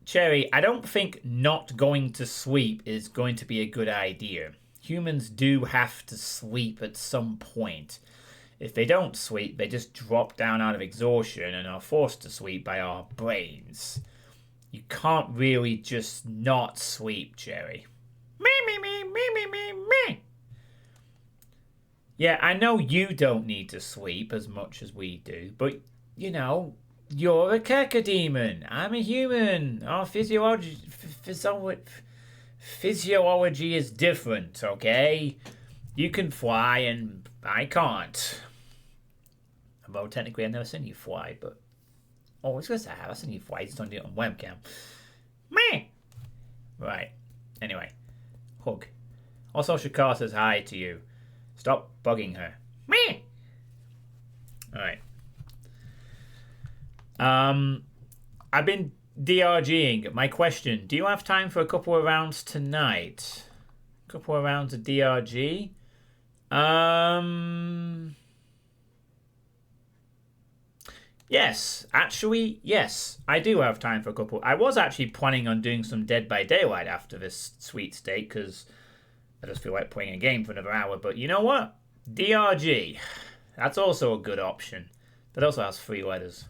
Cherry, I don't think not going to sleep is going to be a good idea. Humans do have to sleep at some point. If they don't sleep, they just drop down out of exhaustion and are forced to sleep by our brains. You can't really just not sleep, Cherry. Me, me, me, me, me, me, me. Yeah, I know you don't need to sleep as much as we do, but, you know, you're a cacodemon. I'm a human. Our physiology is different, okay? You can fly and I can't. Although technically I've never seen you fly, but... Oh, I was going to say I've seen you fly, you just don't do it on webcam. Meh! Right. Anyway. Hug. Also, Shakar says hi to you. Stop bugging her. Meh! Alright. I've been DRGing. My question, do you have time for a couple of rounds tonight? A couple of rounds of DRG? Yes, actually, yes. I do have time for a couple. I was actually planning on doing some Dead by Daylight after this sweet state, because I just feel like playing a game for another hour. But you know what? DRG. That's also a good option. That also has 3 letters.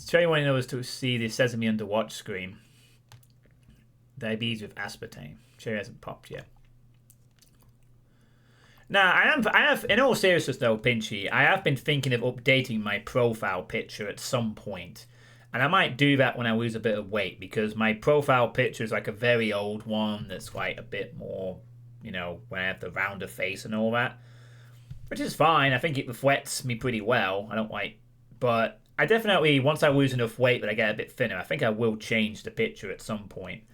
Cherry wanting us to see the Sesame Under Watch screen. Diabetes with aspartame. Cherry hasn't popped yet. Now, I have, in all seriousness though, Pinchy, I have been thinking of updating my profile picture at some point. And I might do that when I lose a bit of weight, because my profile picture is like a very old one that's like a bit more, you know, when I have the rounder face and all that. Which is fine. I think it reflects me pretty well. I don't like... But I definitely, once I lose enough weight that I get a bit thinner, I think I will change the picture at some point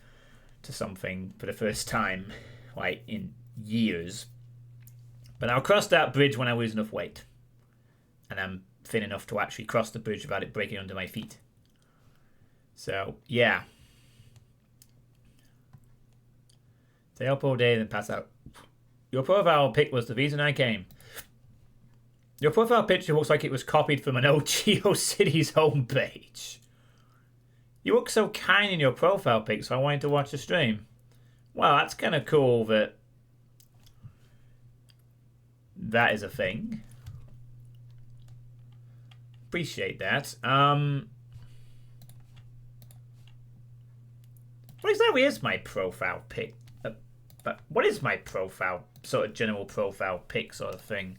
to something for the first time, like, in years. But I'll cross that bridge when I lose enough weight. And I'm thin enough to actually cross the bridge without it breaking under my feet. So, yeah. Stay up all day and then pass out. Your profile pic was the reason I came. Your profile picture looks like it was copied from an old GeoCities homepage. You look so kind in your profile pic, so I wanted to watch the stream. Well, that's kind of cool that that is a thing. Appreciate that. What exactly is my profile pic? But what is my profile, sort of general profile pic sort of thing?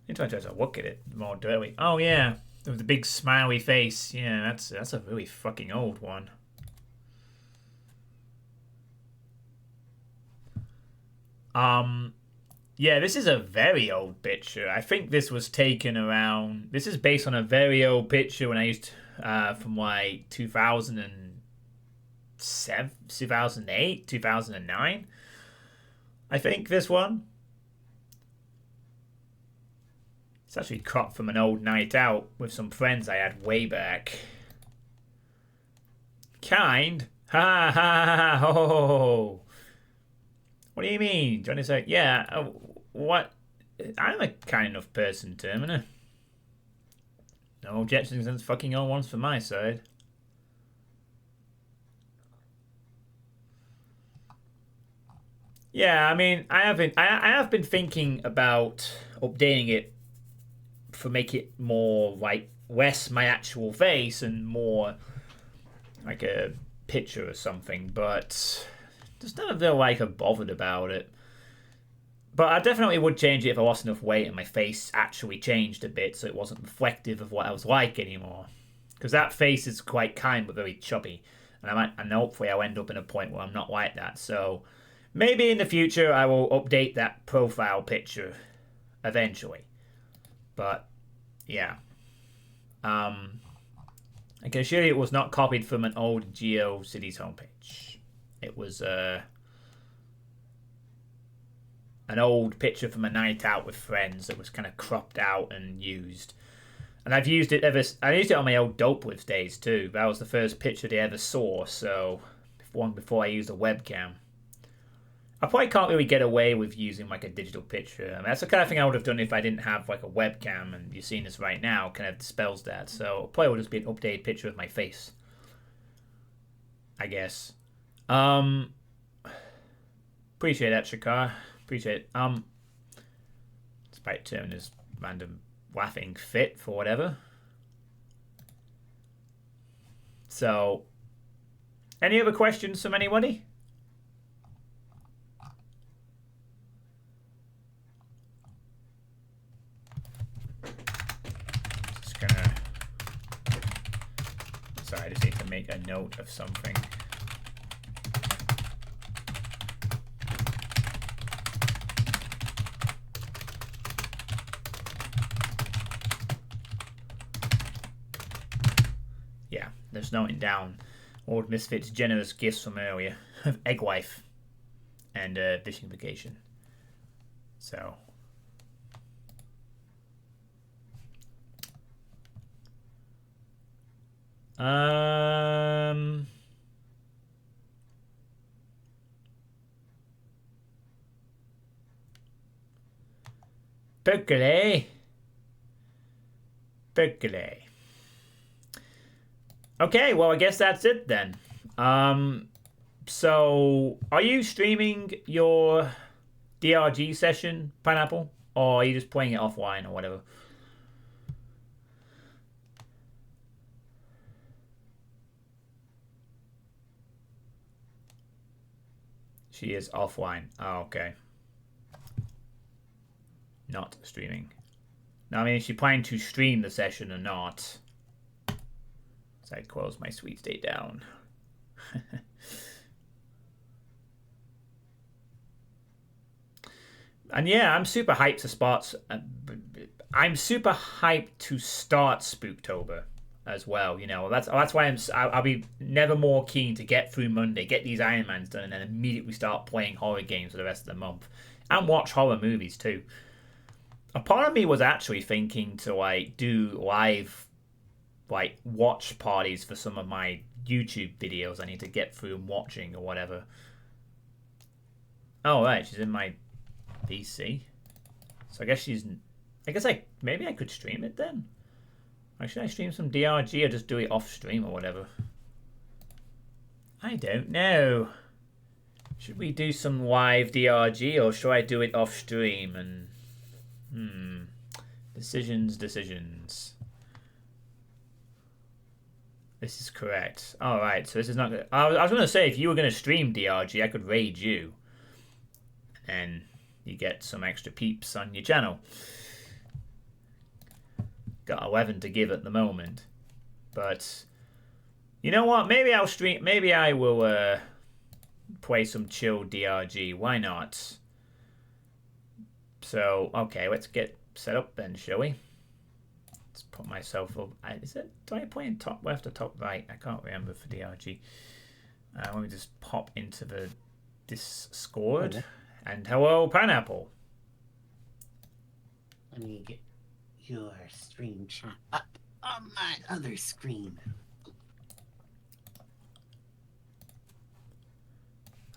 I need to try to look at it more dirtly. Oh yeah, with the big smiley face. Yeah, that's a really fucking old one. Yeah, this is a very old picture. I think this was taken around... This is based on a very old picture when I used from like 2007, 2008, 2009. I think this one. It's actually cropped from an old night out with some friends I had way back. Kind? Ha ha ha ho ho ho. What do you mean? Do you want to say, yeah, what? I'm a kind enough person, Terminator. No objections and fucking all ones from my side. Yeah, I mean, I have been thinking about updating it for make it more like less my actual face and more like a picture or something, but just none of them like are bothered about it. But I definitely would change it if I lost enough weight and my face actually changed a bit so it wasn't reflective of what I was like anymore. Because that face is quite kind but very chubby. And hopefully I'll end up in a point where I'm not like that. So maybe in the future I will update that profile picture eventually. But yeah. I can assure you it was not copied from an old GeoCities homepage. It was an old picture from a night out with friends that was kind of cropped out and used. And I've used it I used it on my old Dope With days too. That was the first picture they ever saw, so one before I used a webcam. I probably can't really get away with using like a digital picture. I mean, that's the kind of thing I would have done if I didn't have like a webcam, and you're seeing this right now kind of dispels that. So probably would just be an updated picture of my face, I guess. Appreciate that, Shakar. Appreciate it. Despite turning this random laughing fit for whatever. So, any other questions from anybody? Sorry, I just need to make a note of something. Yeah, there's noting down Old Misfit's generous gifts from earlier of Egg Wife and fishing vacation. So. Berkeley. Okay, well, I guess that's it then. So, are you streaming your DRG session, Pineapple? Or are you just playing it offline or whatever? She is offline. Oh, okay. Not streaming. Now, I mean, is she planning to stream the session or not? So I close my sweet state down. And yeah, I'm super hyped to start. I'm super hyped to start Spooktober as well. You know, that's why I'll be never more keen to get through Monday, get these Iron Mans done, and then immediately start playing horror games for the rest of the month, and watch horror movies too. A part of me was actually thinking to like do live, like watch parties for some of my YouTube videos I need to get through and watching or whatever. Oh right, she's in my PC. So I guess maybe I could stream it then. Or should I stream some DRG or just do it off stream or whatever? I don't know. Should we do some live DRG or should I do it off stream? And decisions. This is correct. All right, so this is not good. I was going to say if you were going to stream DRG, I could raid you, and you get some extra peeps on your channel. Got 11 to give at the moment, but you know what? Maybe I'll stream. Maybe I will play some chill DRG. Why not? So okay, let's get set up then, shall we? Let's put myself up. Do I play in top left or top right? I can't remember for DRG. Let me just pop into the Discord. Okay. And hello, Pineapple. Let me get your stream chat up on my other screen.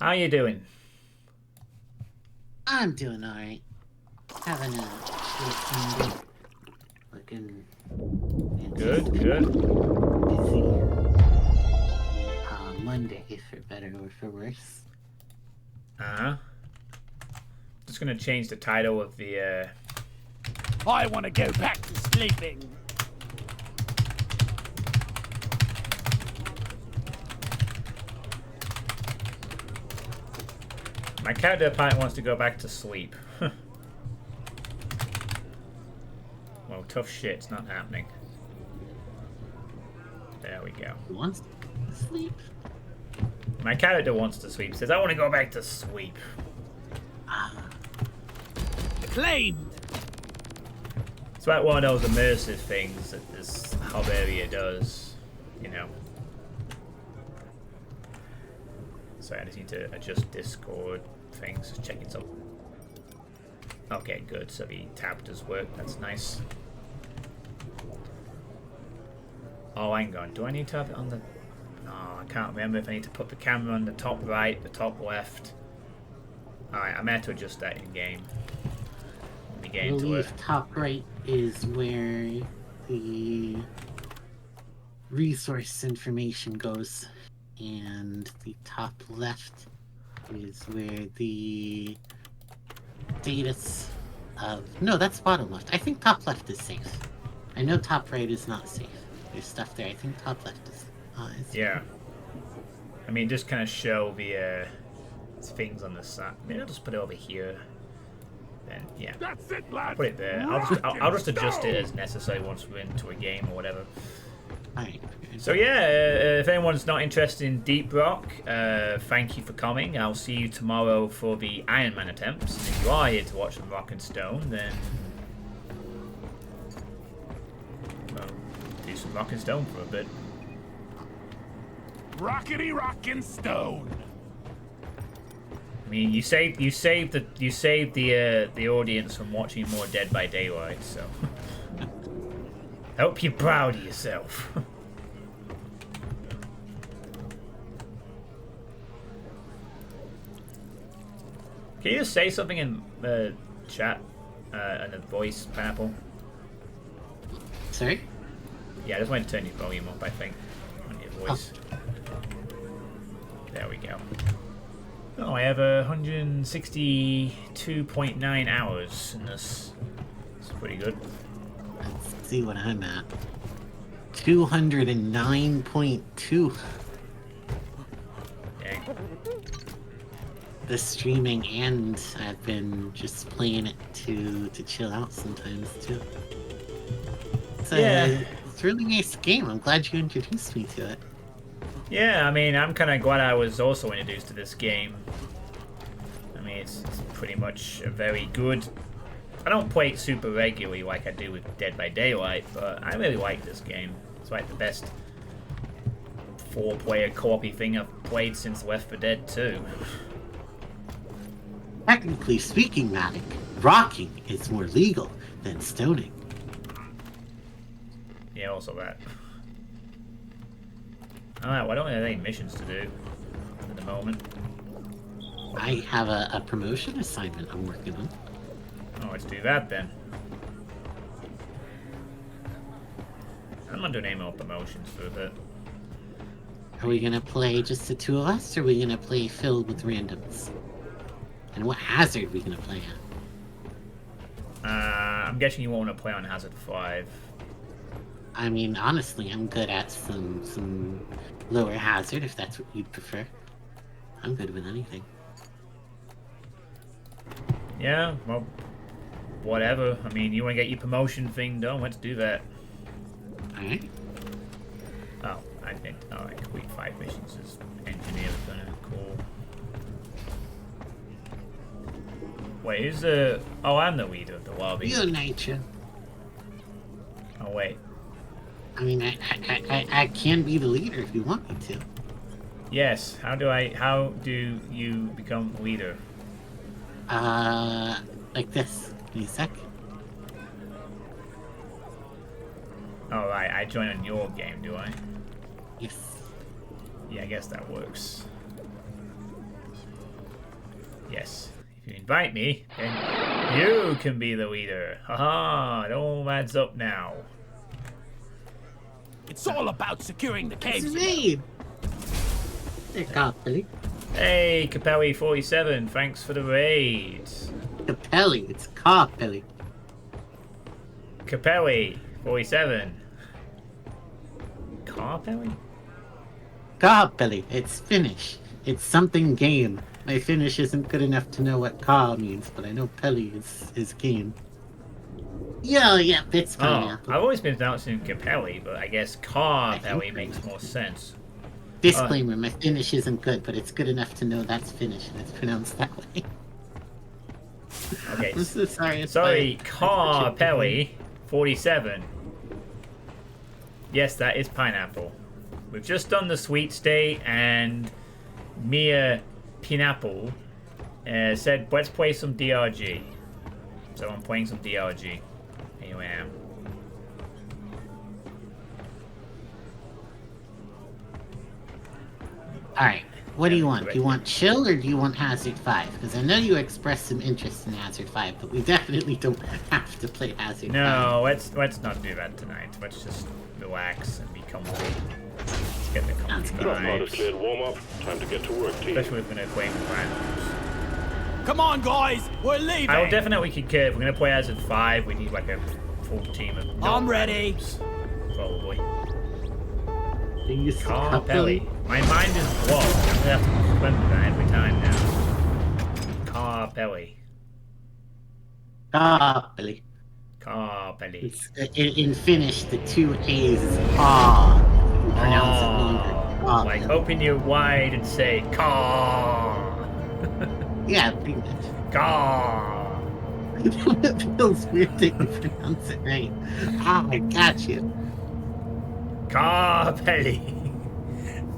How you doing? I'm doing alright. Having a good Sunday. Looking good. Busy. Monday, for better or for worse. Just gonna change the title of the I want to go back to sleeping. My character apparently wants to go back to sleep. Well, tough shit, it's not happening. There we go. Who wants to sleep? My character wants to sleep. Says, I want to go back to sleep. Claimed. It's like one of those immersive things that this hub area does. you know. Sorry, I just need to adjust Discord things, just checking something. Okay, good. So the tab does work. That's nice. Oh, hang on. Do I need to have it on the... No, I can't remember if I need to put the camera on the top right, the top left. Alright, I meant to adjust that in game. Let me get I into it. believe top right is where the resource information goes, and the top left is where the status of... No, that's bottom left. I think top left is safe. I know top right is not safe. There's stuff there. I think top left is Yeah. I mean, just kind of show the things on the side. Maybe I'll just put it over here. And yeah, That's it, lad. put it there. I'll just adjust it as necessary once we're into a game or whatever. Alright. So yeah, if anyone's not interested in Deep Rock, thank you for coming. I'll see you tomorrow for the Iron Man attempts. And if you are here to watch some Rock and Stone, then well, do some Rock and Stone for a bit. Rockety rockin' stone. I mean, you saved the audience from watching more Dead by Daylight, so hope you're proud of yourself. Can you just say something in the chat and the voice, Pineapple? Sorry? Yeah, I just wanted to turn your volume up, I think, on your voice. There we go. Oh, I have 162.9 hours in this. It's pretty good. Let's see what I'm at. 209.2. Dang. The streaming, and I've been just playing it to chill out sometimes too. It's a really nice game. I'm glad you introduced me to it. Yeah, I mean, I'm kind of glad I was also introduced to this game. I mean, it's pretty much a very good... I don't play it super regularly like I do with Dead by Daylight, but I really like this game. It's like the best 4-player co-op thing I've played since Left 4 Dead 2. Technically speaking, Matic, rocking is more legal than stoning. Yeah, also that. Alright, well, I don't have any missions to do at the moment. I have a promotion assignment I'm working on. Oh, let's do that then. I'm not doing any more promotions for a bit. Are we gonna play just the two of us, or are we gonna play filled with randoms? And what hazard are we gonna play at? I'm guessing you won't want to play on Hazard 5. I mean, honestly, I'm good at some lower hazard, if that's what you'd prefer. I'm good with anything. Yeah, well, whatever. I mean, you want to get your promotion thing done, let's do that. Alright. Oh, I think, I complete 5 missions as engineer. Cool. Wait, who's the... Oh, I'm the leader of the lobby. You're nature. Oh, wait. I mean, I can be the leader if you want me to. Yes, how do you become leader? Like this. Give me a sec. Oh, right, I join on your game, do I? Yes. Yeah, I guess that works. Yes. If you invite me, then you can be the leader. Haha, it all adds up now. It's all about securing the caves. It's me! Hey, Capelli. Hey, Capelli47, thanks for the raid. Capelli, it's Capelli. Capelli47. Carpelli? Capelli, it's Finnish. It's something game. My Finnish isn't good enough to know what Ka means, but I know Peli is game. Yeah, it's Oh, pineapple. I've always been pronouncing Capelli, but I guess Carpelli makes more sense. Disclaimer, my Finnish isn't good, but it's good enough to know that's Finnish and it's pronounced that way. Okay. I'm so sorry. Sorry, Carpelli47. Yes, that is pineapple. we've just done the sweet state, and Mia Pineapple said, let's play some DRG. So I'm playing some DRG. Here I am. Alright, what do you want? Do you want chill or do you want Hazard 5? Because I know you expressed some interest in Hazard 5, but we definitely don't have to play Hazard 5. No, let's not do that tonight. Let's just relax and be comfy. Let's get the comfy Drop mod is vibes. cleared. Warm up. Time to get to work, team. Especially if we're going to play with randoms. Come on, guys, we're leaving. I will definitely kick it. If we're going to play as a 5, we need like a full team of I'm ready. randoms, probably. Carpelli. My mind is blocked. I'm going to have to remember that every time now. Carpelli. Carpelli. Carpelli. In Finnish, the 2 A's is ah. You can pronounce it longer. Like Carpelli. open your wide and say car. Yeah, pretty much. Car. It feels weird that you pronounce it right. Ah, I got you. Carpelli.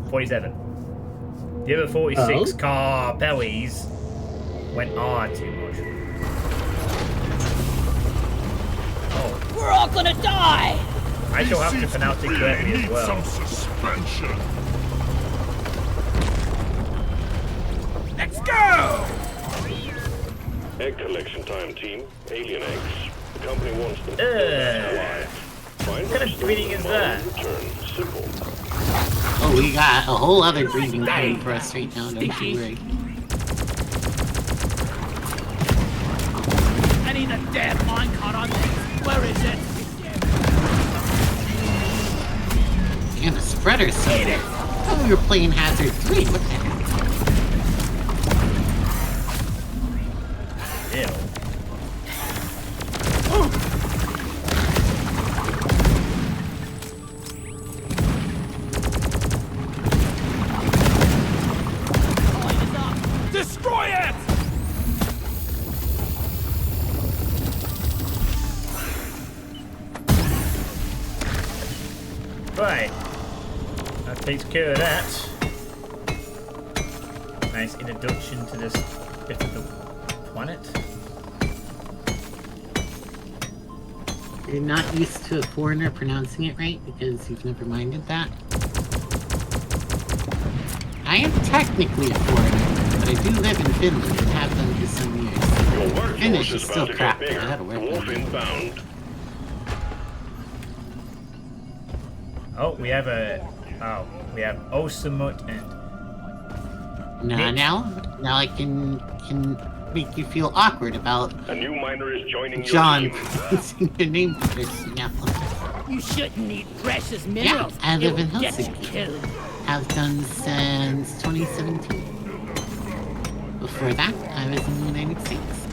47. The other 46 Carpellis went R too much. Oh, We're all gonna die! I shall have to pronounce it correctly as well. suspension. Let's go! Egg collection time, team. Alien eggs. The company wants them alive. Find What kind of breeding is that? Return. Simple. Oh, we got a whole other breeding going for us right now, don't you worry. I need a damn minecart on this. Where is it? Damn, a spreader seed. I thought we were playing Hazard 3. What the heck? Ew. Destroy it! Right. That takes care of that. Nice introduction to this bit of the planet. You're not used to a foreigner pronouncing it right because you've never minded that? I am technically a foreigner, but I do live in Finland and have done for some years. Your workforce Finnish is is about still to crap, get but I bigger. gotta work Dwarf on it. inbound. Oh, we have Osamut and Now I can make you feel awkward about A new miner is joining John your team. pronouncing your name first now. You shouldn't eat precious Yeah, minerals. I live in It'll get you Helsinki. killed. Have done since 2017. Before that, I was in the United States.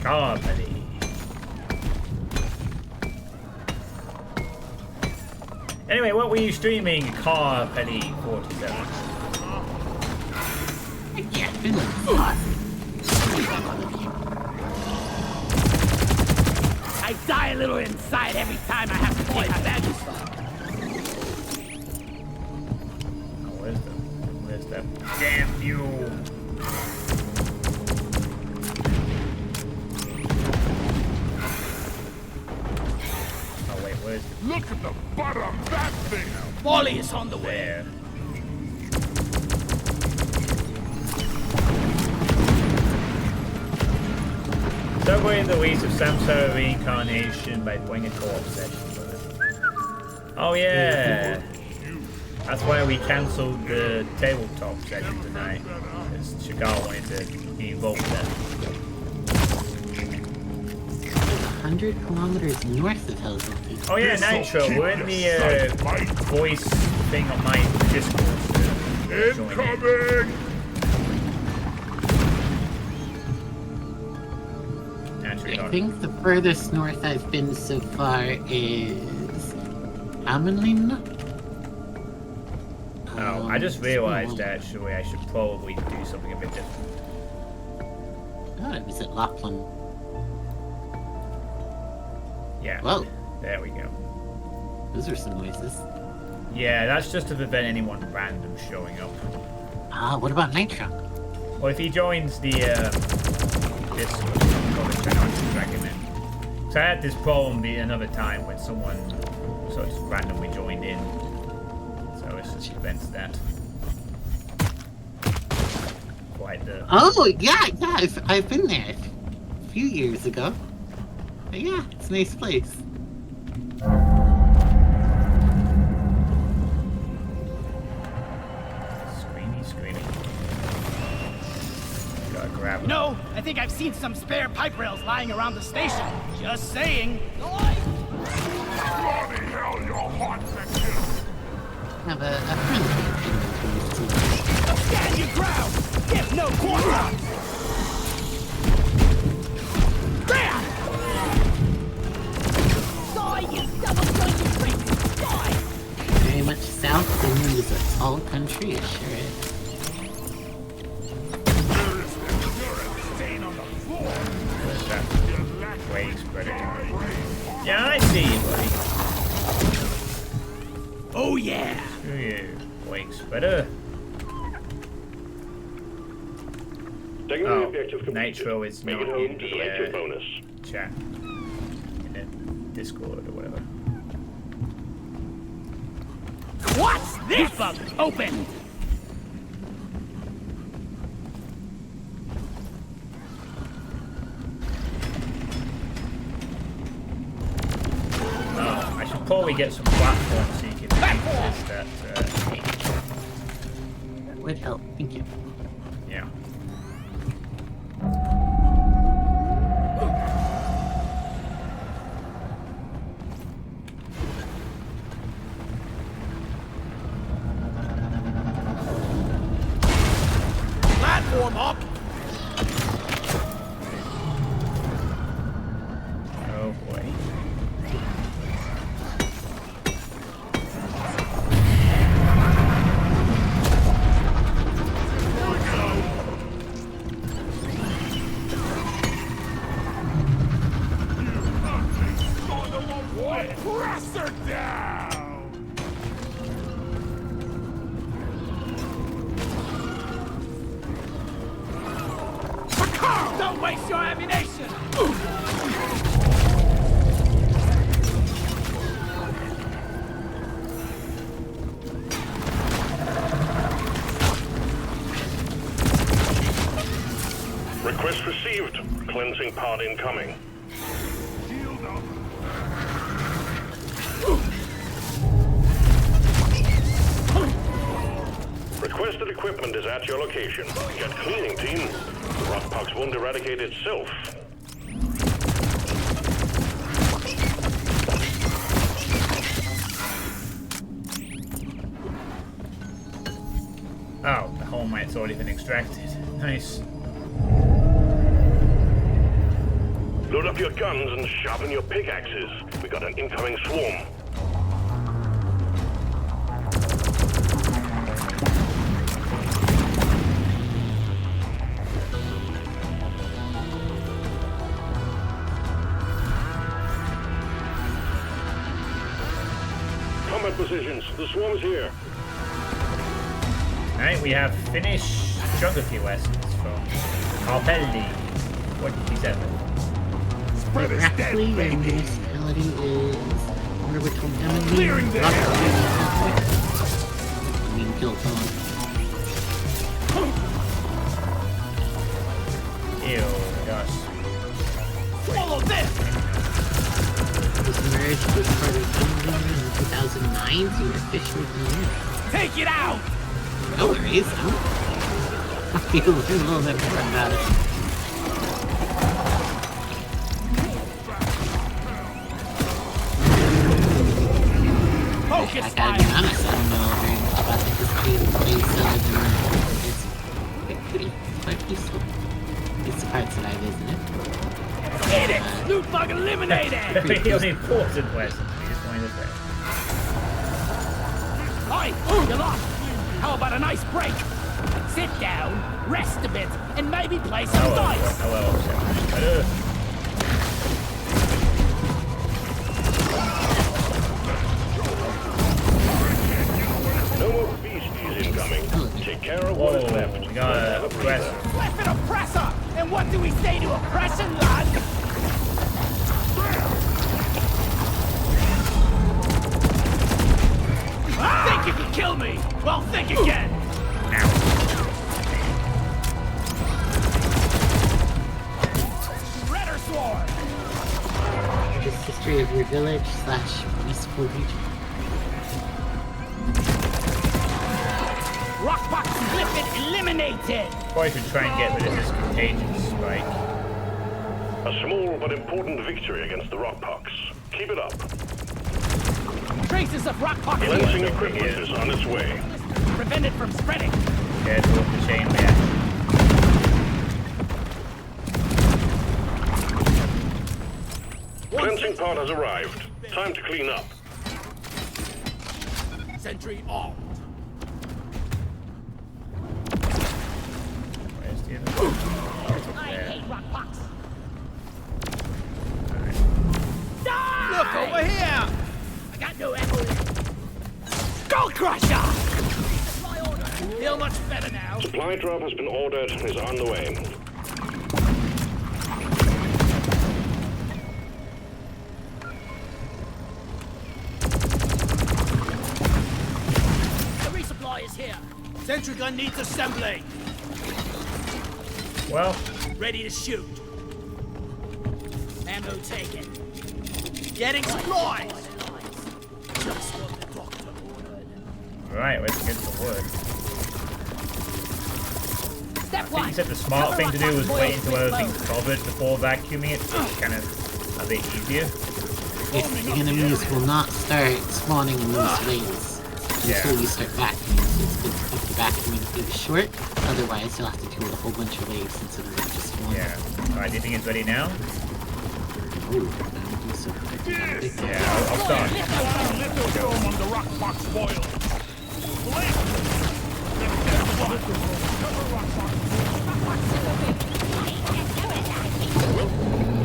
Carpelli. Anyway, what were you streaming, Carpelli 47? Yeah, Finland's awesome. I die a little inside every time I have to take a bag. Oh, where's that damn mule? Oh wait, where's the Look at the butter of that thing. Molly is on the way. there? Celebrating the release of Samsara Reincarnation by playing a co-op session with it. Oh yeah! That's why we cancelled the tabletop session tonight. Because Chigal wanted to be involved in that. 100 kilometers north of Helsinki. Oh yeah, Nitro, we're in the voice thing on my Discord. Join in. Incoming! Naturally, I think the furthest north I've been so far is Hämeenlinna. Oh, I just realized actually I should probably do something a bit different. Oh, it was at Lapland. Yeah. Whoa. There we go. Those are some noises. Yeah, that's just to prevent anyone random showing up. What about Nitro? Well, if he joins the Discord, I'll probably try not to drag him in. So I had this problem another time when someone sort of just randomly joined in. So it's just prevents that. Quite the... Oh, yeah, I've been there a few years ago. But yeah, it's a nice place. Screeny. Gotta grab him. No, I think I've seen some spare pipe rails lying around the station. Just saying. Have a friendly opinion to Stand your ground! Give no quarter! There! Die, you double-jointed prick! Die! very much south. Finland is a tall country, it sure is. Where's that? Way spreader. Yeah, I see you, buddy. Oh yeah! Screw you. Wake spreader. Technical objective completed. Nitro is Make not it home in to select your the bonus. chat. In the Discord or whatever. What's this? Bug open! I should probably get some platforms so you can access that cage. That would help, thank you. Yeah. Platform up! Oh boy. Press her down! Don't waste your ammunition! Request received. Cleansing pod incoming. Requested equipment is at your location. Get cleaning, team. The rockpox won't eradicate itself. Oh, the whole mite's already been extracted. Nice. Load up your guns and sharpen your pickaxes. We got an incoming swarm. Combat positions. The swarm is here. Alright, we have Finnish geography lessons from Alpelli 47. Roughly, your municipality is where between Emily Clearing and the I mean, Gilton. Ew, gosh. Swallow this! Was merged with part of England in 2009, so you're officially familiar. Take it out! No worries, I'll be able to learn a little bit more about it. Focus I gotta be fire! honest, I don't know very much about the history of the place other than it's quite peaceful. It's the parts that I visited. Hit it! Loot bug eliminated! Really important lesson. We just wanted to say. Oi! You lost! How about a nice break? Sit down, rest a bit, and maybe play some dice! Hello. incoming. Take care of what Whoa, is left. we got Have a a breather. oppressor. Slap an oppressor! And what do we say to oppression, lad? Think you can kill me? Well, think again! Redder Sword! Just history of your village / municipal region. Rockbox Blippet eliminated! Probably should try and get rid of this contagion spike. A small but important victory against the Rockpox. Keep it up. Traces of Rockbox Cleansing equipment is on its way. prevent it from spreading. Careful with the chain reaction. Cleansing pod has arrived. Time to clean up. Sentry armed. Where's the other one? Oh, it's up I there. hate Rockbox. Alright. Look over here! I got no ammo left. Skull Crusher! Supply order. Feel much better now. Supply drop has been ordered and is on the way. The resupply is here. Sentry gun needs assembling. Well, Ready to shoot. Ammo taken. Getting supplies. Just what the doctor ordered. right, let's get to work. Step I think you said the smart thing to do was wait until everything's covered before vacuuming it, so it's kind of a bit easier. If the enemies will not start spawning in those waves until you start vacuuming, so it's good to keep the vacuuming phase short. Otherwise, you'll have to do a whole bunch of waves instead of just one. Yeah. Alright, do you think it's ready now? Ooh, that would be so quick. Yeah, I'll start. Little on the Rockbox boil.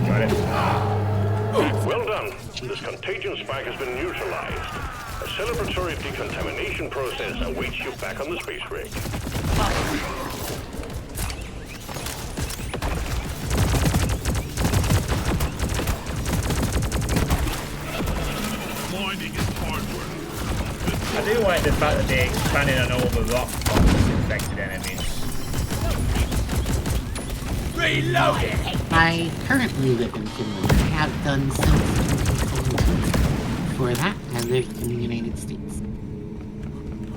Got it. Well done. This contagion spike has been neutralized. A celebratory decontamination process awaits you back on the space rig. I do like the fact that they expanded on all the rock box infected enemies. Reloading! I currently live in Finland. I have done since 2017. Before that, I lived in the United States.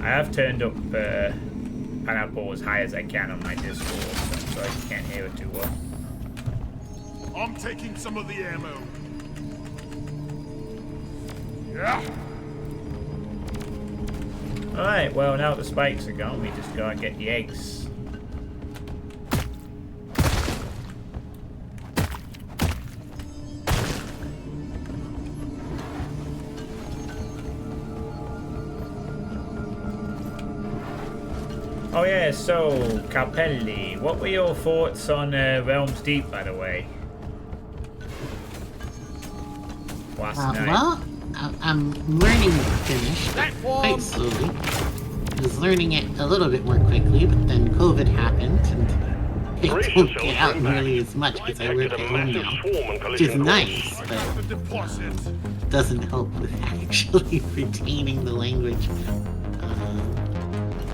I have turned up pineapple as high as I can on my Discord, so I can't hear it too well. I'm taking some of the ammo. Yeah. Alright, well now the spikes are gone, we just gotta get the eggs. Oh yeah, so Capelli, what were your thoughts on Realms Deep, by the way? Last night. Well, I'm learning Finnish quite slowly. I was learning it a little bit more quickly, but then COVID happened, and I Brace don't yourself get out for impact. nearly as much because I work Detected at a home massive now, swarm and which is collision nice, course. but The deposit. doesn't help with actually retaining the language.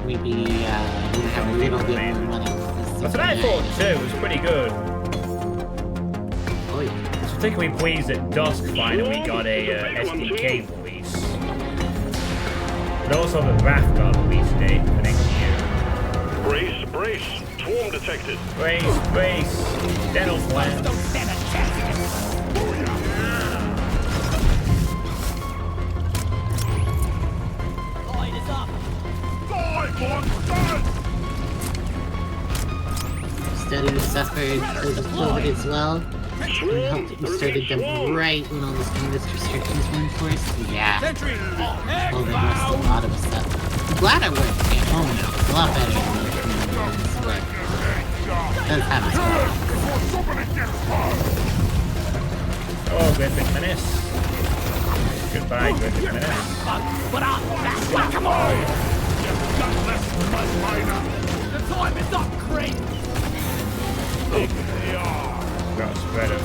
Maybe you have a little bit more money. That's what I thought too, it was pretty good. Oh yeah. I was particularly pleased that Dusk finally got a SDK release. But also the Wrath got a release date for next year. Brace, brace. Swarm detected. Brace, brace, dental plan. Don't stand a chance. Light is up. Study suffered because of COVID as well. And helped that you started them right when all those canvas restrictions were enforced. Yeah. Sentry on. COVID messed a lot of us up. I'm glad I work at home now. It's a lot better than working in the office, but it does have its problems. Oh, Griffin Menace. Goodbye, Griffin Menace. But I'm back. Come on. Gutless mud miner. The time is up, Creep! Big they are. Got to spread it.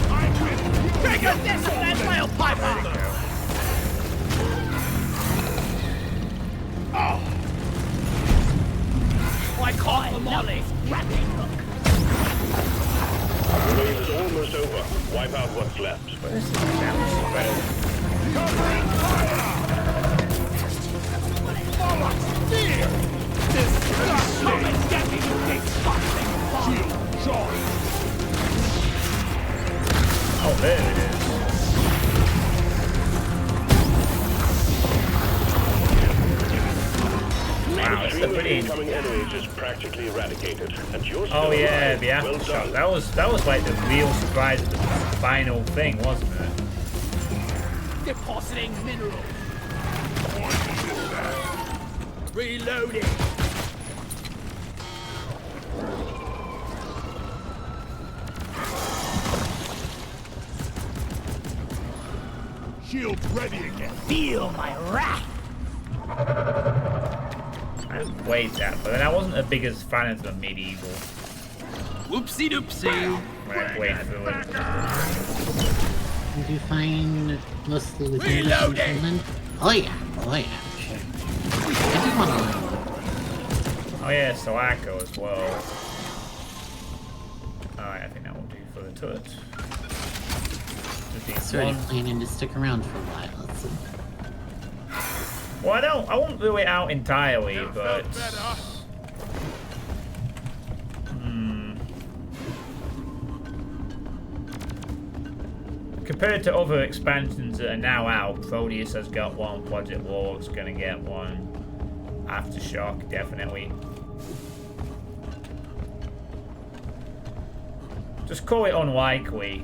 I'm with Take a this on that rail piper! There you go. I caught the molly! Grappling hook! The wave is almost over. Wipe out what's left. Where's the damage spread it? covering fire. Follow spear. This is Come and get me, you big fucking shield charge. Oh, there it is. Wow, that's a pretty. Incoming enemies is practically eradicated, and you're still Oh yeah, alive. the Well aftershock. done. That was like the real surprise of the final thing, wasn't it? depositing minerals. Reloading. Shield ready again. Feel my wrath. I played that, but then I wasn't the biggest fan of the medieval Whoopsie doopsie. when I played through it. Did you find mostly with English in Reloading! Finland? Oh yeah, sure. I do want to learn. Oh yeah, Sulaco as well. Alright, I think that will do for the turret. Just need Sort one. of planning to stick around for a while. So. Well, I won't rule it out entirely, but Felt better. compared to other expansions that are now out, Proteus has got one, Project War's gonna get one, Aftershock definitely. Just call it unlikely.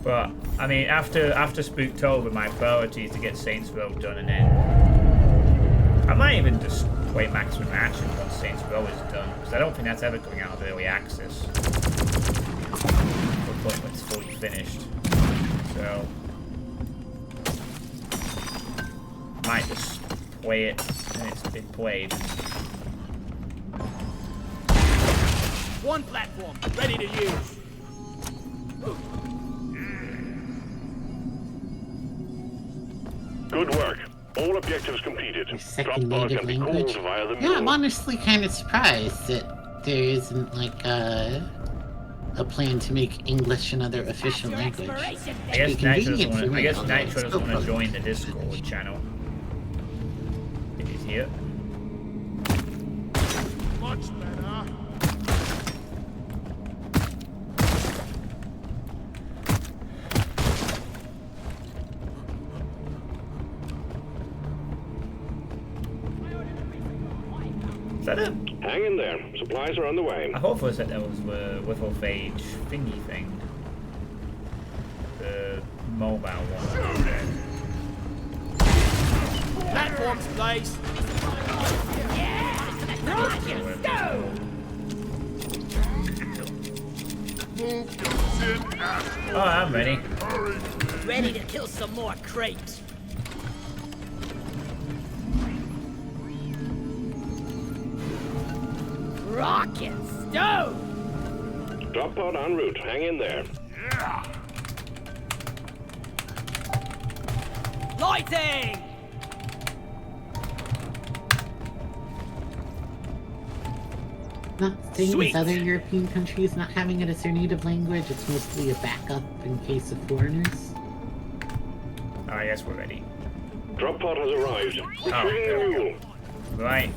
But I mean, after Spooktober, my priority is to get Saints Row done, and then I might even just play Maximum Action once Saints Row is done, because I don't think that's ever coming out of early access. The point when it's fully finished. So might just play it and it's been played. One platform, ready to use. Good work. All objectives completed. Your Drop second pod native can be language? called via the Yeah, I'm mill. honestly kind of surprised that there isn't like a plan to make English another official language. I Be guess convenient for me, although Nitro it's doesn't still want to probably- join the Discord channel. It is here. Much better. Is that it? Hang in there. Supplies are on the way. I hope for a sec that was the Whiffle Phage thingy thing. The mobile one. Platforms placed. Move your tin ass. Oh, I'm ready. Hurry. Ready to kill some more crates. Rocket stone. Drop pod en route. Hang in there. Yeah. Lighting. Not saying Sweet. with other European countries not having it as their native language, it's mostly a backup in case of foreigners. Oh, yes, we're ready. Drop pod has arrived. there Retrieving we the mule. Right.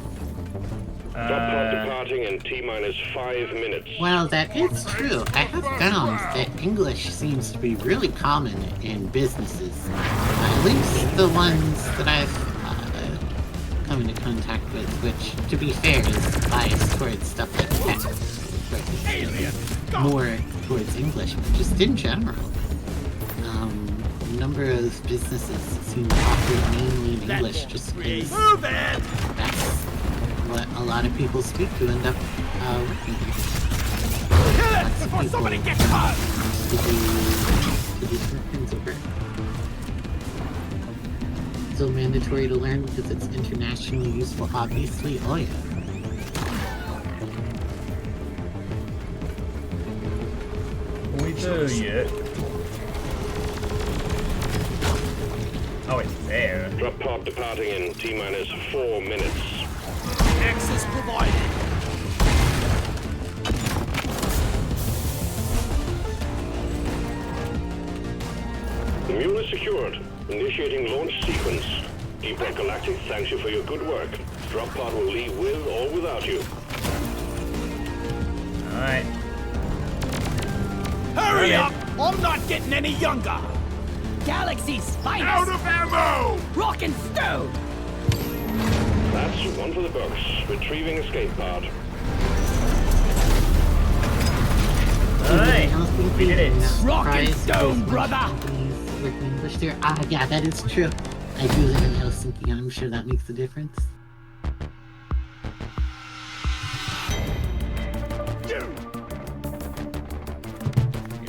Drop pod departing in T-minus 5 minutes. Well, that is true. I have found that English seems to be really common in businesses. At least the ones that I've come into contact with, which, to be fair, is biased towards stuff like tech. Where it's more towards English, but just in general. A number of businesses seem to operate mainly in English just because Move it. that's what a lot of people speak who end up working here. Kill it Lots of before people somebody gets hurt. to do different kinds of work. still mandatory to learn because it's internationally useful, obviously. Oh yeah. We do yet. Oh, it's there. Drop pod departing in T-minus 4 minutes. Access provided. The mule is secured. Initiating launch sequence. Deep Rock Galactic thanks you for your good work. Drop pod will leave with or without you. Alright. Hurry up! I'm not getting any younger. Galaxy's finest. Out of ammo! Rock and stone. That's one for the books. Retrieving escape pod. Alright. We did it. Rock and stone, brother. Working English there. Ah, yeah, that is true. I do live in Helsinki, and I'm sure that makes a difference.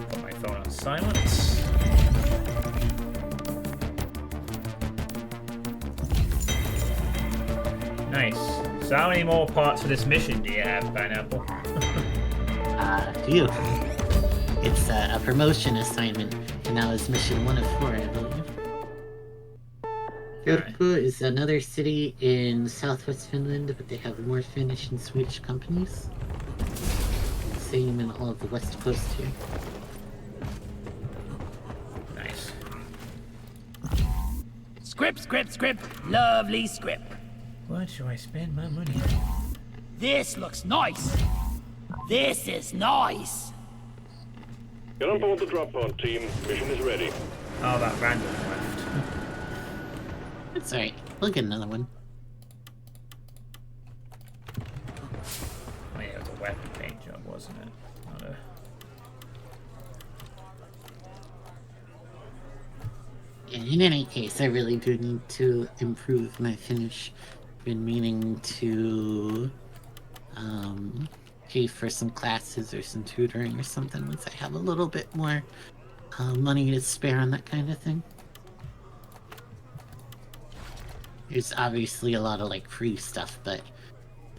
Put my phone on silence. Nice. So how many more parts of this mission do you have, Pineapple? Phew. It's a promotion assignment, and now it's mission 1 of 4, I believe. Turku is another city in southwest Finland, but they have more Finnish and Swedish companies. Same in all of the west coast here. Nice. Script. Lovely script. What should I spend my money on? This looks nice. This is nice. Get on board the drop pod, team. Mission is ready. Oh, that random left. It's alright. We'll get another one. Oh yeah, it was a weapon paint job, wasn't it? Not a... Yeah, in any case, I really do need to improve my Finnish. Been meaning to pay for some classes or some tutoring or something once I have a little bit more money to spare on that kind of thing. There's obviously a lot of like free stuff, but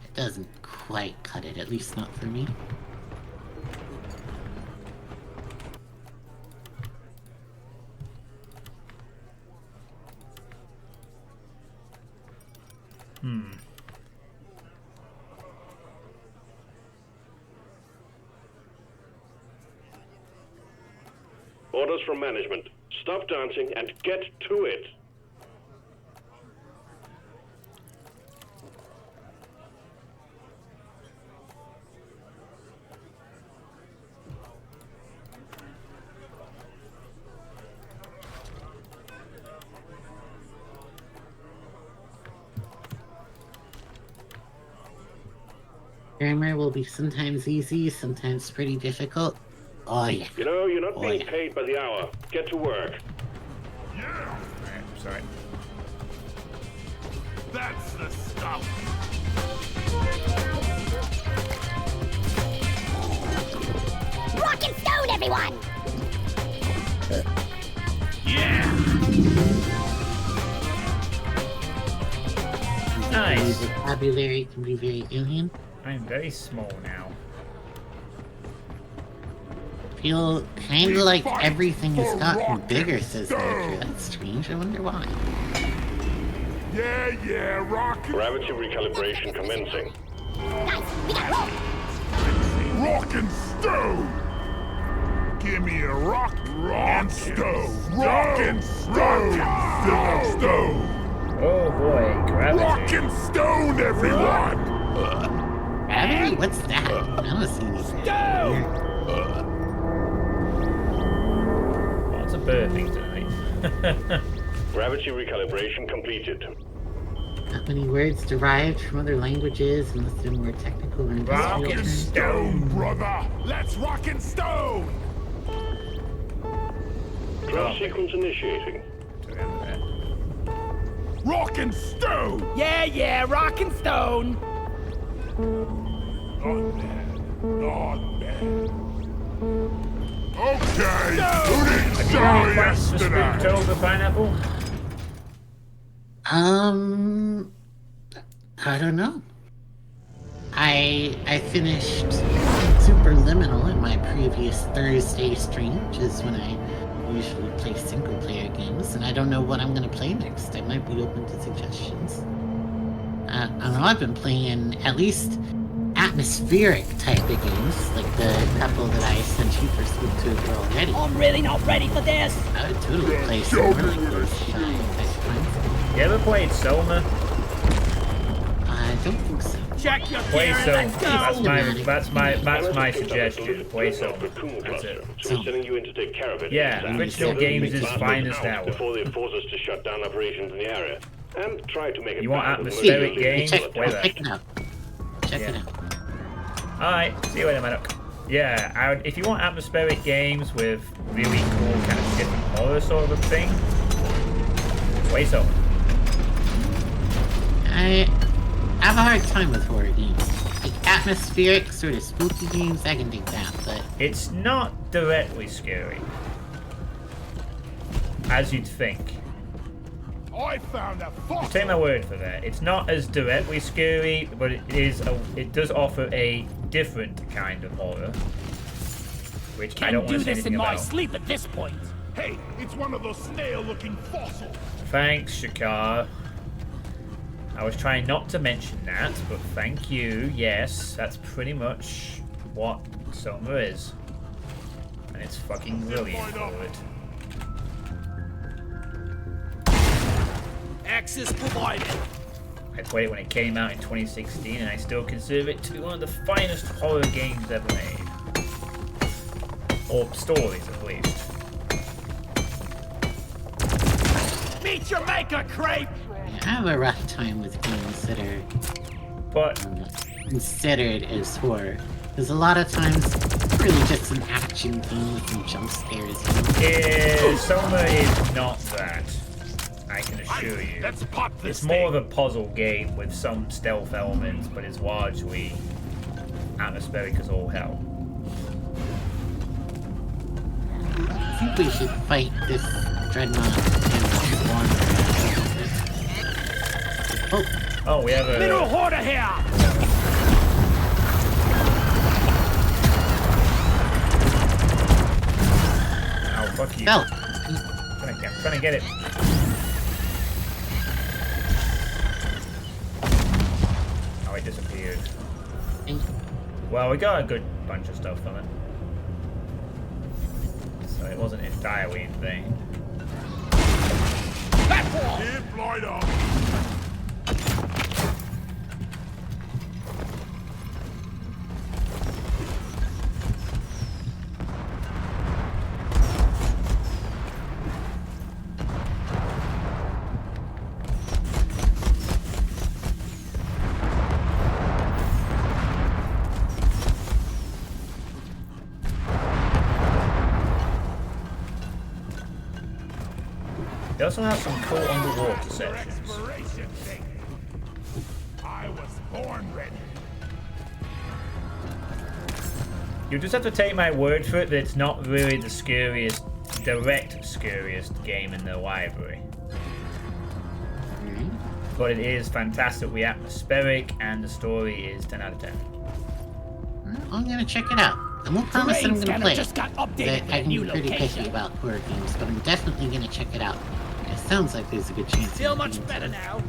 it doesn't quite cut it, at least not for me. Orders from management. Stop dancing and get to it. Grammar will be sometimes easy, sometimes pretty difficult. Oh yeah. You know, you're not being yeah. paid by the hour. Get to work. Yeah! Alright, sorry. That's the stuff! Rock and stone, everyone! Yeah! Nice. The vocabulary can be very alien. I'm very small now. Feel kind of like everything has gotten bigger, says Nature. That's strange. I wonder why. Yeah, rock Gravity recalibration commencing. Nice, we got rope! and stone! Give me a rock and stone! Rock and stone! Stone! Oh boy, gravity. Rock and stone, everyone! Gravity? What's that? I don't see anything. Lots of birthing tonight. Gravity recalibration completed. Not many words derived from other languages unless they're more technical or Rock industrial and terms. Stone, brother! Let's rock and stone! Drop sequence initiating. Rock and stone! Yeah, rock and stone. Not bad. Okay, who didn't Any die plans for yesterday? Spooktober, Pineapple? I don't know. I finished Superliminal in my previous Thursday stream, which is when I usually play single player games, and I don't know what I'm gonna play next. I might be open to suggestions. I know I've been playing at least atmospheric type of games, like the couple that I sent you for Spooktober already. I'm really not ready for this. I would totally play some more like those type of games. You ever played Soma? I don't think so. Check your Play gear and Soma. let's go. That's my suggestion. Play Soma. That's it. So we're sending you in to take care of it. Yeah, Original Games is finest hour. Before they force us to shut down operations in the area. And try to make it You want back with atmospheric emergency games? vehicle Play attacks. that. Check it out. Check it out. Alright, see you later, man. Yeah, if you want atmospheric games with really cool kind of different horror sort of thing, play Soma. I have a hard time with horror games. Like atmospheric, sort of spooky games, I can dig that, but It's not directly scary, as you'd think. I found a fossil. Take my word for that. It's not as directly scary, but it does offer a different kind of horror, which I Can don't want do to say this in anything my about. sleep at this point. Hey, it's one of those snail-looking fossils. Thanks, Shakar. I was trying not to mention that, but thank you. Yes, that's pretty much what Soma is. And it's fucking brilliant for it. Access provided. I played it when it came out in 2016, and I still consider it to be one of the finest horror games ever made. Or stories, at least. Meet your maker, creep. I have a rough time with games that are But considered as horror. Because a lot of times, it's really just an action game with some jump scares. Soma is not that. I can assure you. Let's pop this It's more of a puzzle game with some stealth elements, but it's largely atmospheric as all hell. I think we should fight this dreadnought and one. Oh, we have Mineral a... hoarder here. Oh, fuck you. Fell. I'm trying to get it. Oh, it disappeared. Well, we got a good bunch of stuff from it. So it wasn't entirely in vain. Keep light up. They also have some cool underwater sections. Expiration date. I was born ready. You just have to take my word for it that it's not really the scariest game in the library. But it is fantastically atmospheric, and the story is 10 out of 10. I'm gonna check it out. I won't promise that I'm gonna play Just it. got updated I with a can new be pretty picky location. about horror games, but I'm definitely gonna check it out. It sounds like there's a good chance. Feel I'm much being better fun. now.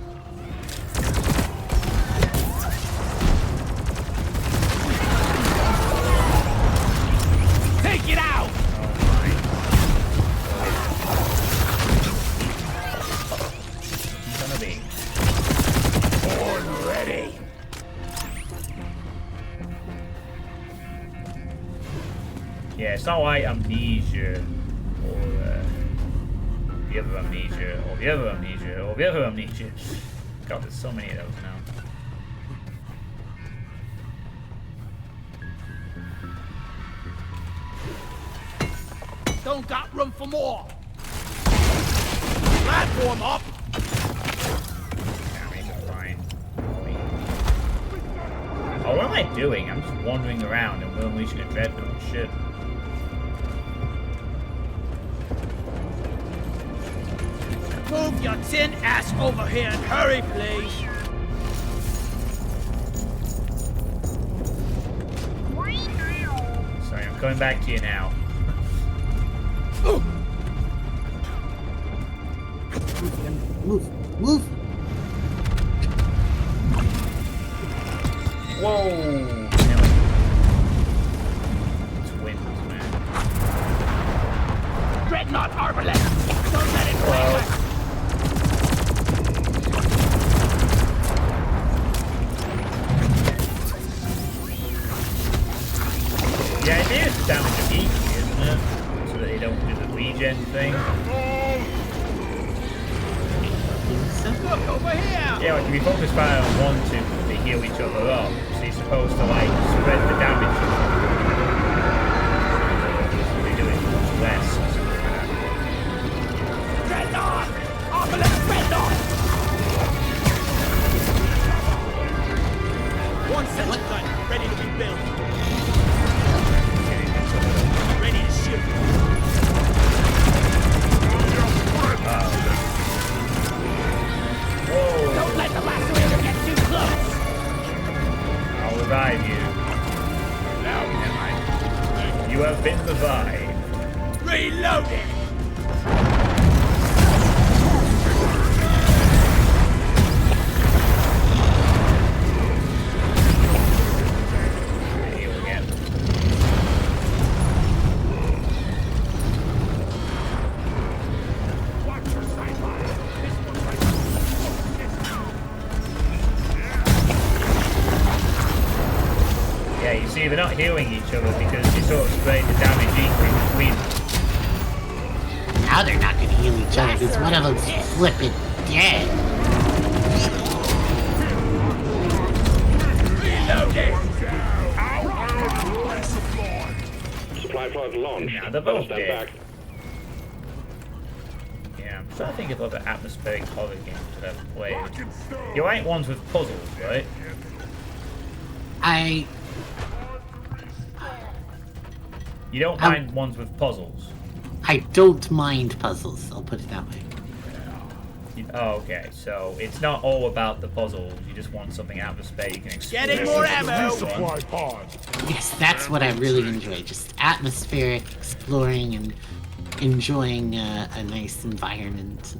Take it out. Gonna be. Born ready. Yeah, it's not like Amnesia or the other Amnesia or the other Amnesia or the other Amnesia. God, there's so many of those now. Don't got room for more. Platform up. Now we need to find. Oh, what am I doing? I'm just wandering around and we're unleashing a dreadnought. Shit. Move your tin ass over here and hurry, please. Sorry, I'm coming back to you now. Move, move. Whoa! No. It's wind, man. Dreadnought arbalest. Don't let it break us. The idea is to damage them equally, isn't it? So that they don't do the regen thing. Look over here. Yeah, like if you focus fire on one two, they heal each other up. So you're supposed to like spread the damage. So they do it much less. Dreadnought! Arbalest Dreadnought! One second gun, ready to be built. Ready to shoot. Whoa! Don't let the lacerator get too close. I'll revive you. Now, am I? You have been revived. Reloading. Heal again. Watch your sideline. This one's right. Yeah, you see, they're not healing each other because you sort of spread the damage equally between them. Now they're not gonna heal each other because one of them's flipping dead. Reloading. Supply pod launch. Now they're both Stand dead. back. Yeah, I'm trying to think of other atmospheric horror games that I've played. You like ones with puzzles, right? You don't mind ones with puzzles? I don't mind puzzles, I'll put it that way. Oh, okay. So it's not all about the puzzles. You just want something atmospheric and explore. Getting more ammo. Supply pod. Yes, that's what I really enjoy. Just atmospheric, exploring, and enjoying a nice environment.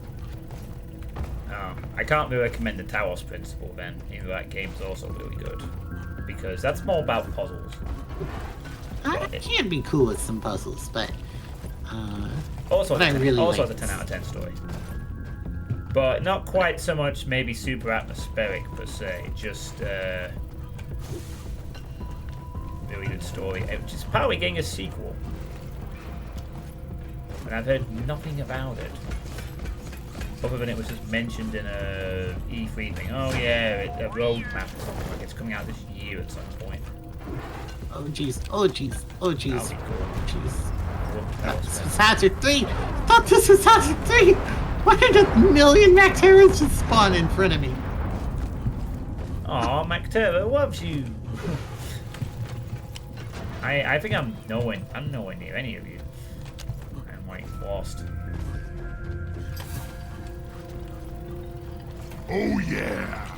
I can't really recommend the Talos Principle then, even though that game's also really good. Because that's more about puzzles. It can be cool with some puzzles, but Also, what I really also like the 10 out of 10 story. But not quite so much maybe super atmospheric per se, just really good story, which is probably getting a sequel. And I've heard nothing about it. Other than it was just mentioned in a E3 thing. Oh yeah, a roadmap or something, like it's coming out this year at some point. oh jeez, oh jeez, oh jeez, That'll be cool. jeez. That was This was Hazard 3! I thought this was Hazard 3! Why did a million Macterans just spawn in front of me? Aw, Mactera loves you. I think I'm nowhere near any of you. I'm like lost. Oh yeah.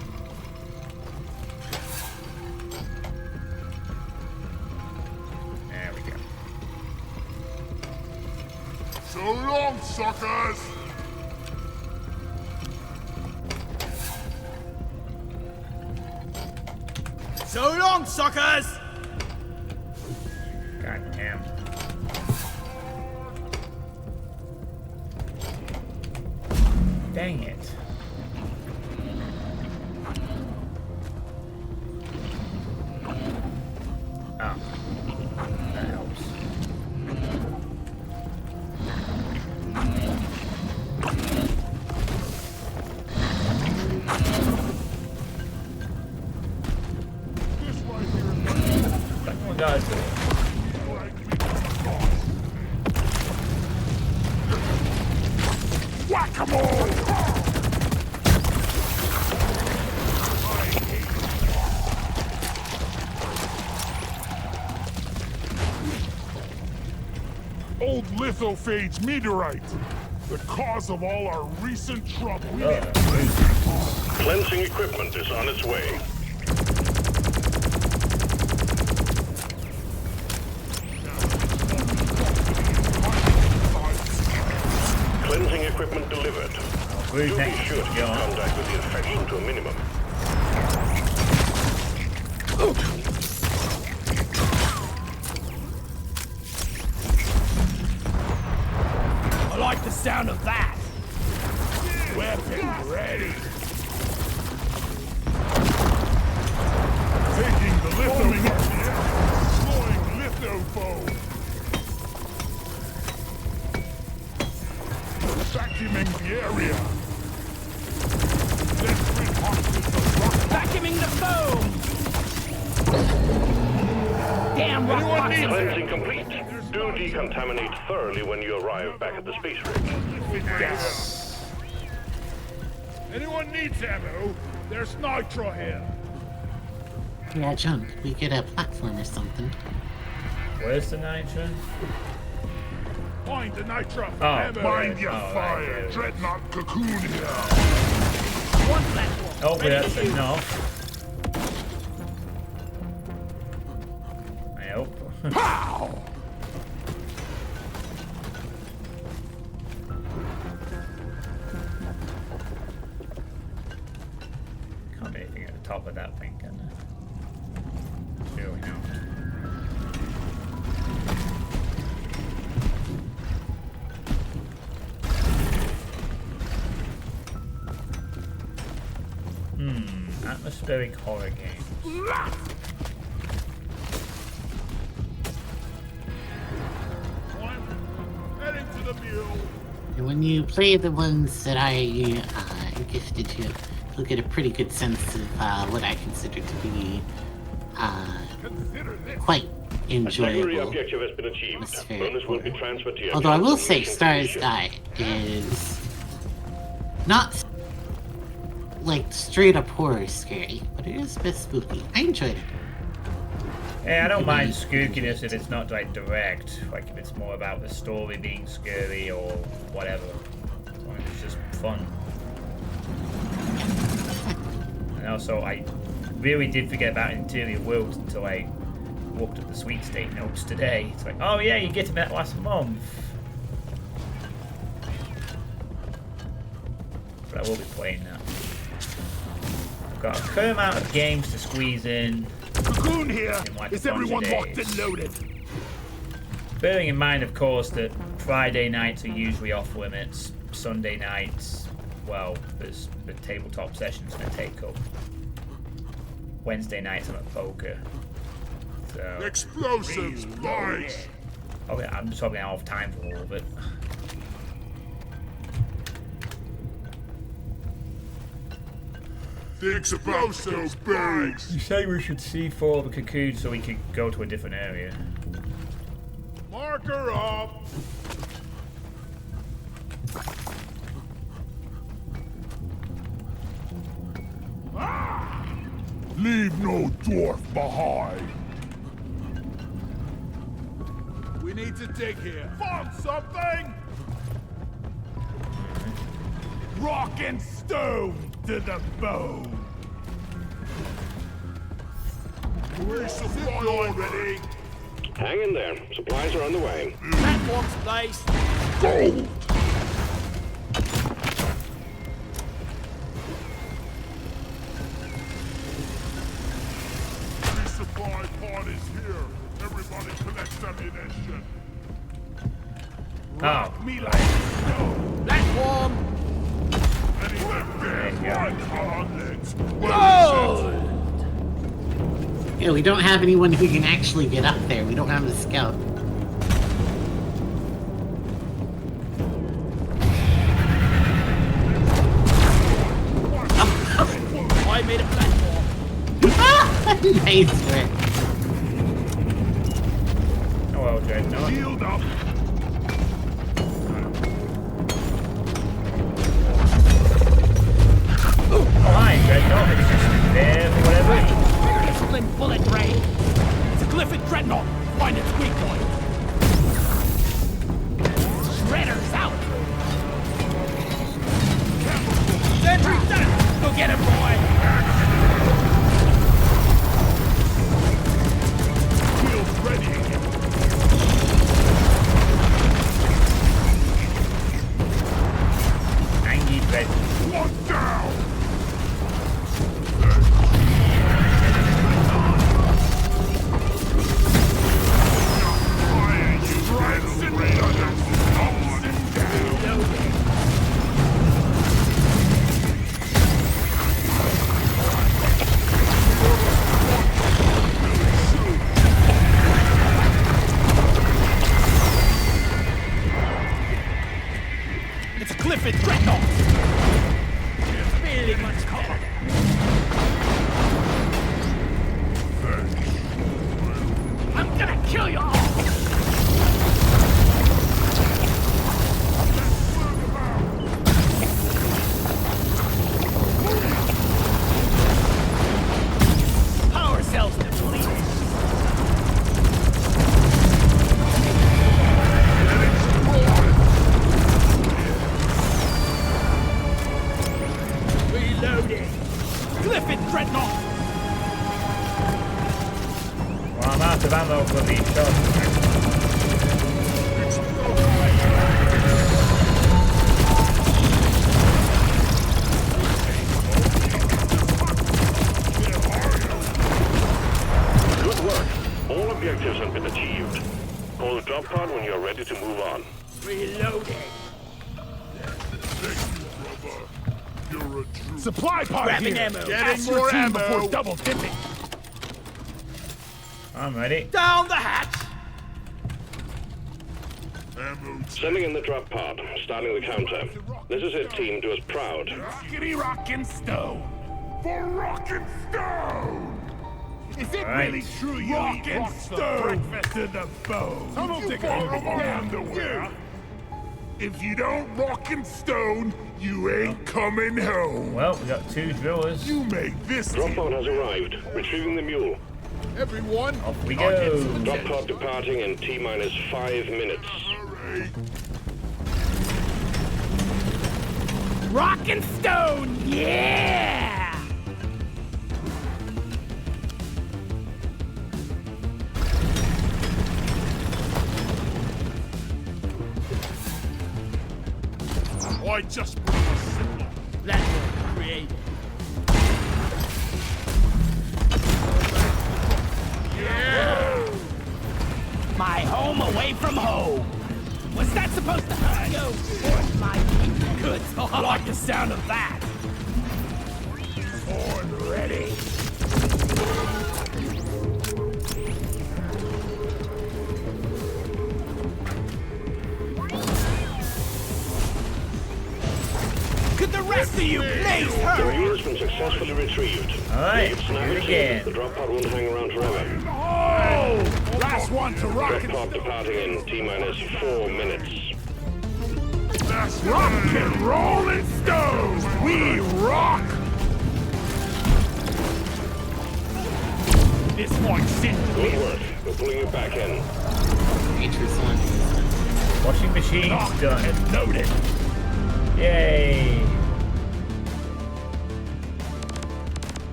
There we go. So long, suckers. So long, suckers. God damn. Dang it. Oh. That helps. This right here is That one got to it. whack-a-mole. Old lithophage meteorite. The cause of all our recent trouble. Cleansing equipment is on its way. Cleansing equipment delivered. Do be sure to keep contact with the infection to a minimum. I like the sound of that. Weapon ready. Taking the litho deploying litho foe. Vacuuming the area. Let's rid hostages of rock. Vacuuming the foam. Damn rock boxes. Cleansing complete. Do decontaminate thoroughly when you arrive back at the space rig. Yes. Anyone needs ammo? There's nitro here. Yeah, John, could we get a platform or something? Where's the nitro? Find the nitro. Oh, Ammo. Mind your oh, fire. right. Dreadnought cocoon here. One platform. Hopefully Ready that's to use. enough. I hope. Pow! Can't be anything at the top of that thing, can there? Surely not. Atmospheric horror games. Heading to the mule. And when you play the ones that I gifted you, you'll get a pretty good sense of what I consider to be Consider this. quite A secondary enjoyable. objective has been achieved. Atmospheric Bonus will be horror. transferred to your Although I will account say on Star's completion. Guide is not like straight up horror scary, but it is a bit spooky. I enjoyed it. Yeah, I don't mind spookiness if it's not like direct, like if it's more about the story being scary or whatever. Or if it's just fun. And also, I really did forget about Interior Worlds until I looked at the Sweet State notes today. It's like, oh yeah, you get to that last month. But I will be playing that. I've got a fair amount of games to squeeze in. Cocoon here. In like a Is bunch of everyone locked days. and loaded? Bearing in mind, of course, that Friday nights are usually off limits. Sunday nights, well, there's the tabletop session's going to take up. Wednesday nights I'm at poker. So, Explosives, boys. okay, I'm just probably out of time for all of it. The explosives, bags. You say we should C4 the cocoon so we could go to a different area. Marker up. Leave no dwarf behind. We need to dig here. Found something. Rock and stone to the bone. Resupply already. Hang in there. Supplies are on the way. Platforms placed. Gold. Resupply pod is here. Everybody collects ammunition. Oh, Me like snow. Platform. Any of them Yeah. targets. Gold. Yeah, we don't have anyone who can actually get up there. We don't have a scout. I made a platform. Nice work. oh well, Dreadnought. Shield up. Oh, hi, Dreadnought. It's just there for whatever. Discipline bullet rain. It's a glyphic dreadnought. Find its weak point. Shredder's out. kill you all! Power cells depleted. Reloading. Clifford Dreadnought. Well, I'm out of ammo for these shots. Good work. All objectives have been achieved. Call the drop pod when you're ready to move on. Reloading. Thank you, brother. You're a true... Supply pod Grabbing here. ammo. Getting Pass more your team ammo before double dipping. I'm ready. Down the hatch. Ammo. Sending in the drop pod. Starting the counter. This is it, team. Do us proud. Rockety rockin' stone. For rockin' stone. Is it Right. really true you eat rocks for breakfast to the bone? Tunnel digger underwear. If you don't rockin' stone, you ain't coming home. Well, we got 2 drillers. You make this Drop team. pod has arrived. Retrieving the mule. Everyone, Off we go. Drop pod departing in T-minus 5 minutes. hurry. Rock and stone, yeah! I just brought a symbol. That's creative. Yeah! My home away from home. Was that supposed to hurt? Go forth my people. Good. I like the sound of that. On ready. Could the rest of you please The hurry? mule has been successfully retrieved. Alright, Snap do it it in. again. The drop pod won't hang around forever. Oh! Last one to rock Drop and pod departing in T-minus 4 minutes. rock and rolling stones. We rock. This one's sitting. Good work. We're pulling you back in. Matrix 1. Washing machine's Locked done. and loaded. Yay.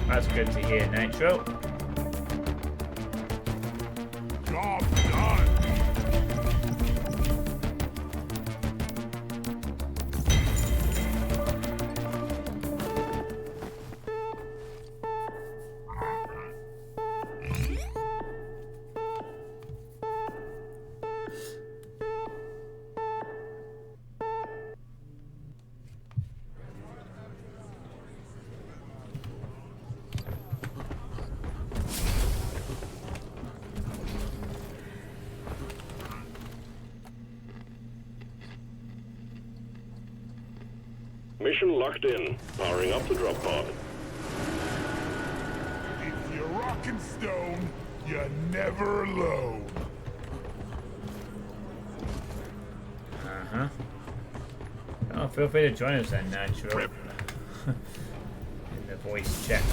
That's good to hear, Nitro. Job done. Mission locked in. Powering up the drop pod. If you're rockin' stone, you're never alone. Uh-huh. Oh, feel free to join us then, Nitro. In the voice chat.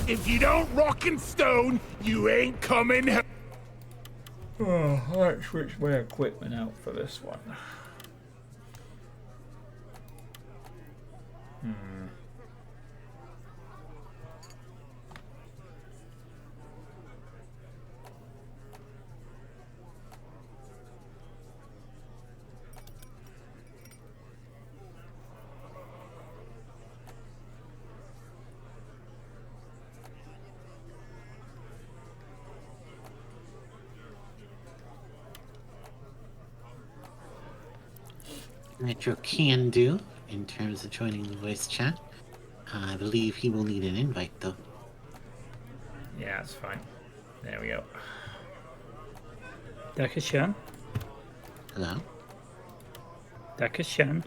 If you don't rockin' stone, you ain't coming home. Oh, let's switch my equipment out for this one. Nitro can do in terms of joining the voice chat. I believe he will need an invite though. Yeah, that's fine. There we go. Dankeschön. Hello? Dankeschön.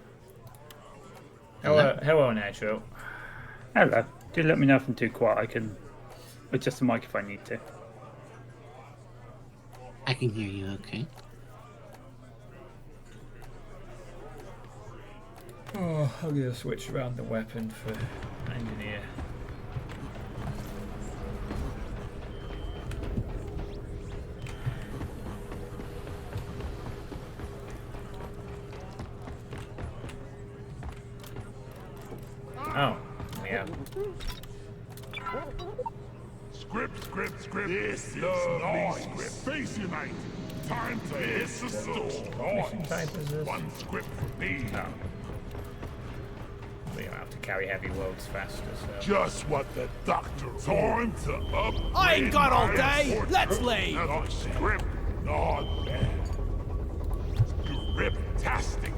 Hello, Nitro. Hello. Do let me know if I'm too quiet. I can adjust the mic if I need to. I can hear you okay. Oh, I'm gonna switch around the weapon for engineer. Oh, yeah. Script. This is nice. Face Unite. Time to hit the store. Mission type is this? One script for me. No. We don't have to carry heavy loads faster, so. Just what the doctor. Time to up. I ain't got all day. Let's leave. Not script. Not bad. Script-tastic.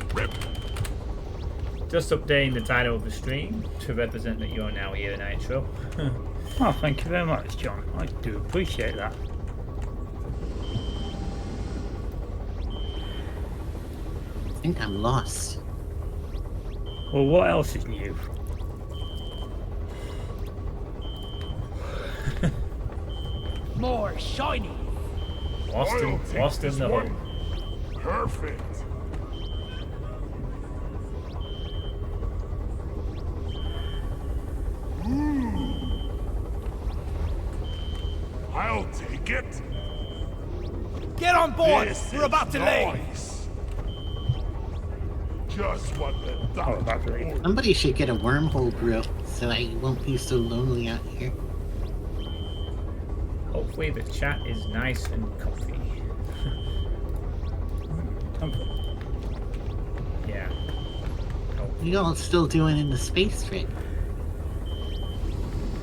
Script. Just updating the title of the stream to represent that you're now here, Nitro. Oh, thank you very much, John. I do appreciate that. I think I'm lost. Well, what else is new? More shiny. Lost in the hole. Perfect. I'll take it. Get on board. This We're about is to leave. nice. Just what the Oh, about to leave. doctor. Somebody should get a wormhole brew so I won't be so lonely out here. Hopefully the chat is nice and comfy. Comfort. Yeah. What are you all still doing in the space trip?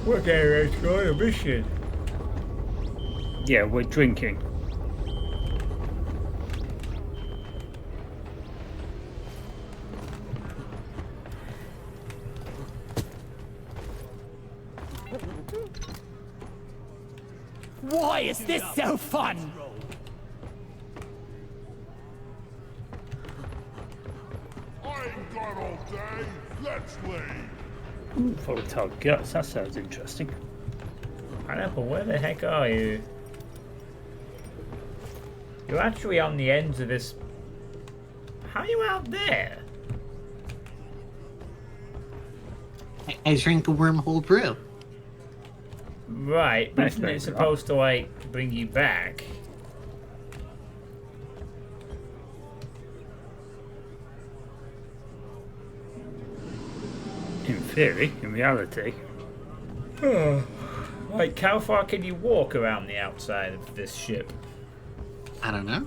We're getting ready to go on a mission. Yeah, we're drinking. Why is this so fun? I ain't got all day. Let's leave. Full of tug guts. That sounds interesting. Pineapple, where the heck are you? You're actually on the ends of this. How are you out there? I drank a wormhole brew. Right, but Nice, isn't it nice. supposed to like bring you back? In theory, in reality. Like, how far can you walk around the outside of this ship? I don't know.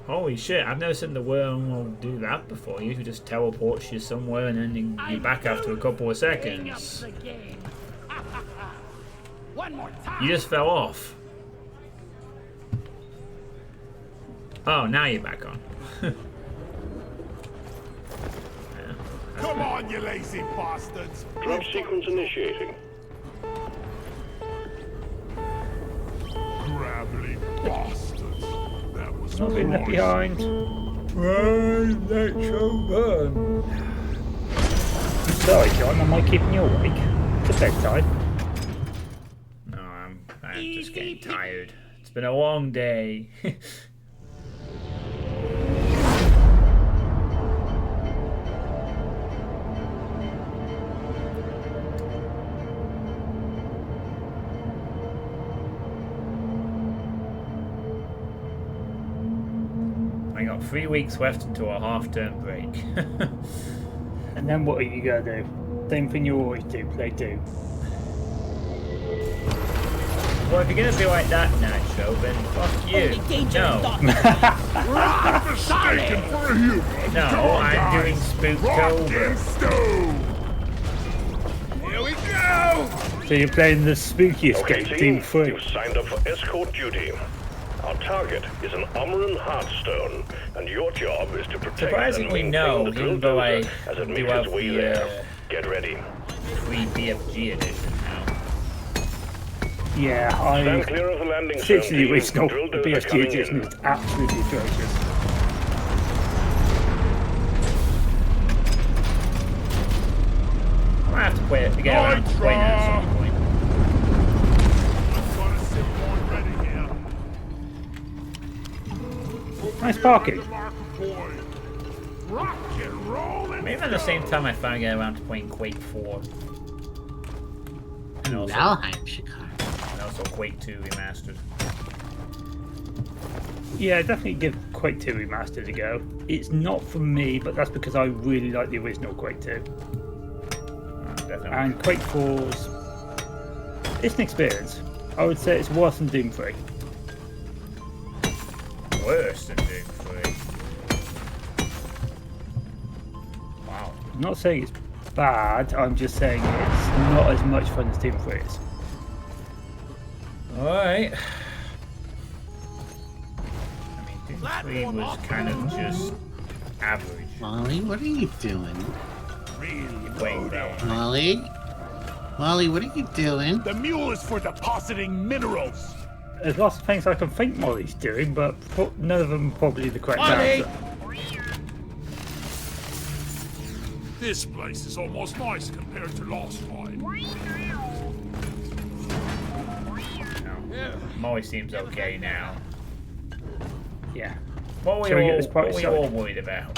Holy shit, I've never seen the wormhole do that before. Usually just teleports you somewhere and then you're back after a couple of seconds. One more time. You just fell off. Oh, now you're back on. Come on, you lazy bastards. Drop sequence initiating. Gravelly bastards. That was Not being left nice. behind. Run, Nitro, run. I'm sorry, John. Am I keeping you awake? It's bedtime. No, I'm just getting tired. It's been a long day. I got 3 weeks left until a half-term break. And then what are you going to do? Same thing you always do. Play do. Well, if you're gonna be like that, Nacho, then fuck you. Only danger No, Mistaken for a human. no, Come on, I'm doing guys. Rock Spooktober. and stone. Here we go. So you're playing the spooky Okay, escape, team, Team 3. you've signed up for escort duty. Our target is an Umran Heartstone, and your job is to protect Surprisingly, and no, maintain the even though I Suitepee as it do makes have its way the there. Get ready. free BFG edition now. Yeah, Stand clear of the landing zone. Seriously, the original Drill dozer BSG coming edition in. is absolutely atrocious. I might have to play it to get around to playing it at some point. I've got a sip one ready here. Nice parking. Marker point. Rock and roll and Maybe at the same time I finally get around to playing Quake 4. And also, Valheim Chicago. and also Quake 2 Remastered. Yeah, definitely give Quake 2 Remastered a go. It's not for me, but that's because I really like the original Quake 2. Definitely. And Quake 4's... It's an experience. I would say it's worse than Doom 3. Worse than Doom 3. Wow. I'm not saying it's bad, I'm just saying it's not as much fun as Doom 3 is. Alright. I mean, Doom 3 was kind of just average. Molly, what are you doing? Way down. Molly? Molly, what are you doing? The mule is for depositing minerals. There's lots of things I can think Molly's doing, but none of them are probably the correct Molly! answer. This place is almost nice compared to last time. Molly seems okay now. Yeah. What were Shall we you get all, this party what were you all worried about?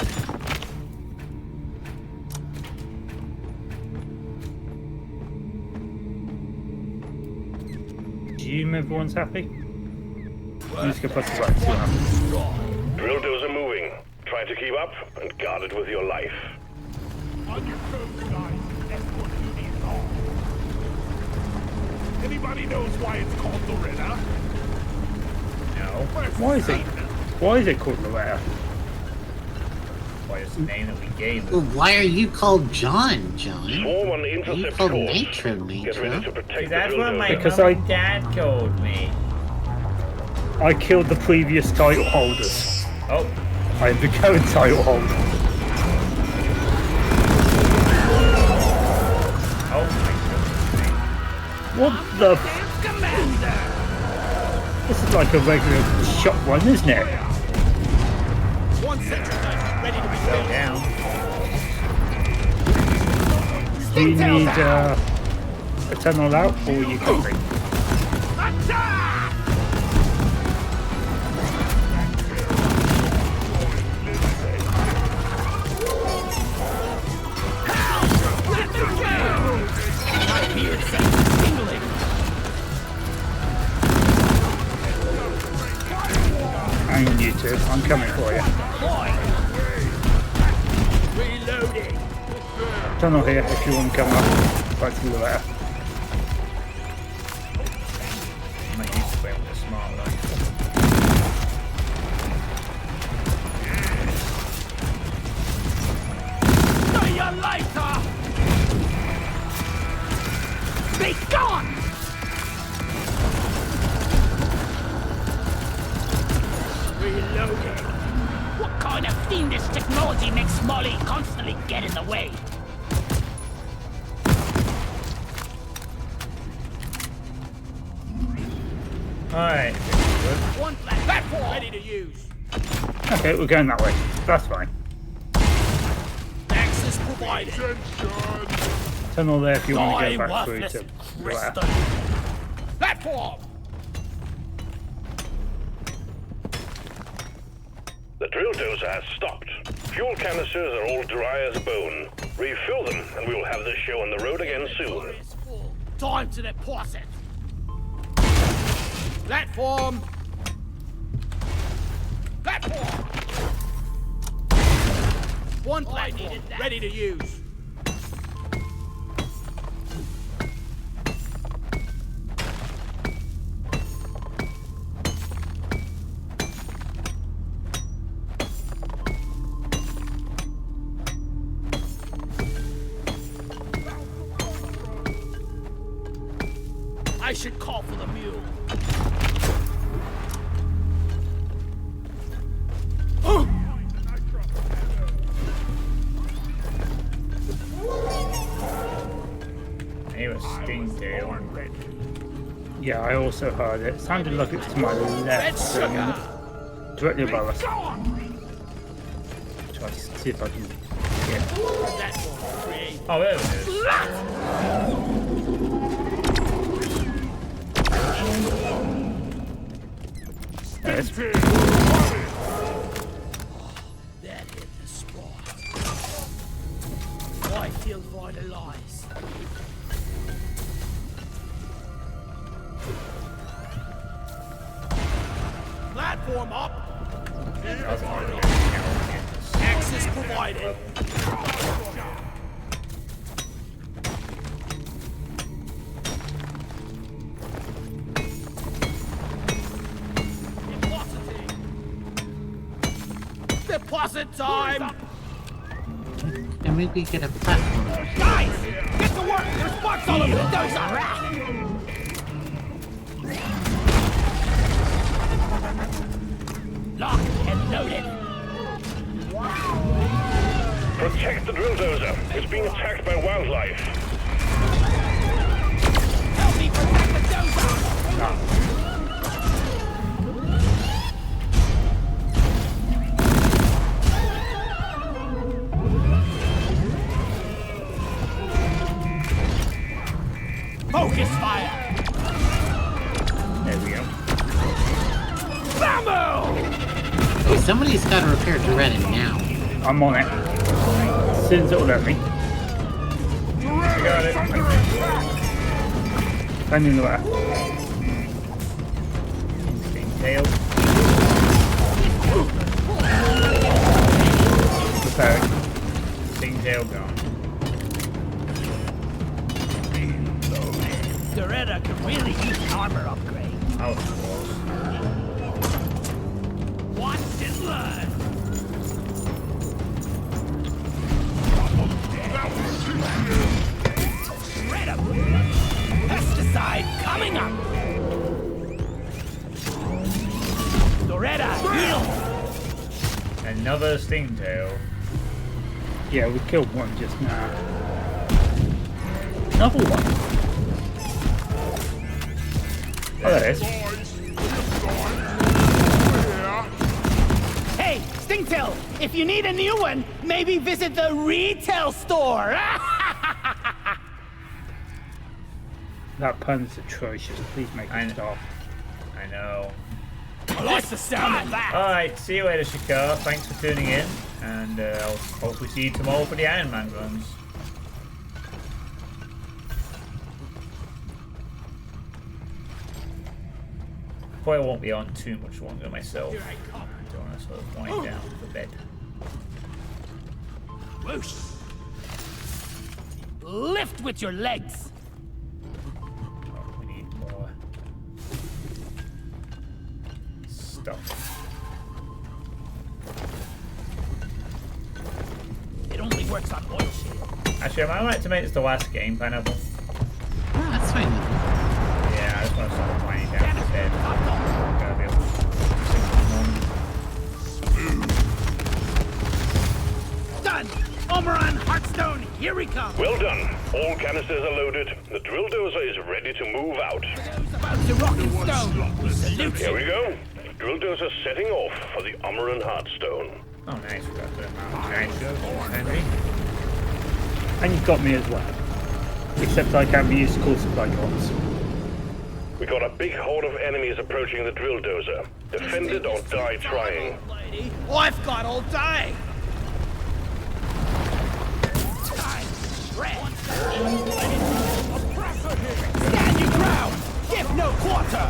Assume everyone's happy? I'm just gonna press the button, see what happens. Drill dozer moving. Try to keep up and guard it with your life. On your toes, guys. Escort duty is on. Anybody knows why it's called Loretta? No. Why is it called Loretta? Why is the name that we gave it? Well, why are you called John, John? Swarm and Are you intercept called course. Nitro, Get ready Nitro? to protect the That's drill what my dozer. Because mum I- and dad told me. I killed the previous title holders. Oh, I am the current title holder. oh my goodness. What the f- Commander! This is like a regular shot one, isn't it? One sentry gun, ready to be Go filled. down. Do you need a tunnel out or are you covering? Attack! Help! Let me go! My beard sense tingling. Hang on, you two. I'm coming for you. Boy! Reloading. Tunnel here if you want to come up. Back to Loretta. I'm not used to playing with a smart rifle. See you later! Be gone! Reloading. What kind of fiendish technology makes Molly constantly get in the way? Alright. One platform ready to use. Okay, we're going that way. That's fine. Access provided. Tunnel there if you want to My go back through worthless to crystal. Loretta. Platform. The drill dozer has stopped. Fuel canisters are all dry as a bone. Refill them, and we will have this show on the road again soon. It's full. Time to deposit. Platform. Platform. One platform ready to use. I should call for the mule. Yeah, I also heard it. Sounded like it was to my left, directly above us. Try to see if I can get. Oh, there it is. There it is. That hit the spot. I feel vitalized. Platform up. Access provided. Deposit time! And maybe get a platform. Guys! Get to work! There's sparks all over the dozer! Locked and loaded! Protect the drill dozer. It's being attacked by wildlife. Help me protect the dozer! Focus fire! There we go. Bamboo! Oh, somebody's got to repair Doretta now. I'm on it. As soon as it'll let me. I got it. And in the way. Tail. Repairing. Sting tail gone. Doretta could really use an armor upgrade. Oh, close. Watch and learn! Doretta! Pesticide coming up! Doretta, heal! Another sting tail. Yeah, we killed one just now. Another one. Oh, there it is. Hey, Stingtail! If you need a new one, maybe visit the retail store! That pun is atrocious. Please make it stop. I know. I like the sound of that! Alright, see you later, Shakar. Thanks for tuning in. And I'll hopefully see you tomorrow for the Iron Man runs. Probably won't be on too much longer myself. I don't want to sort of wind down for bed. Whoosh! Lift with your legs! Oh, we need more stuff. It only works on oil shale. Actually, I might like to make this the last game, Pineapple. Oh, that's fine with me. Yeah, I just want to start winding down for bed. Gotta be able to Done! Omeran, Heartstone, here we come! Well done. All canisters are loaded. The drill dozer is ready to move out. Those about to rock and stone, we salute Here you! we go. Drill dozer setting off for the Umaran Heartstone. Oh, nice. We got the nice Henry. And you've got me as well. Except I can't be used to call supply drops. We got a big horde of enemies approaching the drill dozer. Defend it or die trying. Lady, I've got all day! Stand your ground! Give no quarter!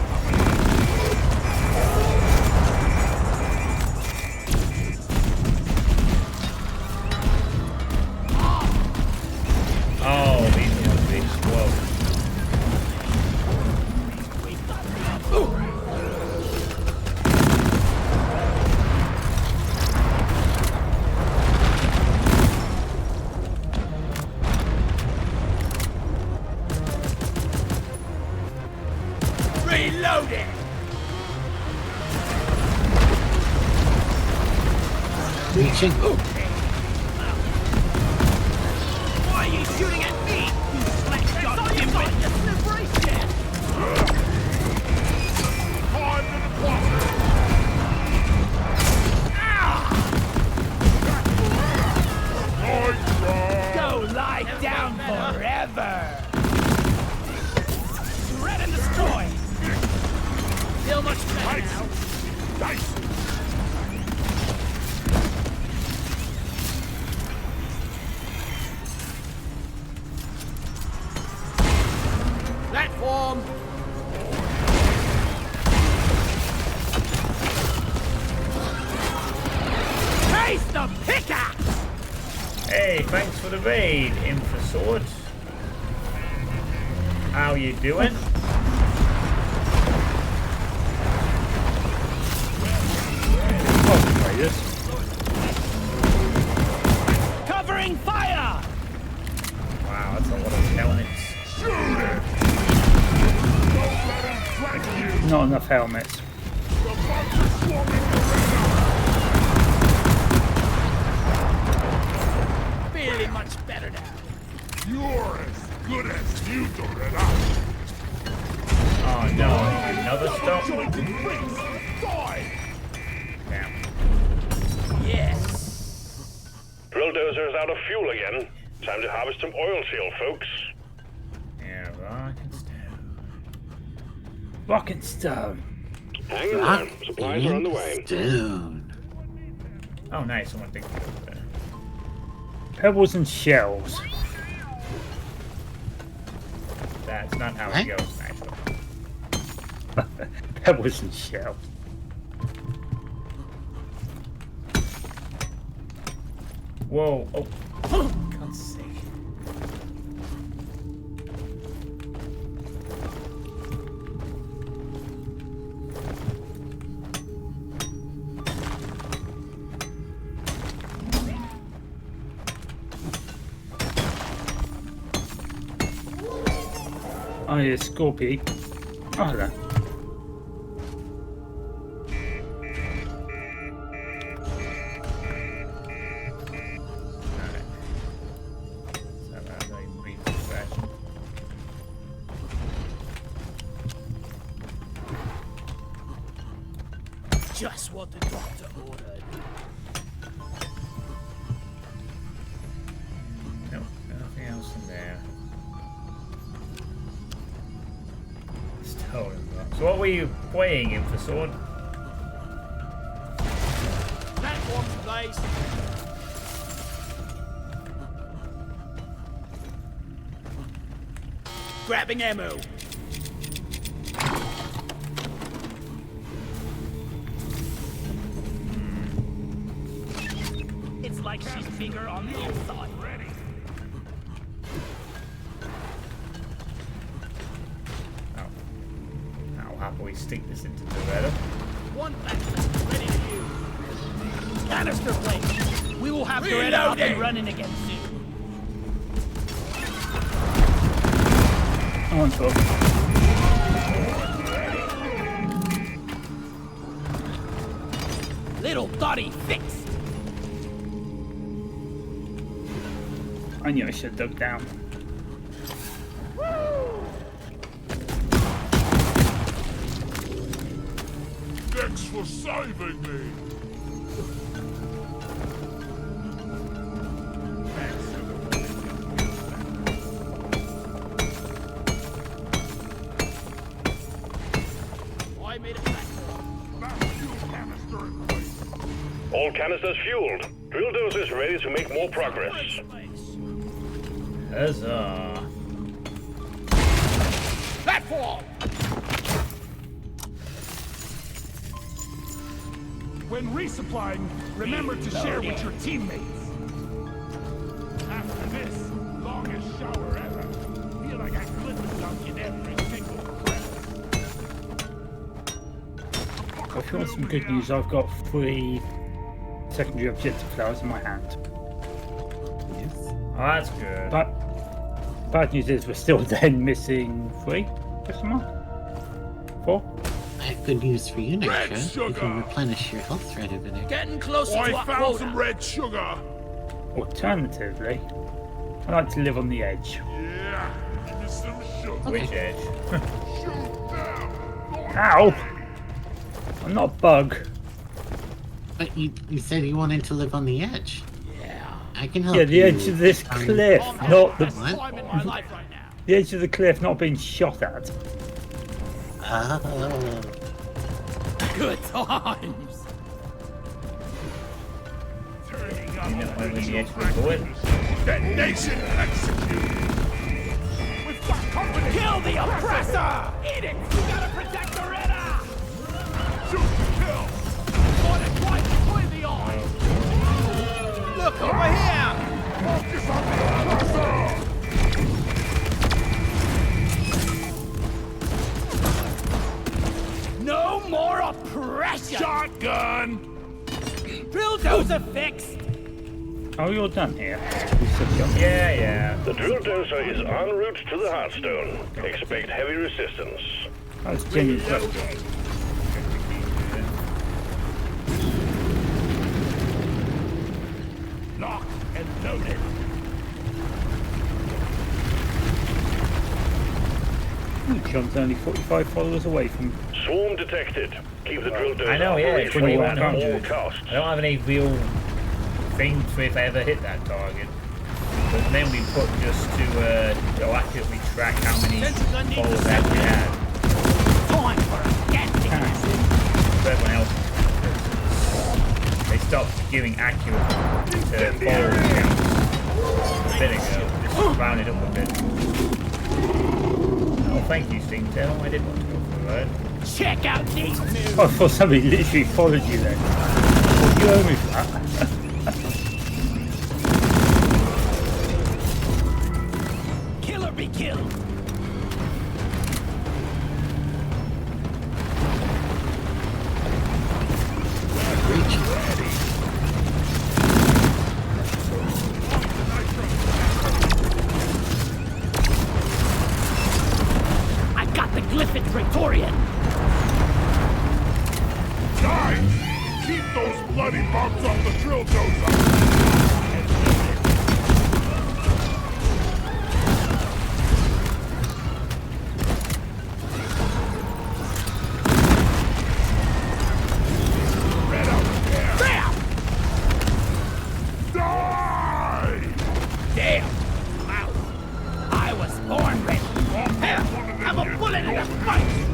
Oh, these are the big explode. Reloading! Reaching. Why are you shooting at me? You slack-jawed dimwit! Hey, thanks for the raid, Infosword. How you doing? Covering fire! Wow, that's a lot of helmets. Shoot it! Don't let him flank you! Not enough helmets. The bugs are swarming the radar! Feeling much better now. You're as good as new, Doretta! Oh no, another stop? Jointed freaks! Die! Damn. Yes. Drill dozer's out of fuel again. Time to harvest some oil seal, folks. Yeah, rock and stone. Rock and stone. Hang in Rock there. Supplies are on the way. Stone. Oh nice, someone digged it over there. Pebbles and shells. That's not how What? it goes, actually. Pebbles and shells. Whoa, oh. God's sake. Oh yeah, Scorpion. Oh hello. Just what the doctor ordered. Nope, nothing else in there. Stolen rock. So what were you playing, Infosword? Platforms, please. Grabbing ammo. It's like she's bigger on the inside. Ready. I'll happily stick this into Doretta. One backpack ready to use. Canister plate. We will have Doretta up and running again soon. I want to. Little Dottie fixed. I knew I should have dug down. Thanks for saving me! I made a platform. That fuel canister in place! All canisters fueled. Drill dozer's ready to make more progress. Huzzah. Platform! When resupplying, remember to share with your teammates. After this, longest shower ever. Feel like I couldn't dunk in every single crevice. If you want some good news, I've got 3 secondary objective flowers in my hand. Yes. Oh, that's good. But bad news is we're still then missing 3? Question mark? 4? I have good news for you, Red Nitro. You sugar. can replenish your health right over there. Getting closer to I our found some quota. red sugar. Alternatively, I like to live on the edge. Yeah, give me some sugar. Which edge? Shoot them. Ow! I'm not a bug. But you said you wanted to live on the edge. Yeah. I can help Yeah, the you. edge of this cliff, not the Best time in my life right now. the edge of the cliff, not being shot at. Oh. Good times. Turning You know, up over the edge of the radio bullet. Detonation executed. We've got company. Kill the oppressor! Eat it! You gotta protect Doretta! Shoot to kill. Got it right between the eyes! Look over here! dozer fixed! Oh, you're done here. Yeah. The drill dozer is en route to the Hearthstone. Expect heavy resistance. That's genuine question. Locked and loaded. John's only 45 followers away from. Swarm detected. Keep the drill dozer I know, yeah, it's operational at 2100. all costs. I don't have any real thing for if I ever hit that target. But then we put just to accurately track how many followers I actually had. Time for a getting For everyone else, they stopped giving accurate follower counts a bit ago. Just rounded up a bit. Oh, thank you, Steamtail. I did want to go for the ride. Check out these moves! I thought somebody literally followed you then. Well, you owe me for that. Killer be killed! I got the Glyphid Praetorian! Guys, keep those bloody bumps off the drill dozer. Red over there. Bam! Die! Damn! Wow! I was born ready! Here! Have a bullet in the face!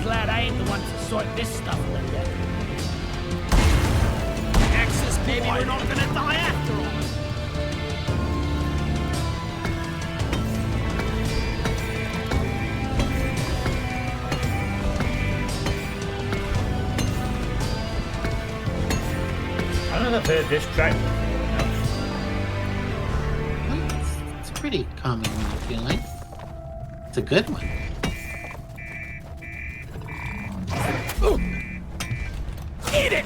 Glad I ain't the one to sort this stuff with yet. Axis, maybe we're not gonna die after all. I don't know if I've heard this track before. It's pretty calming when you feel like. It's a good one. Eat it!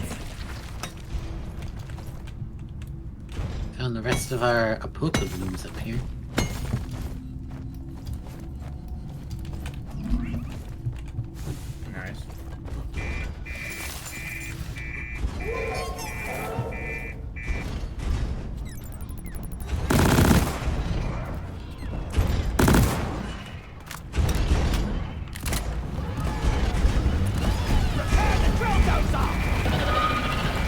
Found the rest of our apocalypse up here. Nice.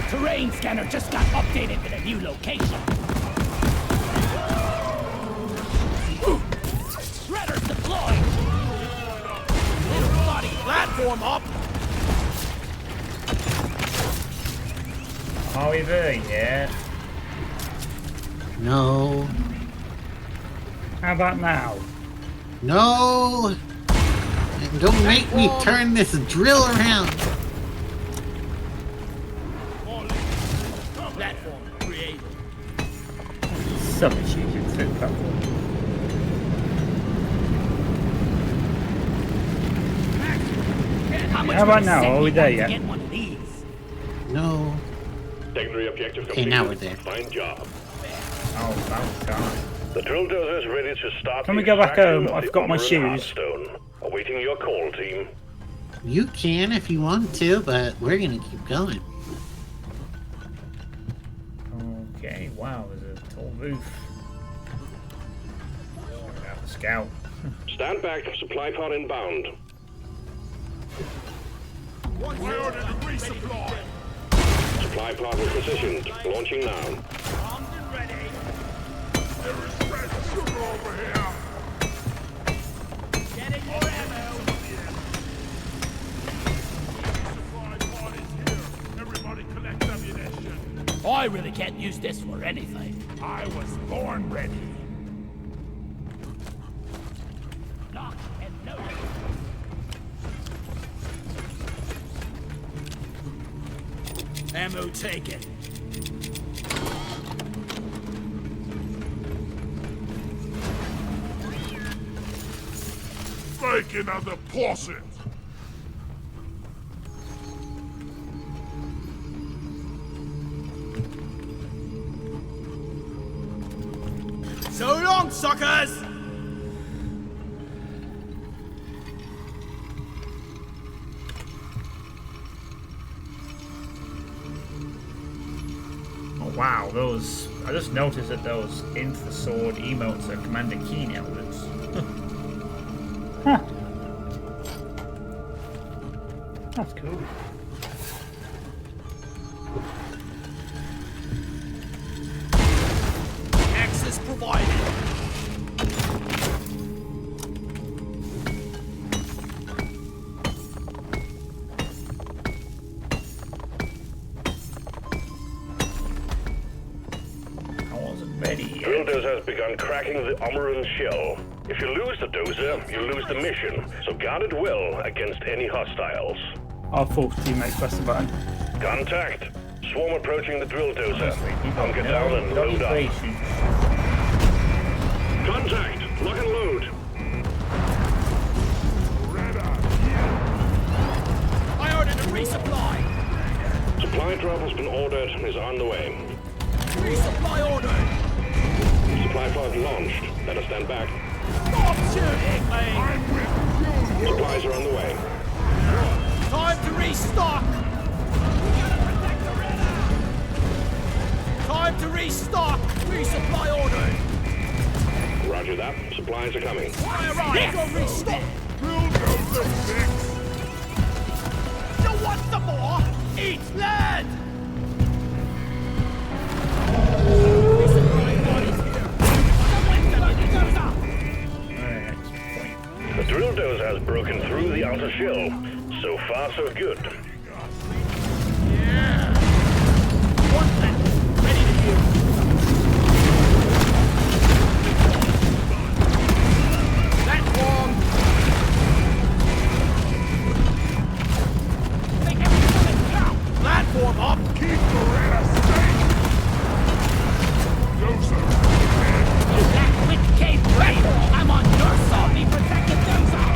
Terrain scanner just got updated with a new location. Shredder's deployed! Little body platform up! Are we there yet? No. How about now? No! Don't make me turn this drill around! Platform created. Some issues with the platform. How about now? Are we there yet? Get one of these. No. Secondary objective Okay, completed. now we're there. Fine job. Oh, about time. The drill dozer is ready to start. Can we the go back extraction home? of I've the got my Honored shoes. Hearthstone. Awaiting your call, team. You can if you want to, but we're gonna keep going. Okay, wow, there's a tall roof. Got the scout. Stand back. Supply pod inbound. I ordered a resupply. Supply pod is positioned. Launching now. There is red sugar over here. Getting more ammo. Supply pod is here. Everybody collect ammunition. I really can't use this for anything. I was born ready. Lock and load. Ammo taken. Make another posset. So long, suckers! Oh wow, those... I just noticed that those Inf Sword emotes are Commander Keen elements. Huh. That's cool. Access provided. I wasn't ready yet. Drill Dozer has begun cracking the Omeran shell. If you lose the Dozer, you lose the mission, so guard it well against any hostiles. Our fourth teammate pressed the button. Contact! Swarm approaching the Drill Dozer. Honestly, Hunker down and load up. patience. Contact! Lock and load! I ordered a resupply. Supply drop has been ordered and is on the way. Resupply ordered. Supply pod launched. Let us stand back. Stop shooting me. Supplies are on the way. Time to restock. Time to restock. Resupply ordered. Roger that. Supplies are coming. Fire right. Go restock. You want some more? Eat land. Resupply bodies here. The Drill Dozer has broken through the outer shell. So far, so good. Yeah. One left. Ready to use. Platform. Make everything down. Platform up. Keep Beretta safe. Dozer. That quick cave brain. I'm on your side. Be protected, Dozer.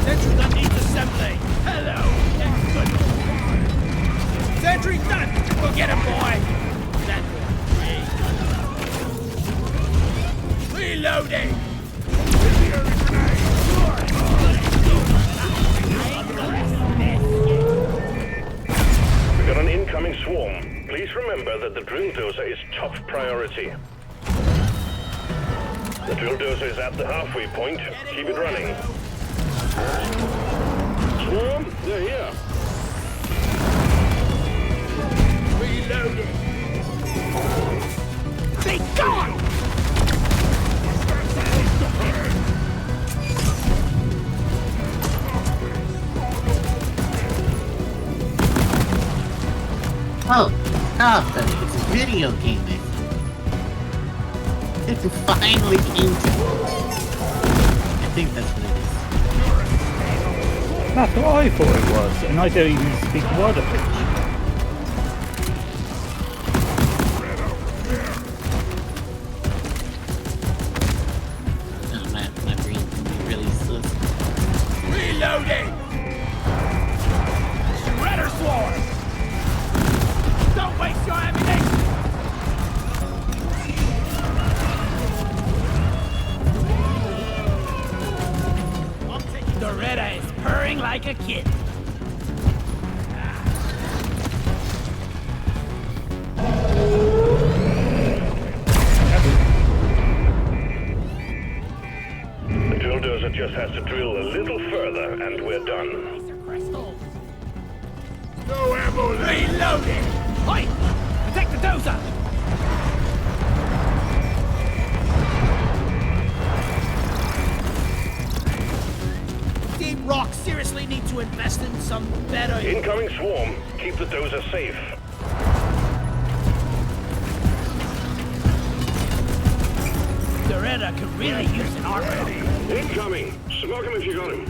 Sentry gun needs assembly. Hello. Good. Sentry done. Go get him, boy. That one. Reloading. We got an incoming swarm. Please remember that the Drill Dozer is top priority. The Drill Dozer is at the halfway point. Keep it running. Swarm, they're here. Reloading. Be gone! Oh, stop it. It's a video game. It finally came to I think that's what it is. That's what I thought it was, and I don't even speak a word of it. Oh, my brain can be really slow. Reloading! Shredder swarm! Don't waste your ammunition! The Retta is purring like a kid. The Drill Dozer just has to drill a little further and we're done. No ammo left. Reloading! Hi! Protect the Dozer! Rock seriously need to invest in some better... Incoming swarm. Keep the dozer safe. Doretta could really use an armor. Incoming. Smoke him if you got him.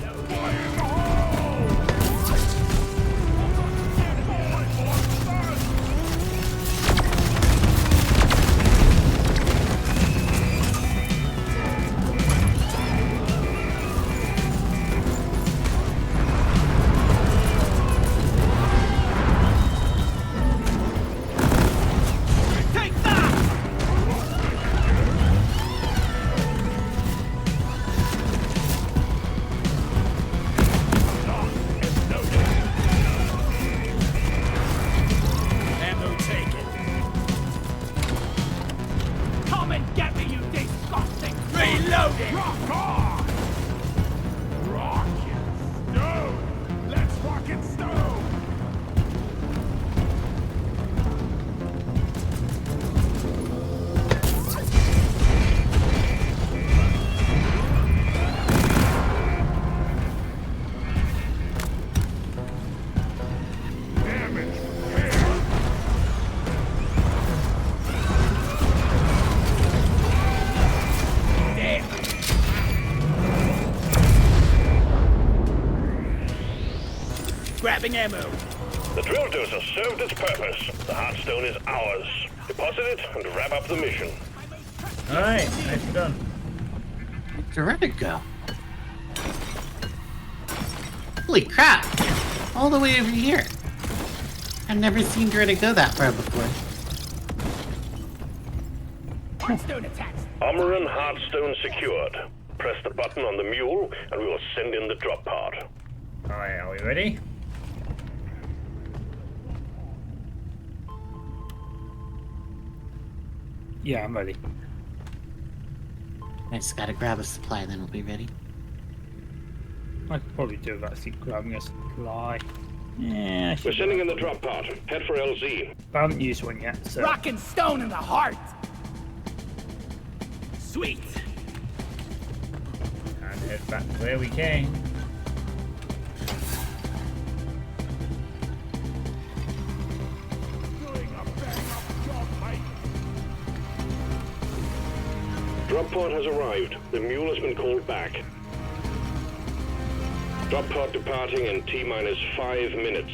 Grabbing ammo. The drill dozer served its purpose. The Heartstone is ours. Deposit it and wrap up the mission. Alright, nicely done. Where'd it go? Holy crap! All the way over here. I've never seen Doretta go that far before. Heartstone attacks. Armor and Heartstone secured. Press the button on the mule and we will send in the drop pod. Alright, are we ready? Yeah, I'm ready. I just gotta grab a supply, then we'll be ready. I could probably do that. Keep grabbing a supply. Yeah, We're sending in the drop pod. Head for LZ. I haven't used one yet, so... Rock and stone in the heart. Sweet. And head back where we came. Drop pod has arrived. The mule has been called back. Drop pod departing in T-minus 5 minutes.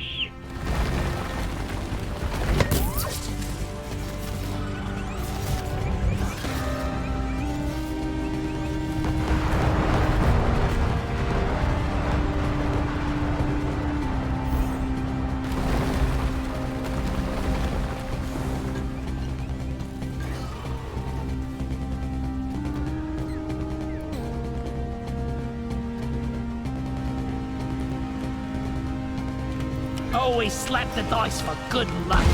Always slap the dice for good luck.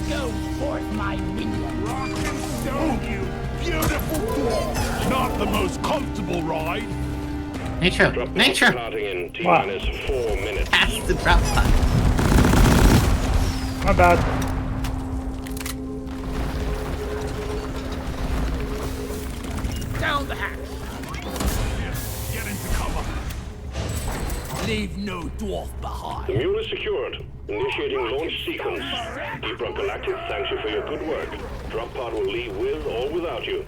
Go forth, my minion. Rock and stone, you beautiful dwarf. Not the most comfortable ride. Nitro! Drop pod Nitro! departing in T-minus 4 minutes. That's the drop pod. My bad. Down the hatch. Get into cover. Leave no dwarf The behind. mule is secured. Initiating launch sequence. Deep Rock Galactic thanks you for your good work. Drop pod will leave with or without you.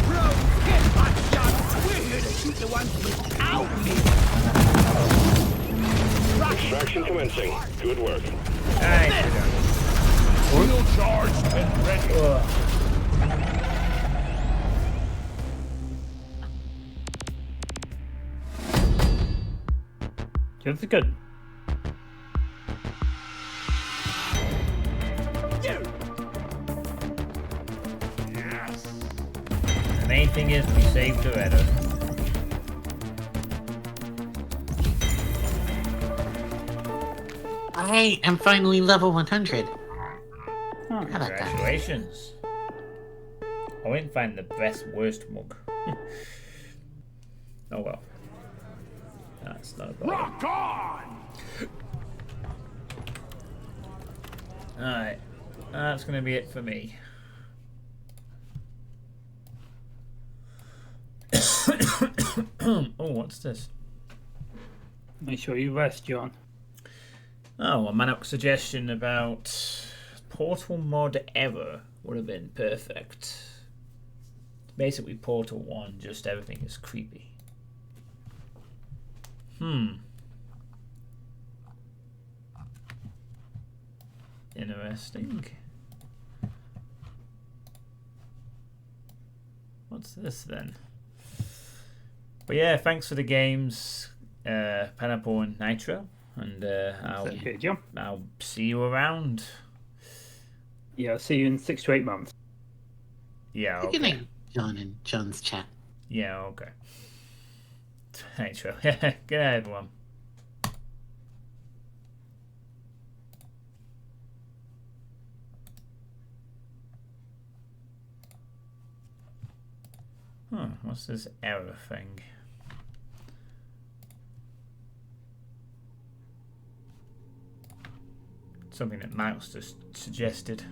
Bro, get hot shot. We're here to shoot the ones without me. Extraction commencing. Good work. Alright, Wheel charged and ready. This is good. Yes. the main thing is we saved Doretta. I am finally level 100. Oh, How about that? Congratulations. I went and find the best, worst mug. Oh well. That's That's not a problem. Rock on! Alright, that's going to be it for me. Oh, what's this? Make sure you rest, John. Oh, a Manok suggestion about Portal mod error would have been perfect. Basically, Portal 1, just everything is creepy. Interesting. What's this then? But yeah, thanks for the games, Pineapple and Nitro, and I'll see you around. Yeah, I'll see you in 6 to 8 months. Yeah, Good okay. night, John and John's chat. Yeah, okay. Nitro. Good night, everyone. What's this error thing? Something that Mouse just suggested.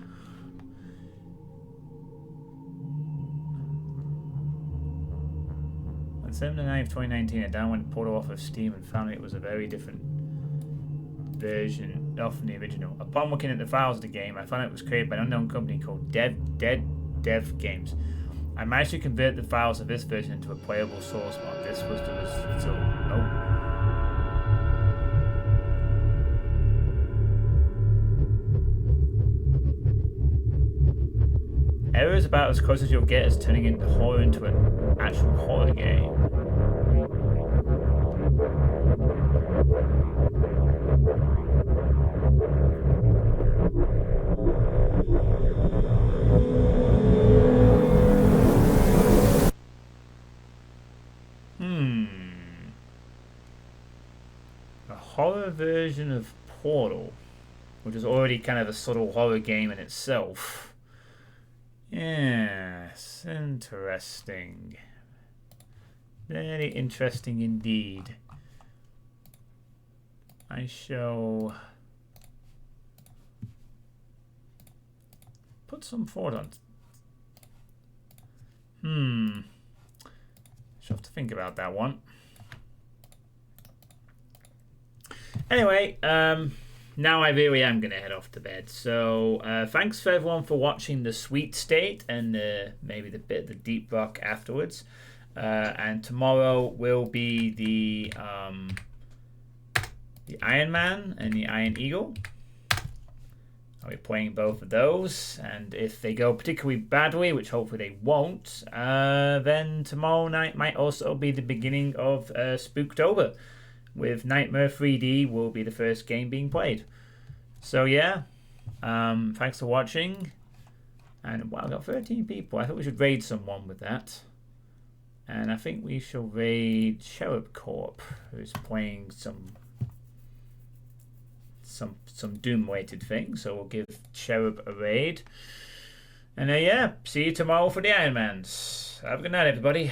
On 7th of 9th, 2019, I downloaded Portal off of Steam and found it was a very different version of the original. Upon looking at the files of the game, I found it was created by an unknown company called Dev Games. I managed to convert the files of this version into a playable source mod. This was the result. Oh. Error is about as close as you'll get as turning into horror into an actual horror game. A horror version of Portal, which is already kind of a subtle horror game in itself. Yes, interesting. Very interesting indeed. I shall put some thought on. Shall have to think about that one. Anyway, now I really am going to head off to bed. So thanks for everyone for watching the Sweet State and maybe the Deep Rock afterwards. And tomorrow will be the Iron Man and the Iron Eagle. I'll be playing both of those, and if they go particularly badly, which hopefully they won't, then tomorrow night might also be the beginning of Spooktober, with Nightmare 3D will be the first game being played. So yeah, thanks for watching, and wow, I got 13 people. I thought we should raid someone with that, and I think we shall raid Cherub Corp, who's playing some Doom-weighted thing, so we'll give Cherub a raid. And yeah, see you tomorrow for the Iron Mans. Have a good night, everybody.